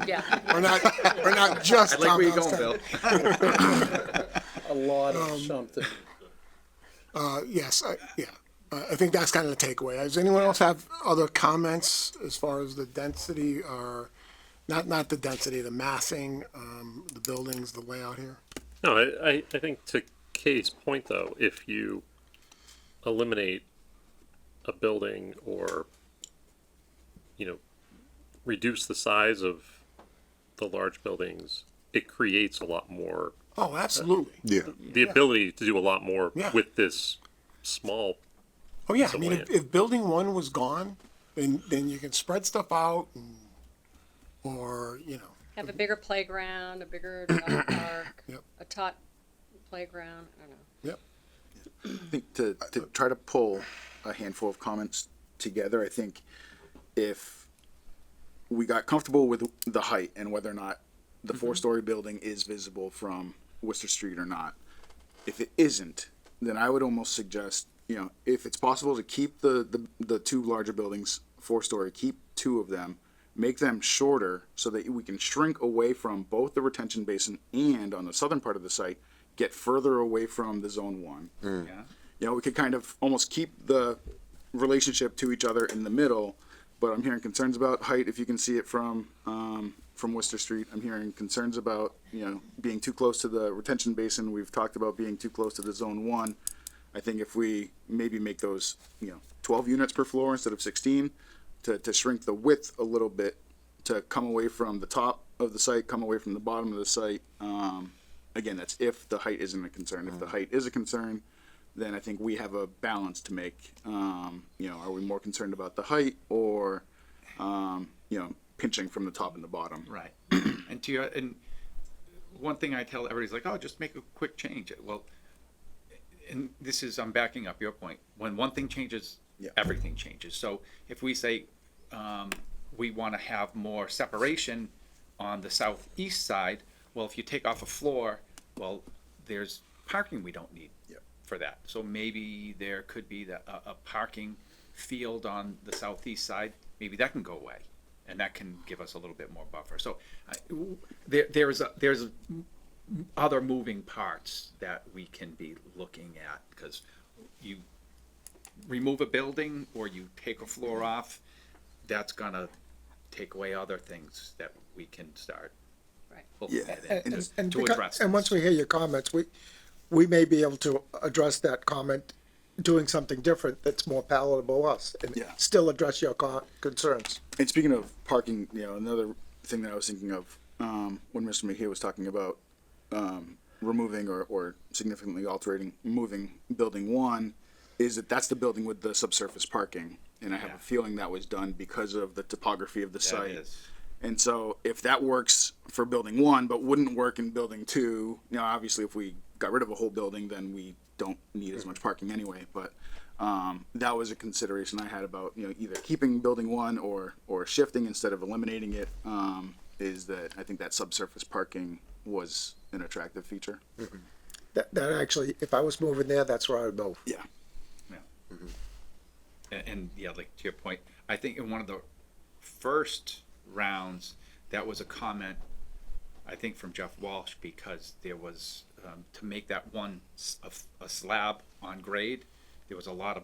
Yeah. We're not just I like where you're Townhouse going, 10. Bill. A lot of something. Yes, I think that's kind of the takeaway. Does anyone else have other comments as far as the density or, not the density, the massing, the buildings, the layout here? No, I think to Kay's point though, if you eliminate a building or, reduce the size of the large buildings, it creates a lot more, Oh, absolutely. Yeah. the ability to do a lot more Yeah. with this small. Oh, yeah, I So mean, land. if building one was gone, then you can spread stuff out or, Have a bigger playground, a bigger dog park, Yep. a tot playground, I don't know. yep. I think to try to pull a handful of comments together, I think if we got comfortable with the height and whether or not the 4-story building is visible from Worcester Street or not, if it isn't, then I would almost suggest, if it's possible to keep the 2 larger buildings 4-story, keep 2 of them, make them shorter so that we can shrink away from both the retention basin and on the southern part of the site, get further away from the zone 1. Yeah. We could kind of almost keep the relationship to each other in the middle, but I'm hearing concerns about height if you can see it from Worcester Street. I'm hearing concerns about, being too close to the retention basin. We've talked about being too close to the zone 1. I think if we maybe make those, 12 units per floor instead of 16, to shrink the width a little bit, to come away from the top of the site, come away from the bottom of the site. Again, that's if the height isn't a concern. If the height is a concern, then I think we have a balance to make. Are we more concerned about the height or, pinching from the top and the bottom? Right. And one thing I tell everybody's like, oh, just make a quick change. Well, and this is, I'm backing up your point. When one thing changes, everything changes. So if we say, we want to have more separation on the southeast side, well, if you take off a floor, well, there's parking we don't need for that. So maybe there could be a parking field on the southeast side. Maybe that can go away, and that can give us a little bit more buffer. So there's other moving parts that we can be looking at, because you remove a building or you take a floor off, that's gonna take away other things that we can start Right. looking Yeah, at And to address. and once we hear your comments, we may be able to address that comment, doing something different that's more palatable to us and Yeah. still address your concerns. And speaking of parking, another thing that I was thinking of, when Mr. McHugh was talking about, removing or significantly moving building 1, is that's the building with the subsurface parking. And I have a feeling that was done because of the topography of the site. is. And so if that works for building 1, but wouldn't work in building 2, obviously if we got rid of a whole building, then we don't need as much parking anyway. But that was a consideration I had about, either keeping building 1 or shifting instead of eliminating it, is that I think that subsurface parking was an attractive feature. That actually, if I was moving there, that's where I would move. Yeah. And yeah, like to your point, I think in one of the first rounds, that was a comment, I think from Jeff Walsh, because there was, to make that one a slab on grade, there was a lot of,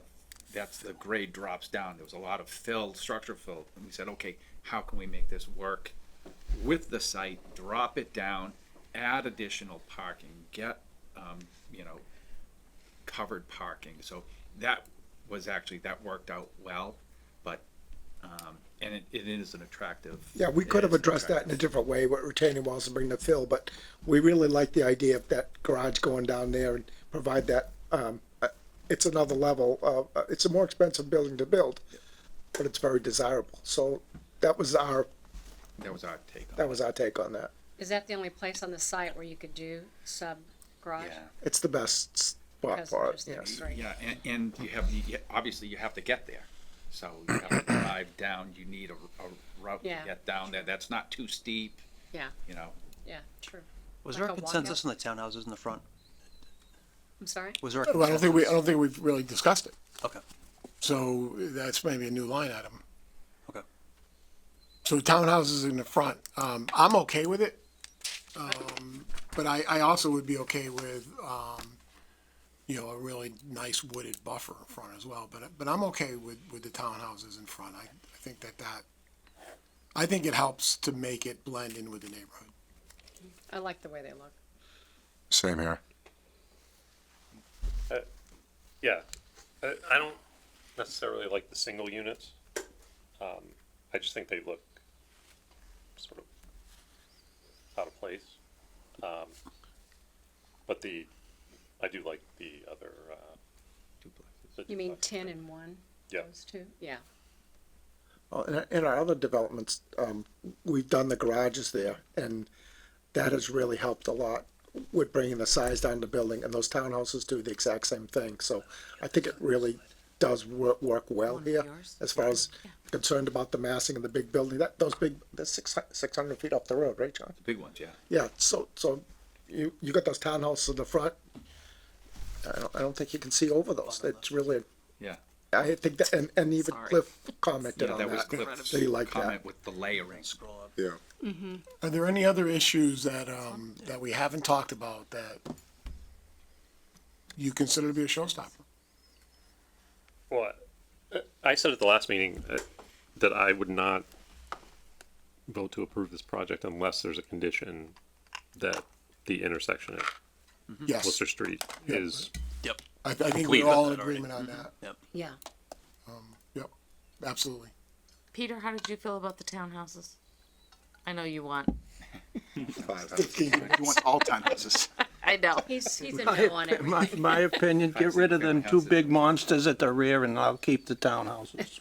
that's the grade drops down. There was a lot of structure fill. And we said, okay, how can we make this work with the site, drop it down, add additional parking, get, covered parking. So that was actually, that worked out well, but, and it is an attractive. Yeah, we could have addressed that in a different way with retaining walls and bring the fill, but we really like the idea of that garage going down there and provide that, it's another level of, it's a more expensive building to build, but it's very desirable. So that was our That was our take on That was our take on that. Is that the only place on the site where you could do sub garage? Yeah. It's the best spot Because for it, there's the yes. right- Yeah, and you have, obviously you have to get there. So you have to drive down, you need a route to Yeah. get down there. That's not too steep, Yeah, you know. yeah, true. Was Like there a a consensus on the townhouses in the front? I'm sorry? Was there a Well, I don't consensus? think we've really discussed it. Okay, So that's maybe a new line item. okay. So townhouses in the front, I'm okay with it. But I also would be okay with, a really nice wooded buffer in front as well. But I'm okay with the townhouses in front. I think I think it helps to make it blend in with the neighborhood. I like the way they look. Same here. Yeah, I don't necessarily like the single units. I just think they look sort of out of place. But I do like the other, the You mean duplex. 10 and 1? Yeah. Those two? Yeah. Well, in our other developments, we've done the garages there, and that has really helped a lot with bringing the size down the building, and those townhouses do the exact same thing, so I think it really does work well One of here, yours? as far as concerned about the massing of the big building, they're 600 feet off the road, right, John? The big ones, yeah. Yeah, so you got those townhouses in the front, I don't think you can see over those, it's really, Yeah. I think that, and even Sorry. Cliff commented Yeah, on that was that, Cliff's that he liked that. comment with the layering. Scroll up. Yeah. Are there any other issues that we haven't talked about that you consider to be a showstopper? Well, I said at the last meeting that I would not vote to approve this project unless there's a condition that the intersection at Yes, Worcester Street is, Yep, I think Complete we're all in with that already. agreement on that. Yeah. Yep, absolutely. Peter, how did you feel about the townhouses? I know you want. You want all townhouses. I know. He's a no on it. My opinion, get rid of them two big monsters at the rear and I'll keep the townhouses.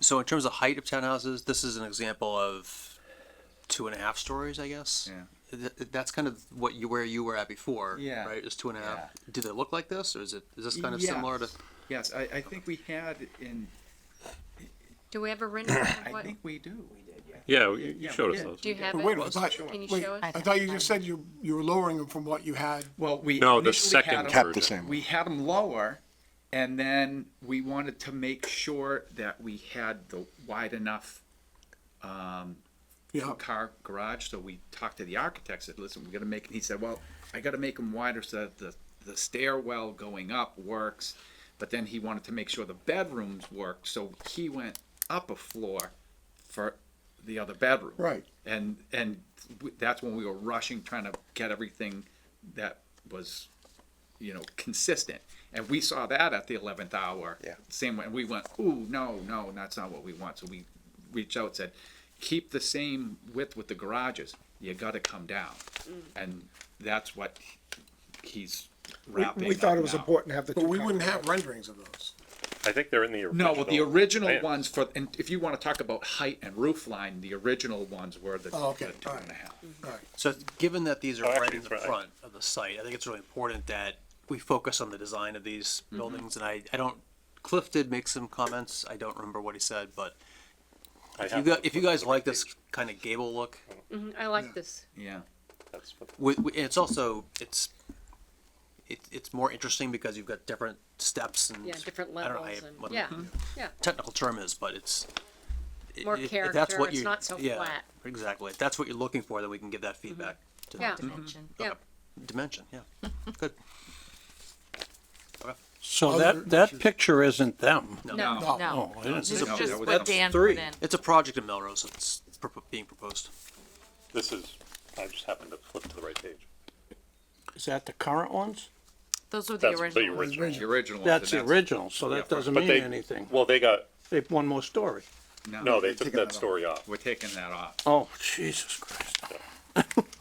so in terms of height of townhouses, this is an example of 2.5 stories, I guess? Yeah. That's kind of where you were at before, Yeah. right? It's 2.5. Yeah. Do they look like this, or is this kind of Yeah. similar to? Yes, I think we had Do we have a rendering of I what? think we do. yeah, you Yeah, showed we us did. those. Do you have But it? wait a minute, I thought, Can you wait, show it? I thought you just said you were lowering them from what you had. Well, we No, the initially had second 'em- Kept the version. same. we had them lower, and then we wanted to make sure that we had the wide enough Yeah, two-car garage. So we talked to the architect. Said, "Listen, we got to make." He said, "Well, I got to make them wider so that the stairwell going up works." But then he wanted to make sure the bedrooms worked, so he went up a floor for the other bedroom. right. And that's when we were rushing, trying to get everything that was, consistent. And we saw that at the 11th hour. Yeah. Same way, and we went, ooh, no, that's not what we want. So we reached out and said, keep the same width with the garages. You gotta come down. And that's what he's wrapping We thought up it was now. important to have the two. But we wouldn't have renderings of those. I think they're in the original. No, well, the original plans. ones and if you wanna talk about height and roof line, the original ones were the Oh, okay, the two all right. and a half. All right. So given that these are Oh, right actually, in the it's right. front of the site, I think it's really important that we focus on the design of these buildings. And I don't. Cliff did make some comments. I don't remember what he said, but if you guys like this kind of gable look, I like this. Yeah. That's what, it's also it's more interesting because you've got different steps and Yeah, different I don't know levels how and, what yeah, the yeah. technical term is, but it's More if that's character, what it's you- not so yeah, flat. Exactly. If that's what you're looking for, then we can give that feedback to Yeah. the Dimension. Yeah. dimension. Yeah, good. So Other that picture isn't them. No, No. no. Oh, I didn't This see is No, that. just that was- what that's Dan three. put in. It's a project in Melrose that's being proposed. this is, I just happened to flip to the right page. Is that the current ones? Those were the That's the original ones. original. The original ones. That's and the original, so yeah, that doesn't But mean they, anything. well, they got, They have one more story. no, they took taking that that story off. We're taking that off. Oh, Jesus Christ.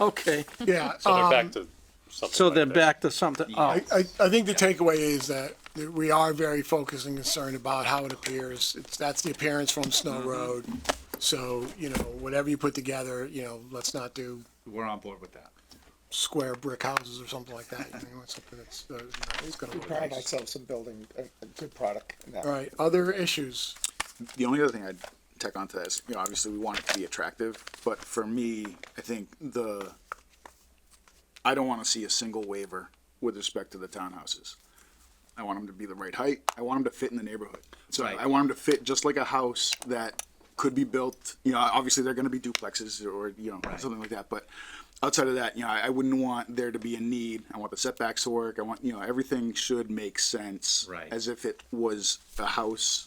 Okay, Yeah, So they're back to something so like they're that. back to something, oh, I think the takeaway is that we are very focused and concerned about how it appears. That's the appearance from Snow Road. So, you know, whatever you put together, you know, let's not do We're on board with that. square brick houses or something like that. You know, something that's, you know, it's gonna We look pride nice. ourselves in building a good product in that. All right, other issues? The only other thing I'd tack onto that is, you know, obviously we want it to be attractive, but for me, I think I don't want to see a single waiver with respect to the townhouses. I want them to be the right height. I want them to fit in the neighborhood. So Right. I want them to fit just like a house that could be built, you know, obviously they're going to be duplexes or, you know, something like that. But outside of that, you know, I wouldn't want there to be a need. I want the setbacks to work. I want, you know, everything should make sense. Right. As if it was a house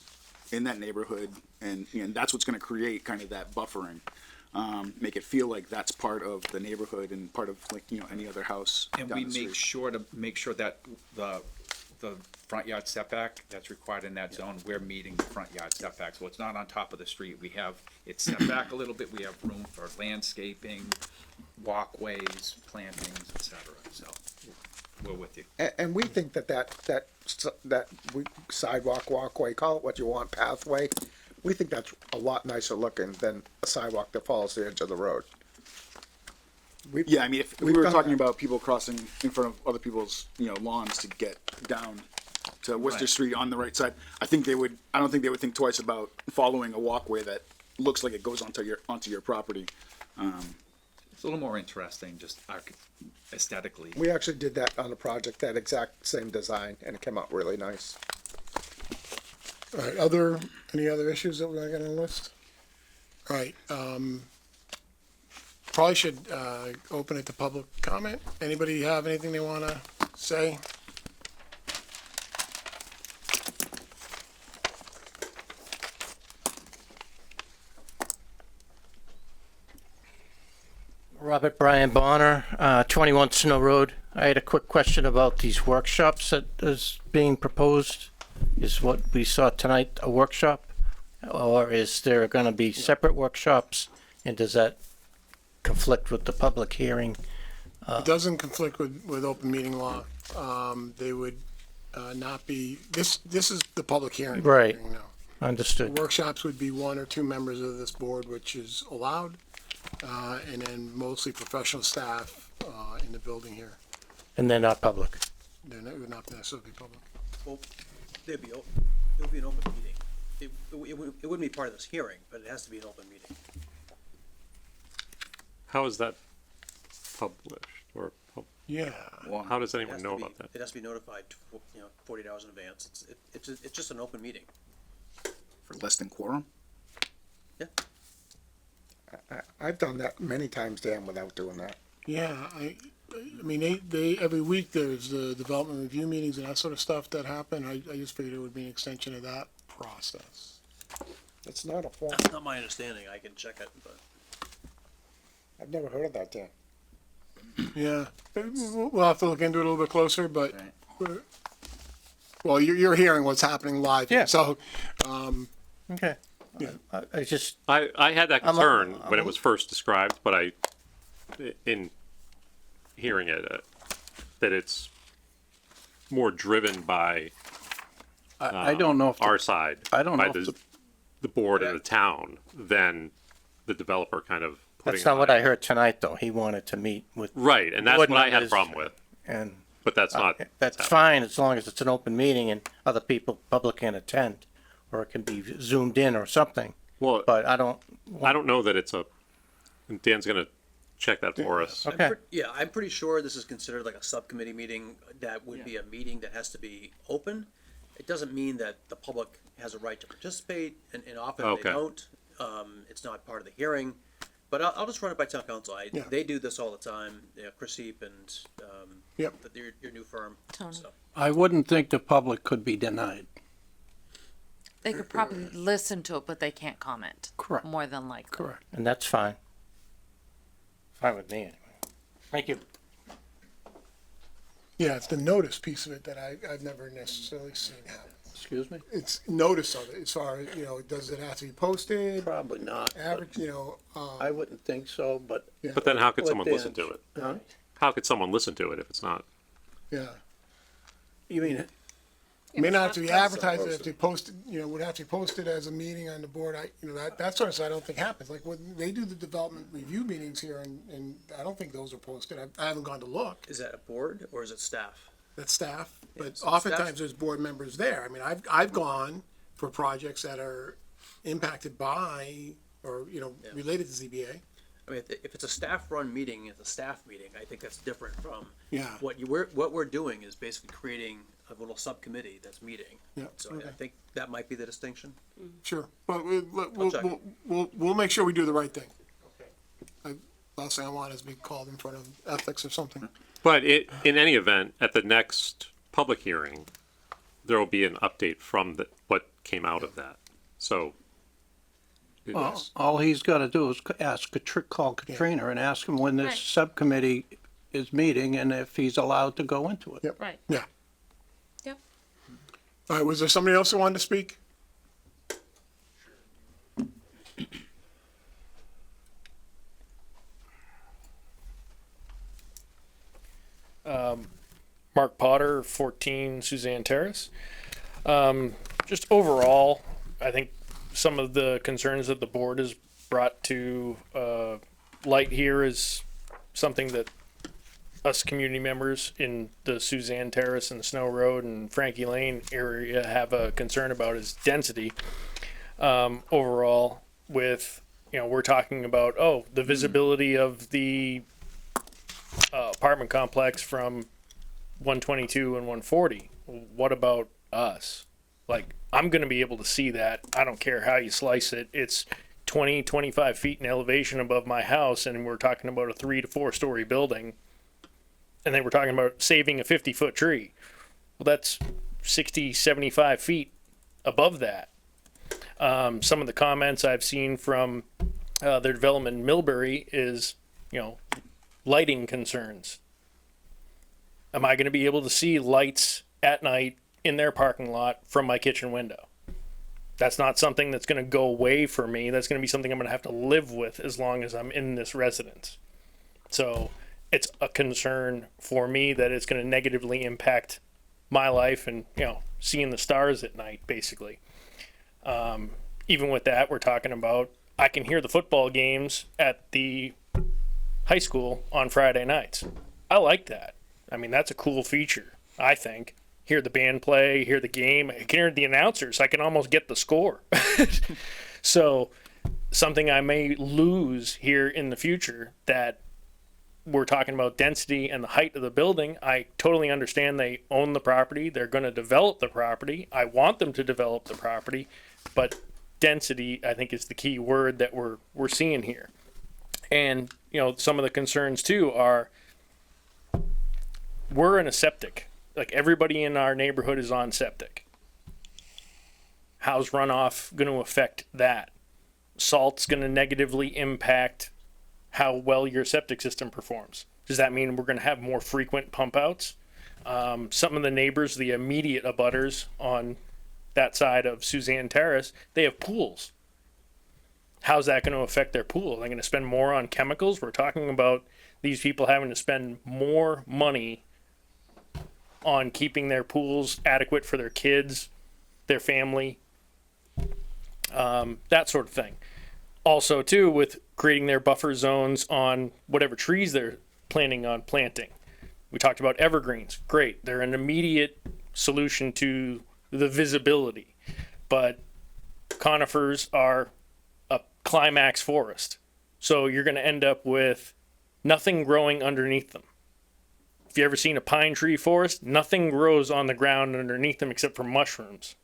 in that neighborhood. And, you know, that's what's going to create kind of that buffering. Make it feel like that's part of the neighborhood and part of, like, you know, any other house And down we the make street. sure that the front yard setback that's required in that zone, we're meeting the front yard setback. So it's not on top of the street. We have, it's set back a little bit. We have room for landscaping, walkways, plantings, et cetera. So we're with you. And we think that sidewalk, walkway, call it what you want, pathway, we think that's a lot nicer looking than a sidewalk that follows the edge of the road. Yeah, I mean, if we we've were done talking that. about people crossing in front of other people's, you know, lawns to get down to Worcester Right. Street on the right side, I don't think they would think twice about following a walkway that looks like it goes onto your property. It's a little more interesting, just aesthetically. We actually did that on a project, that exact same design, and it came out really nice. All right, any other issues that we're gonna list? All right, probably should, open it to public comment. Anybody have anything they wanna say? Robert Brian Bonner, 21 Snow Road. I had a quick question about these workshops that is being proposed. Is what we saw tonight a workshop? Or is there gonna be separate workshops? And does that conflict with the public hearing? It doesn't conflict with open meeting law. They would, not be, this is the public hearing. Right. You know. Understood. Workshops would be one or two members of this board, which is allowed, and then mostly professional staff, in the building here. And they're not public? It would not necessarily be public. Well, it would be an open meeting. It wouldn't be part of this hearing, but it has to be an open meeting. How is that published or Yeah. how does It anyone has know to be- about that? It has to be notified, 48 hours in advance. It's just an open meeting. For less than quorum? Yeah. I've done that many times, Dan, without doing that. Yeah, I mean, they, every week there's the development review meetings and that sort of stuff that happen. I just figured it would be an extension of that process. It's not a form, That's not my understanding. I can check it, but. I've never heard of that, Dan. Yeah, we'll have to look into it a little bit closer, but, Right. well, you're hearing what's happening live. here, Yeah. So, Okay. Yeah. I just, I had that I'm a- concern when it was first described, but in hearing it, that it's more driven by I don't know if, the- our side, I don't by know if the board and the town, than the developer kind of putting. that's not it what on. I heard tonight, though. He wanted to meet with, Right, and that's board what I had a members. problem with, and but that's not. that's happening. fine as long as it's an open meeting and other people, public can attend. Or it can be zoomed in or something, Well, but I don't, I don't know that it's Dan's gonna check that for us. okay. I'm pretty sure this is considered like a subcommittee meeting. That would be a meeting that has to be open. It doesn't mean that the public has a right to participate, and often Okay. they don't. It's not part of the hearing. But I'll just run it by town council. Yeah. They do this all the time. Chris Heap and Yep. your new firm. Tony. So. I wouldn't think the public could be denied. They could probably listen to it, but they can't comment. Correct. More than likely. Correct. And that's fine. Fine with me, anyway. Thank you. yeah, it's the notice piece of it that I've never necessarily seen happen. Excuse me? It's notice of it, as far as, does it have to be posted, Probably not. but average, I wouldn't think so, but. But then how could Let someone Dan- listen to it? Huh? How could someone listen to it if it's not? yeah. You mean, May not have to be It's not advertised, if they post, would have to be posted as a meeting on the board, that sort of stuff I don't think happens, like when they do the development review meetings here, and I don't think those are posted, I haven't gone to look, Is that a board or is it staff? that's staff, but so oftentimes staff- there's board members there, I mean, I've gone for projects that are impacted by, or, related to ZBA. I mean, if it's a staff-run meeting, it's a staff meeting. I think that's different from Yeah. what we're doing is basically creating a little subcommittee that's meeting. Yeah, So okay. I think that might be the distinction. Sure, but check. we'll make sure we do the right thing. Last thing I want is to be called in front of ethics or something. But in any event, at the next public hearing, there will be an update from what came out of that. So. All he's gotta do is call Katrina and ask him when this Right. subcommittee is meeting and if he's allowed to go into it. Yep. Right. Yeah. Yep. All right, was there somebody else who wanted to speak? Mark Potter, 14 Suzanne Terrace. Just overall, I think some of the concerns that the board has brought to light here is something that us community members in the Suzanne Terrace and the Snow Road and Frankie Lane area have a concern about is density. Overall, with, we're talking about, the visibility of the apartment complex from 122 and 140. What about us? Like, I'm going to be able to see that. I don't care how you slice it. It's 20, 25 feet in elevation above my house, and we're talking about a 3 to 4 story building. And then we're talking about saving a 50-foot tree. Well, that's 60, 75 feet above that. Some of the comments I've seen from their development in Millbury is, lighting concerns. Am I going to be able to see lights at night in their parking lot from my kitchen window? That's not something that's going to go away for me. That's going to be something I'm going to have to live with as long as I'm in this residence. So it's a concern for me that it's going to negatively impact my life and, seeing the stars at night, basically. Even with that, we're talking about, I can hear the football games at the high school on Friday nights. I like that. I mean, that's a cool feature, I think. Hear the band play, hear the game. I can hear the announcers. I can almost get the score. So something I may lose here in the future, that we're talking about density and the height of the building. I totally understand they own the property. They're going to develop the property. I want them to develop the property, but density, I think, is the key word that we're seeing here. And, some of the concerns too are, we're in a septic. Like, everybody in our neighborhood is on septic. How's runoff going to affect that? Salt's going to negatively impact how well your septic system performs. Does that mean we're going to have more frequent pump outs? Some of the neighbors, the immediate abutters on that side of Suzanne Terrace, they have pools. How's that going to affect their pool? Are they going to spend more on chemicals? We're talking about these people having to spend more money on keeping their pools adequate for their kids, their family, that sort of thing. Also, too, with creating their buffer zones on whatever trees they're planning on planting. We talked about evergreens. Great. They're an immediate solution to the visibility. But conifers are a climax forest. So you're going to end up with nothing growing underneath them. If you ever seen a pine tree forest, nothing grows on the ground underneath them except for mushrooms.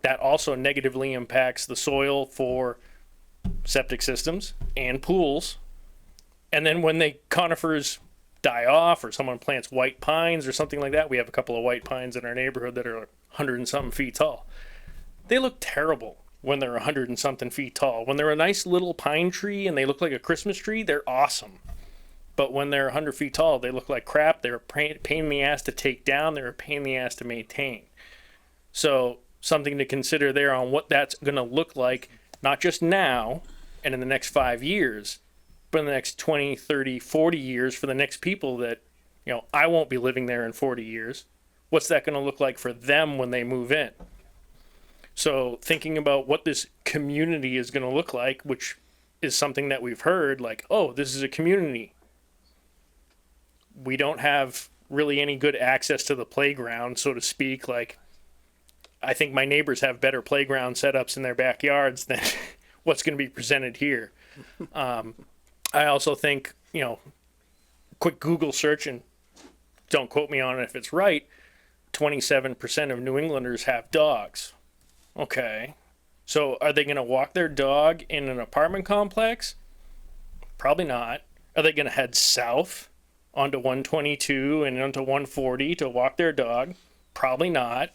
That also negatively impacts the soil for septic systems and pools. And then when the conifers die off, or someone plants white pines or something like that, we have a couple of white pines in our neighborhood that are 100 and something feet tall. They look terrible when they're 100 and something feet tall. When they're a nice little pine tree and they look like a Christmas tree, they're awesome. But when they're 100 feet tall, they look like crap. They're a pain in the ass to take down. They're a pain in the ass to maintain. So something to consider there on what that's going to look like, not just now and in the next 5 years, but in the next 20, 30, 40 years for the next people that, I won't be living there in 40 years. what's that going to look like for them when they move in? So thinking about what this community is going to look like, which is something that we've heard, like, oh, this is a community. We don't have really any good access to the playground, so to speak. Like, I think my neighbors have better playground setups in their backyards than what's going to be presented here. I also think, you know, quick Google search, and don't quote me on it if it's right, 27% of New Englanders have dogs. Okay. So are they going to walk their dog in an apartment complex? Probably not. Are they going to head south onto 122 and onto 140 to walk their dog? Probably not.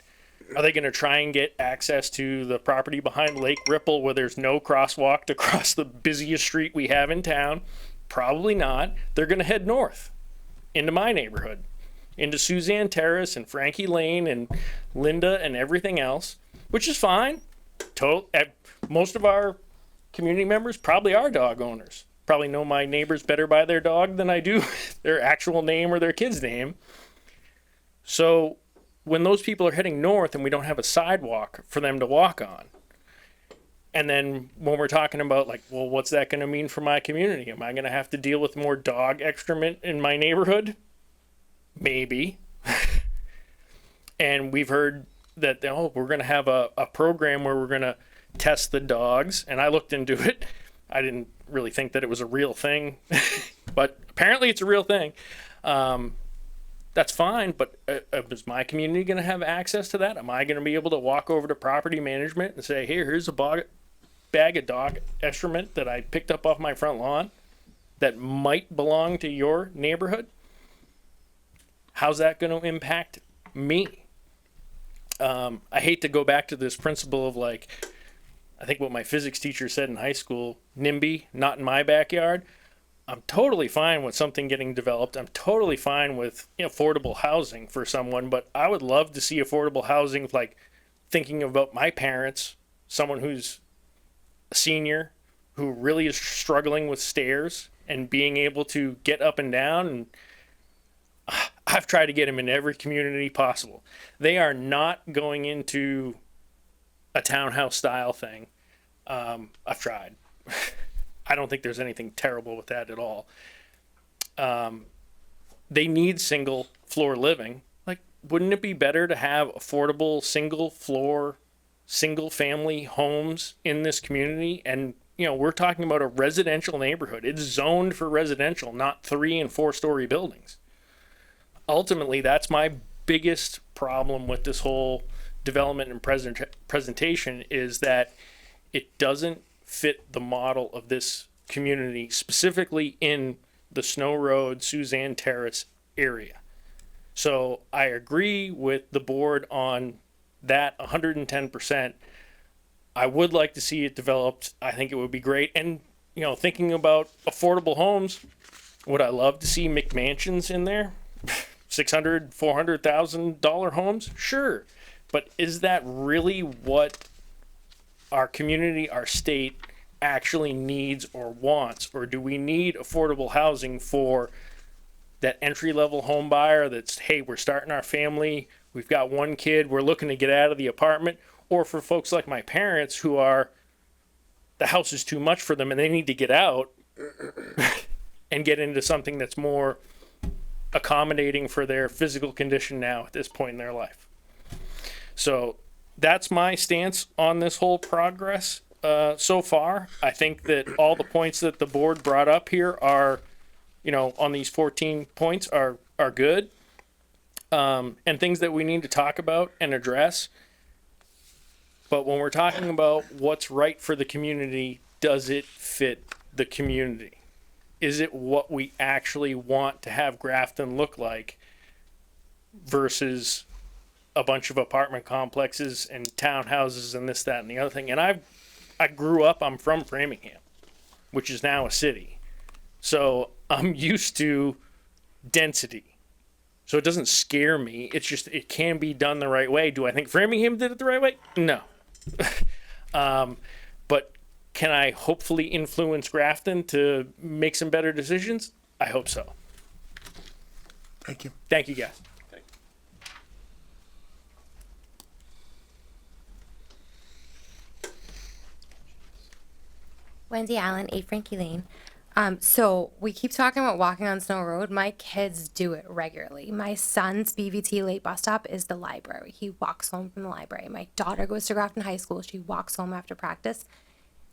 Are they going to try and get access to the property behind Lake Ripple where there's no crosswalk to cross the busiest street we have in town? Probably not. They're going to head north into my neighborhood, into Suzanne Terrace and Frankie Lane and Linda and everything else, which is fine. Most of our community members probably are dog owners. Probably know my neighbors better by their dog than I do their actual name or their kid's name. So when those people are heading north and we don't have a sidewalk for them to walk on, and then when we're talking about like, well, what's that going to mean for my community? Am I going to have to deal with more dog excrement in my neighborhood? Maybe. And we've heard that, oh, we're going to have a program where we're going to test the dogs. And I looked into it. I didn't really think that it was a real thing, but apparently it's a real thing. That's fine, but is my community going to have access to that? Am I going to be able to walk over to property management and say, hey, here's a bag of dog excrement that I picked up off my front lawn that might belong to your neighborhood? How's that going to impact me? I hate to go back to this principle of like, I think what my physics teacher said in high school, NIMBY, not in my backyard. I'm totally fine with something getting developed. I'm totally fine with affordable housing for someone, but I would love to see affordable housing, like thinking about my parents, someone who's a senior, who really is struggling with stairs and being able to get up and down. And I've tried to get them in every community possible. They are not going into a townhouse style thing. I've tried. I don't think there's anything terrible with that at all. They need single floor living. Like, wouldn't it be better to have affordable single floor, single family homes in this community? And, we're talking about a residential neighborhood. It's zoned for residential, not 3 and 4 story buildings. Ultimately, that's my biggest problem with this whole development and presentation is that it doesn't fit the model of this community, specifically in the Snow Road, Suzanne Terrace area. So I agree with the board on that 110%. I would like to see it developed. I think it would be great. And, thinking about affordable homes, would I love to see McMansions in there? $600,000, $400,000 homes? Sure. But is that really what our community, our state actually needs or wants? Or do we need affordable housing for that entry-level home buyer that's, hey, we're starting our family, we've got one kid, we're looking to get out of the apartment? Or for folks like my parents who are, the house is too much for them and they need to get out and get into something that's more accommodating for their physical condition now at this point in their life. So that's my stance on this whole progress so far. I think that all the points that the board brought up here are, on these 14 points are good. And things that we need to talk about and address. But when we're talking about what's right for the community, does it fit the community? Is it what we actually want to have Grafton look like versus a bunch of apartment complexes and townhouses and this, that, and the other thing? And I grew up, I'm from Framingham, which is now a city. So I'm used to density. So it doesn't scare me. It's just, it can be done the right way. Do I think Framingham did it the right way? No. But can I hopefully influence Grafton to make some better decisions? I hope so. Thank you. Thank you, guys. Wendy Allen, 8 Frankie Lane. So we keep talking about walking on Snow Road. My kids do it regularly. My son's BVT late bus stop is the library. He walks home from the library. My daughter goes to Grafton High School. She walks home after practice.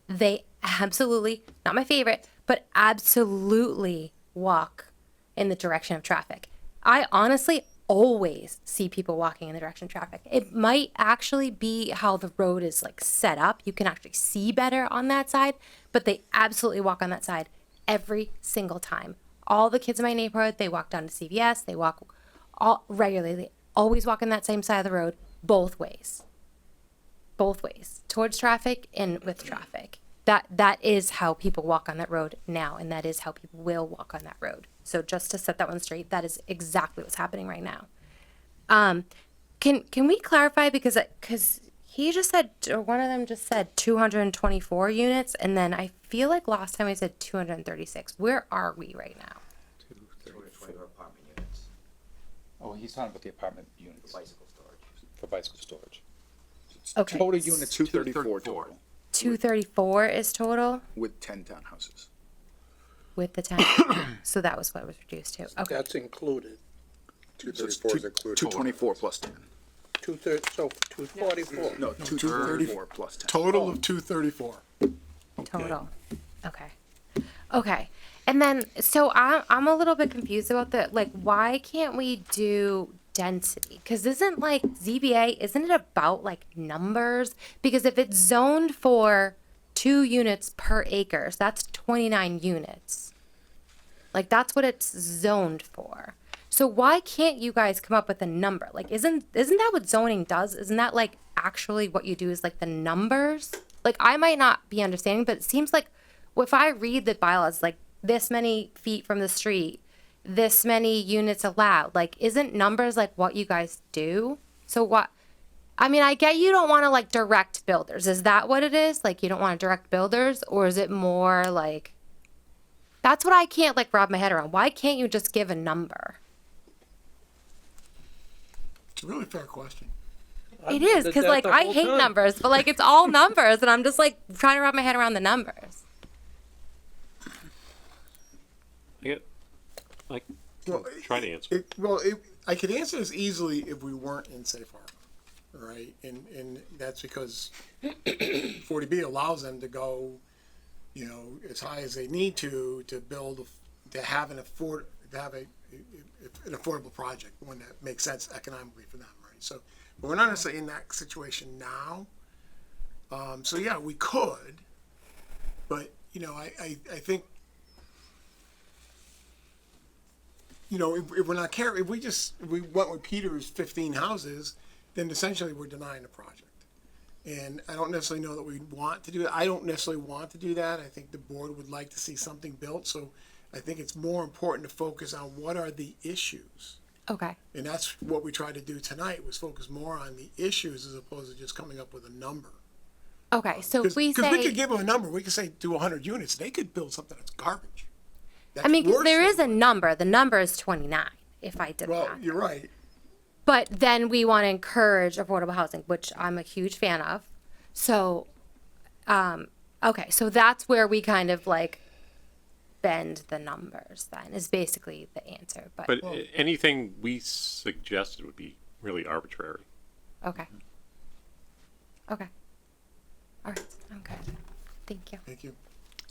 They absolutely, not my favorite, but absolutely walk in the direction of traffic. I honestly always see people walking in the direction of traffic. It might actually be how the road is like set up. You can actually see better on that side, but they absolutely walk on that side every single time. All the kids in my neighborhood, they walk down to CVS, they walk all regularly. They always walk on that same side of the road, both ways. Both ways, towards traffic and with traffic. That is how people walk on that road now, and that is how people will walk on that road. So just to set that one straight, that is exactly what's happening right now. Can we clarify, because he just said, or one of them just said 224 units, and then I feel like last time I said 236. Where are we right now? 234 apartment units. Oh, he's talking about the apartment units. Bicycle storage. For bicycle storage. Okay. Total units, 234 total, 234 is total with 10 townhouses. with the 10. So that was what was reduced to. Okay. That's included. So it's 234 is included. 224 plus 10. 244. No, 234 plus 10. Total of 234. Total. Okay. Okay. And then, so I'm a little bit confused about why can't we do density? Because isn't ZBA, isn't it about numbers? Because if it's zoned for 2 units per acres, that's 29 units. That's what it's zoned for. So why can't you guys come up with a number? Isn't that what zoning does? Isn't that actually what you do is the numbers? I might not be understanding, but it seems like if I read the bylaws, this many feet from the street, this many units allowed, isn't numbers what you guys do? So what, I mean, I get you don't want to direct builders. Is that what it is? You don't want to direct builders, or is it more that's what I can't wrap my head around. Why can't you just give a number? It's a really fair question. It is, because I hate numbers, but it's all numbers, and I'm just trying to wrap my head around the numbers. Try to answer. I could answer this easily if we weren't in safe harbor, right? And that's because 40B allows them to go, as high as they need to build, to have an affordable project, one that makes sense economically for them, right? So, but we're not necessarily in that situation now. So yeah, we could, but I think, if we're not careful, if we went with Peter's 15 houses, then essentially we're denying the project. And I don't necessarily know that we want to do that. I don't necessarily want to do that. I think the board would like to see something built. So I think it's more important to focus on what are the issues. Okay. And that's what we tried to do tonight, was focus more on the issues as opposed to just coming up with a number. Okay, so if we Because we say, could give them a number. We could say do 100 units. They could build something that's garbage. I mean, because worse there than- is a number. The number is 29, if I did Well, that. you're right. But then we want to encourage affordable housing, which I'm a huge fan of. So, okay, so that's where we kind of bend the numbers then, is basically the answer. But Anything we suggested would be really arbitrary. okay. Okay. All right, I'm good. Thank you. Thank you.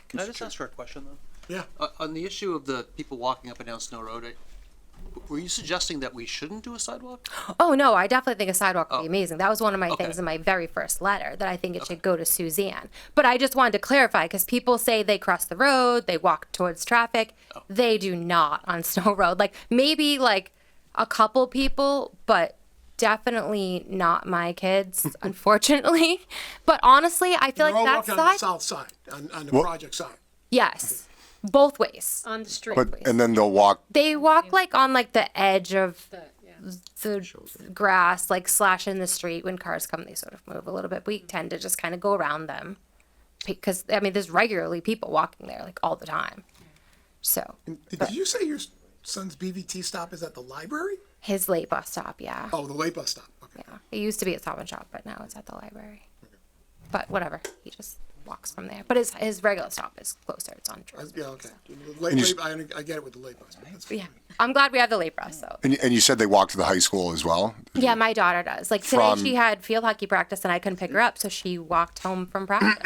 Can I just ask her a question though? Yeah. On the issue of the people walking up and down Snow Road, were you suggesting that we shouldn't do a sidewalk? Oh, no, I definitely think a sidewalk would be Oh. amazing. That was one of my Okay. things in my very first letter, that I think it should go to Suzanne. But I just wanted to clarify, because people say they cross the road, they walk towards traffic. Oh. They do not on Snow Road. Maybe a couple people, but definitely not my kids, unfortunately. But honestly, I feel They're all like that walking on the side, south side, on the Well- project side. yes, both ways. On the street. But, and then they'll walk, They walk on the edge of Yeah. the grass, slash in the street. When cars come, they sort of move a little bit. We tend to just kind of go around them, because I mean, there's regularly people walking there all the time. So Did you say your son's BVT stop is at the library? his late bus stop, yeah, Oh, the late bus stop. Okay. yeah. It used to be at Stop and Shop, but now it's at the library. but whatever. He just walks from there. But his regular stop is closer. It's on Trail. Yeah, okay. And you s- I get it with the late bus. But that's fine. Yeah, I'm glad we have the late bus though. And you said they walked to the high school as well? Yeah, my daughter does. Like today, From- she had field hockey practice, and I couldn't pick her up, so she walked home from practice.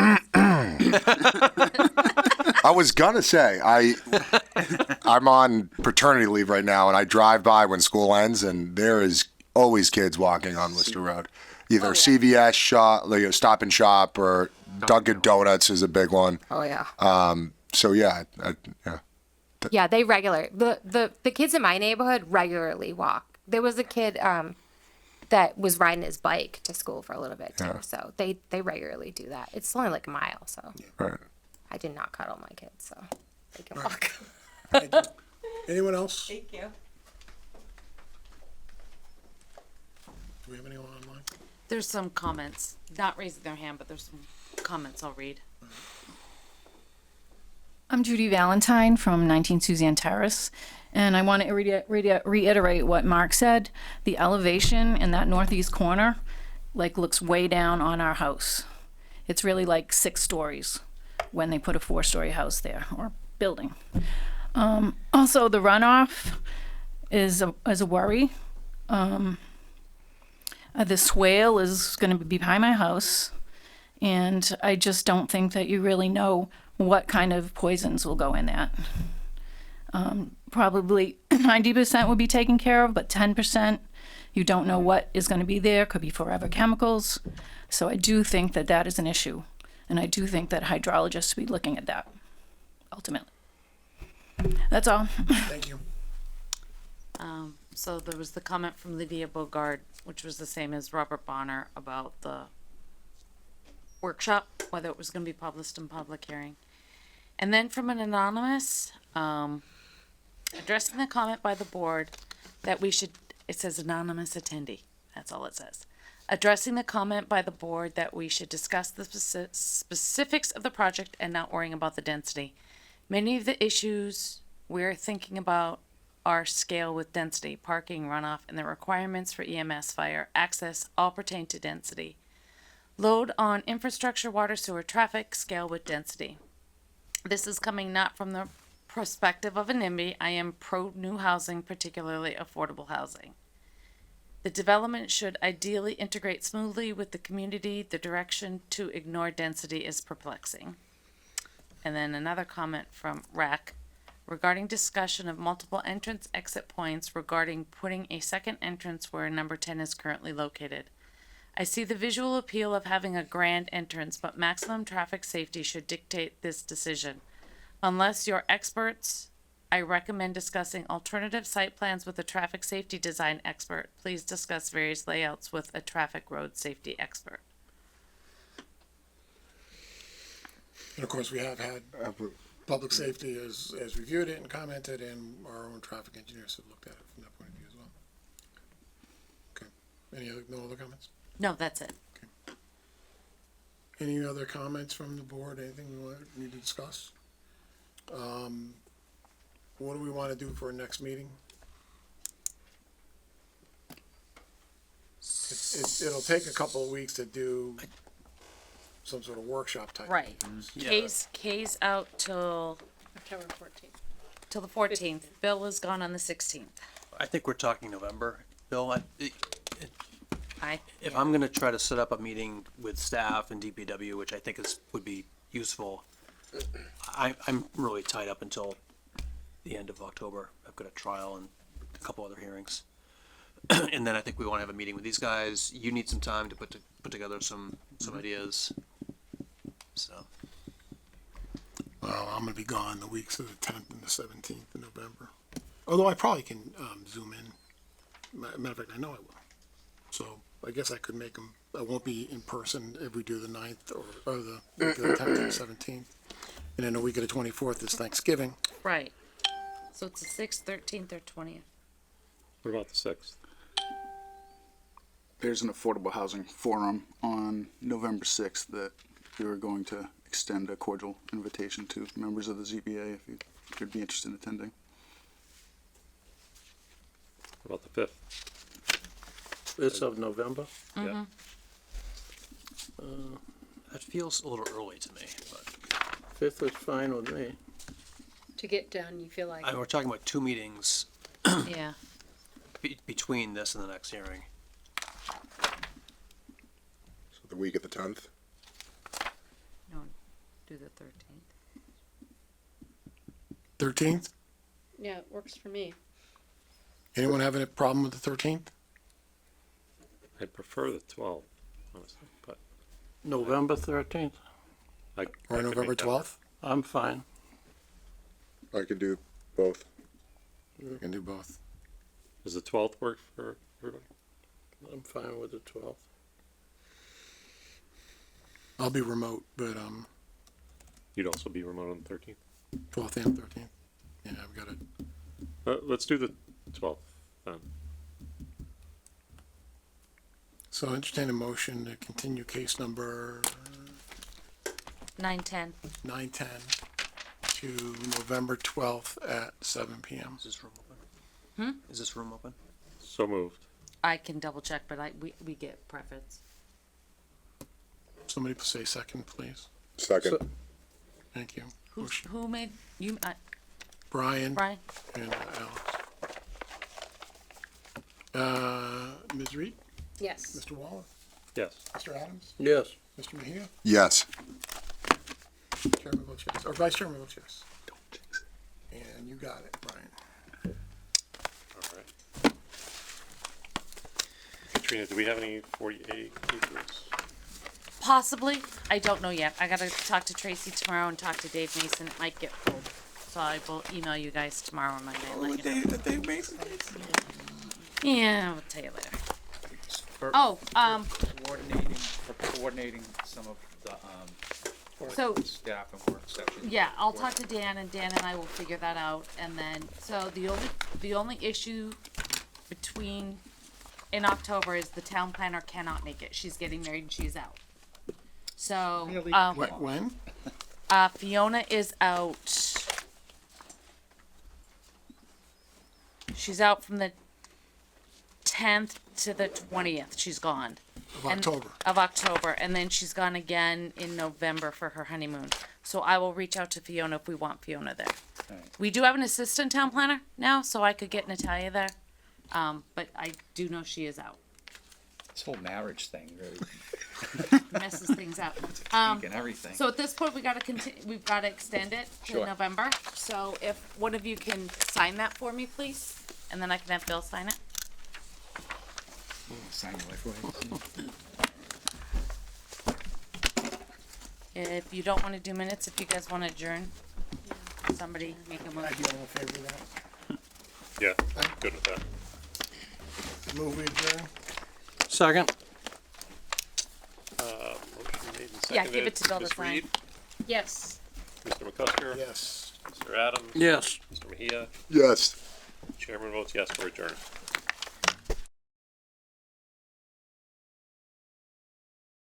I was gonna say, I'm on paternity leave right now, and I drive by when school ends, and there is always kids walking on Worcester Road. Either CVS shop, like a Stop and Shop, or Dunkin' Donuts is a big one. Oh yeah. So yeah, yeah. Yeah, they the kids in my neighborhood regularly walk. There was a kid that was riding his bike to school for a little bit too. Yeah. So they regularly do that. It's only like a mile, so Right. I did not cuddle my kids, so they can walk. Thank you. Anyone else? Thank you. Do we have anyone online? There's some comments, not raising their hand, but there's some comments I'll read. I'm Judy Valentine from 19 Suzanne Terrace, and I want to reiterate what Mark said. The elevation in that northeast corner, like, looks way down on our house. It's really like 6 stories when they put a 4-story house there, or building. Also, the runoff is a worry. The swale is going to be behind my house, and I just don't think that you really know what kind of poisons will go in that. Probably 90% will be taken care of, but 10%, you don't know what is going to be there. Could be forever chemicals. So I do think that that is an issue, and I do think that hydrologists will be looking at that, ultimately. That's all. Thank you. So there was the comment from Lydia Bogard, which was the same as Robert Bonner about the workshop, whether it was gonna be published in public hearing. And then from an anonymous, addressing the comment by the board that we should, it says anonymous attendee, that's all it says. Addressing the comment by the board that we should discuss the specifics of the project and not worrying about the density. Many of the issues we're thinking about are scale with density, parking, runoff, and the requirements for EMS, fire, access all pertain to density. Load on infrastructure, water, sewer, traffic, scale with density. This is coming not from the perspective of a NIMBY. I am pro new housing, particularly affordable housing. The development should ideally integrate smoothly with the community. The direction to ignore density is perplexing. And then another comment from RAC regarding discussion of multiple entrance exit points regarding putting a second entrance where number 10 is currently located. I see the visual appeal of having a grand entrance, but maximum traffic safety should dictate this decision. Unless you're experts, I recommend discussing alternative site plans with a traffic safety design expert. Please discuss various layouts with a traffic road safety expert. And of course, we have had public safety has reviewed it and commented, and our own traffic engineers have looked at it from that point of view as well. Okay. No other comments? No, that's it. Any other comments from the board? Anything we need to discuss? What do we want to do for our next meeting? It'll take a couple of weeks to do some sort of workshop type. Right. Kay's out till October 14th. till the 14th. Bill is gone on the 16th. I think we're talking November. Bill, I if I'm gonna try to set up a meeting with staff and DPW, which I think would be useful, I'm really tied up until the end of October. I've got a trial and a couple other hearings. And then I think we wanna have a meeting with these guys. You need some time to put together some ideas. So, Well, I'm gonna be gone the weeks of the 10th and the 17th of November. Although I probably can, zoom in. Matter of fact, I know I will. So I guess I could make them, I won't be in person if we do the 9th or the week of the 10th and 17th. And then the week of the 24th is Thanksgiving. right. So it's the 6th, 13th, or 20th. What about the 6th? There's an affordable housing forum on November 6th that we were going to extend a cordial invitation to members of the ZBA if you'd be interested in attending. What about the 5th? 5th of November. Yeah. That feels a little early to me, but, Fifth is fine with me. To get done, you feel like, I mean, we're talking about 2 meetings Yeah. between this and the next hearing. So the week of the 10th. No, do the 13th. 13th? yeah, it works for me. Anyone have any problem with the 13th? I'd prefer the 12th, honestly, but November 13th, I. Or I could November make that 12th? I'm fine. I could do both. We can do both. Does the 12th work for everybody? I'm fine with the 12th. I'll be remote, but, You'd also be remote on the 13th? 12th and 13th. Yeah, I've got it. Let's do the 12th then. So entertain a motion to continue case number 9:10. 910 to November 12th at 7 PM. Is this room open? Hmm? Is this room open? So moved. I can double check, but we get preference. Somebody say second, please. Second. Thank you. Who made, you, Brian Brian? and Alex. Ms. Reed, Yes. Mr. Waller, Yes. Mr. Adams, Yes. Mr. Mejia, Yes. Chairman votes yes, or Vice Chairman votes yes. And you got it, Brian. All right. Katrina, do we have any 40A cases? Possibly. I don't know yet. I gotta talk to Tracy tomorrow and talk to Dave Mason. It might get pulled. So I will email you guys tomorrow or Monday and let you know. Dave Mason. Yeah, I'll tell you later. For Oh, coordinating some of the, So- staff and work sessions. yeah, I'll talk to Dan and Dan and I will figure that out. And then, so the only issue in October is the town planner cannot make it. She's getting married and she's out. So, Really? When? Fiona is out. She's out from the 10th to the 20th. She's gone. Of October. Of October. And then she's gone again in November for her honeymoon. So I will reach out to Fiona if we want Fiona there. Alright. We do have an assistant town planner now, so I could get Natalia there. But I do know she is out. This whole marriage thing really Messes things up. taking everything. So at this point, we've got to extend it to Sure. November. So if one of you can sign that for me, please, and then I can have Bill sign it. Sign your life away. If you don't want to do minutes, if you guys want to adjourn, somebody make a I'd motion. be all in favor of that. Yeah, good with that. Move we adjourn. Second? Motion made and Yeah, seconded. give it to Bill to Ms. sign. Reed, Yes. Mr. McCusker, Yes. Mr. Adams. Yes. Mr. Mejia, Yes. Chairman votes yes, we're adjourned.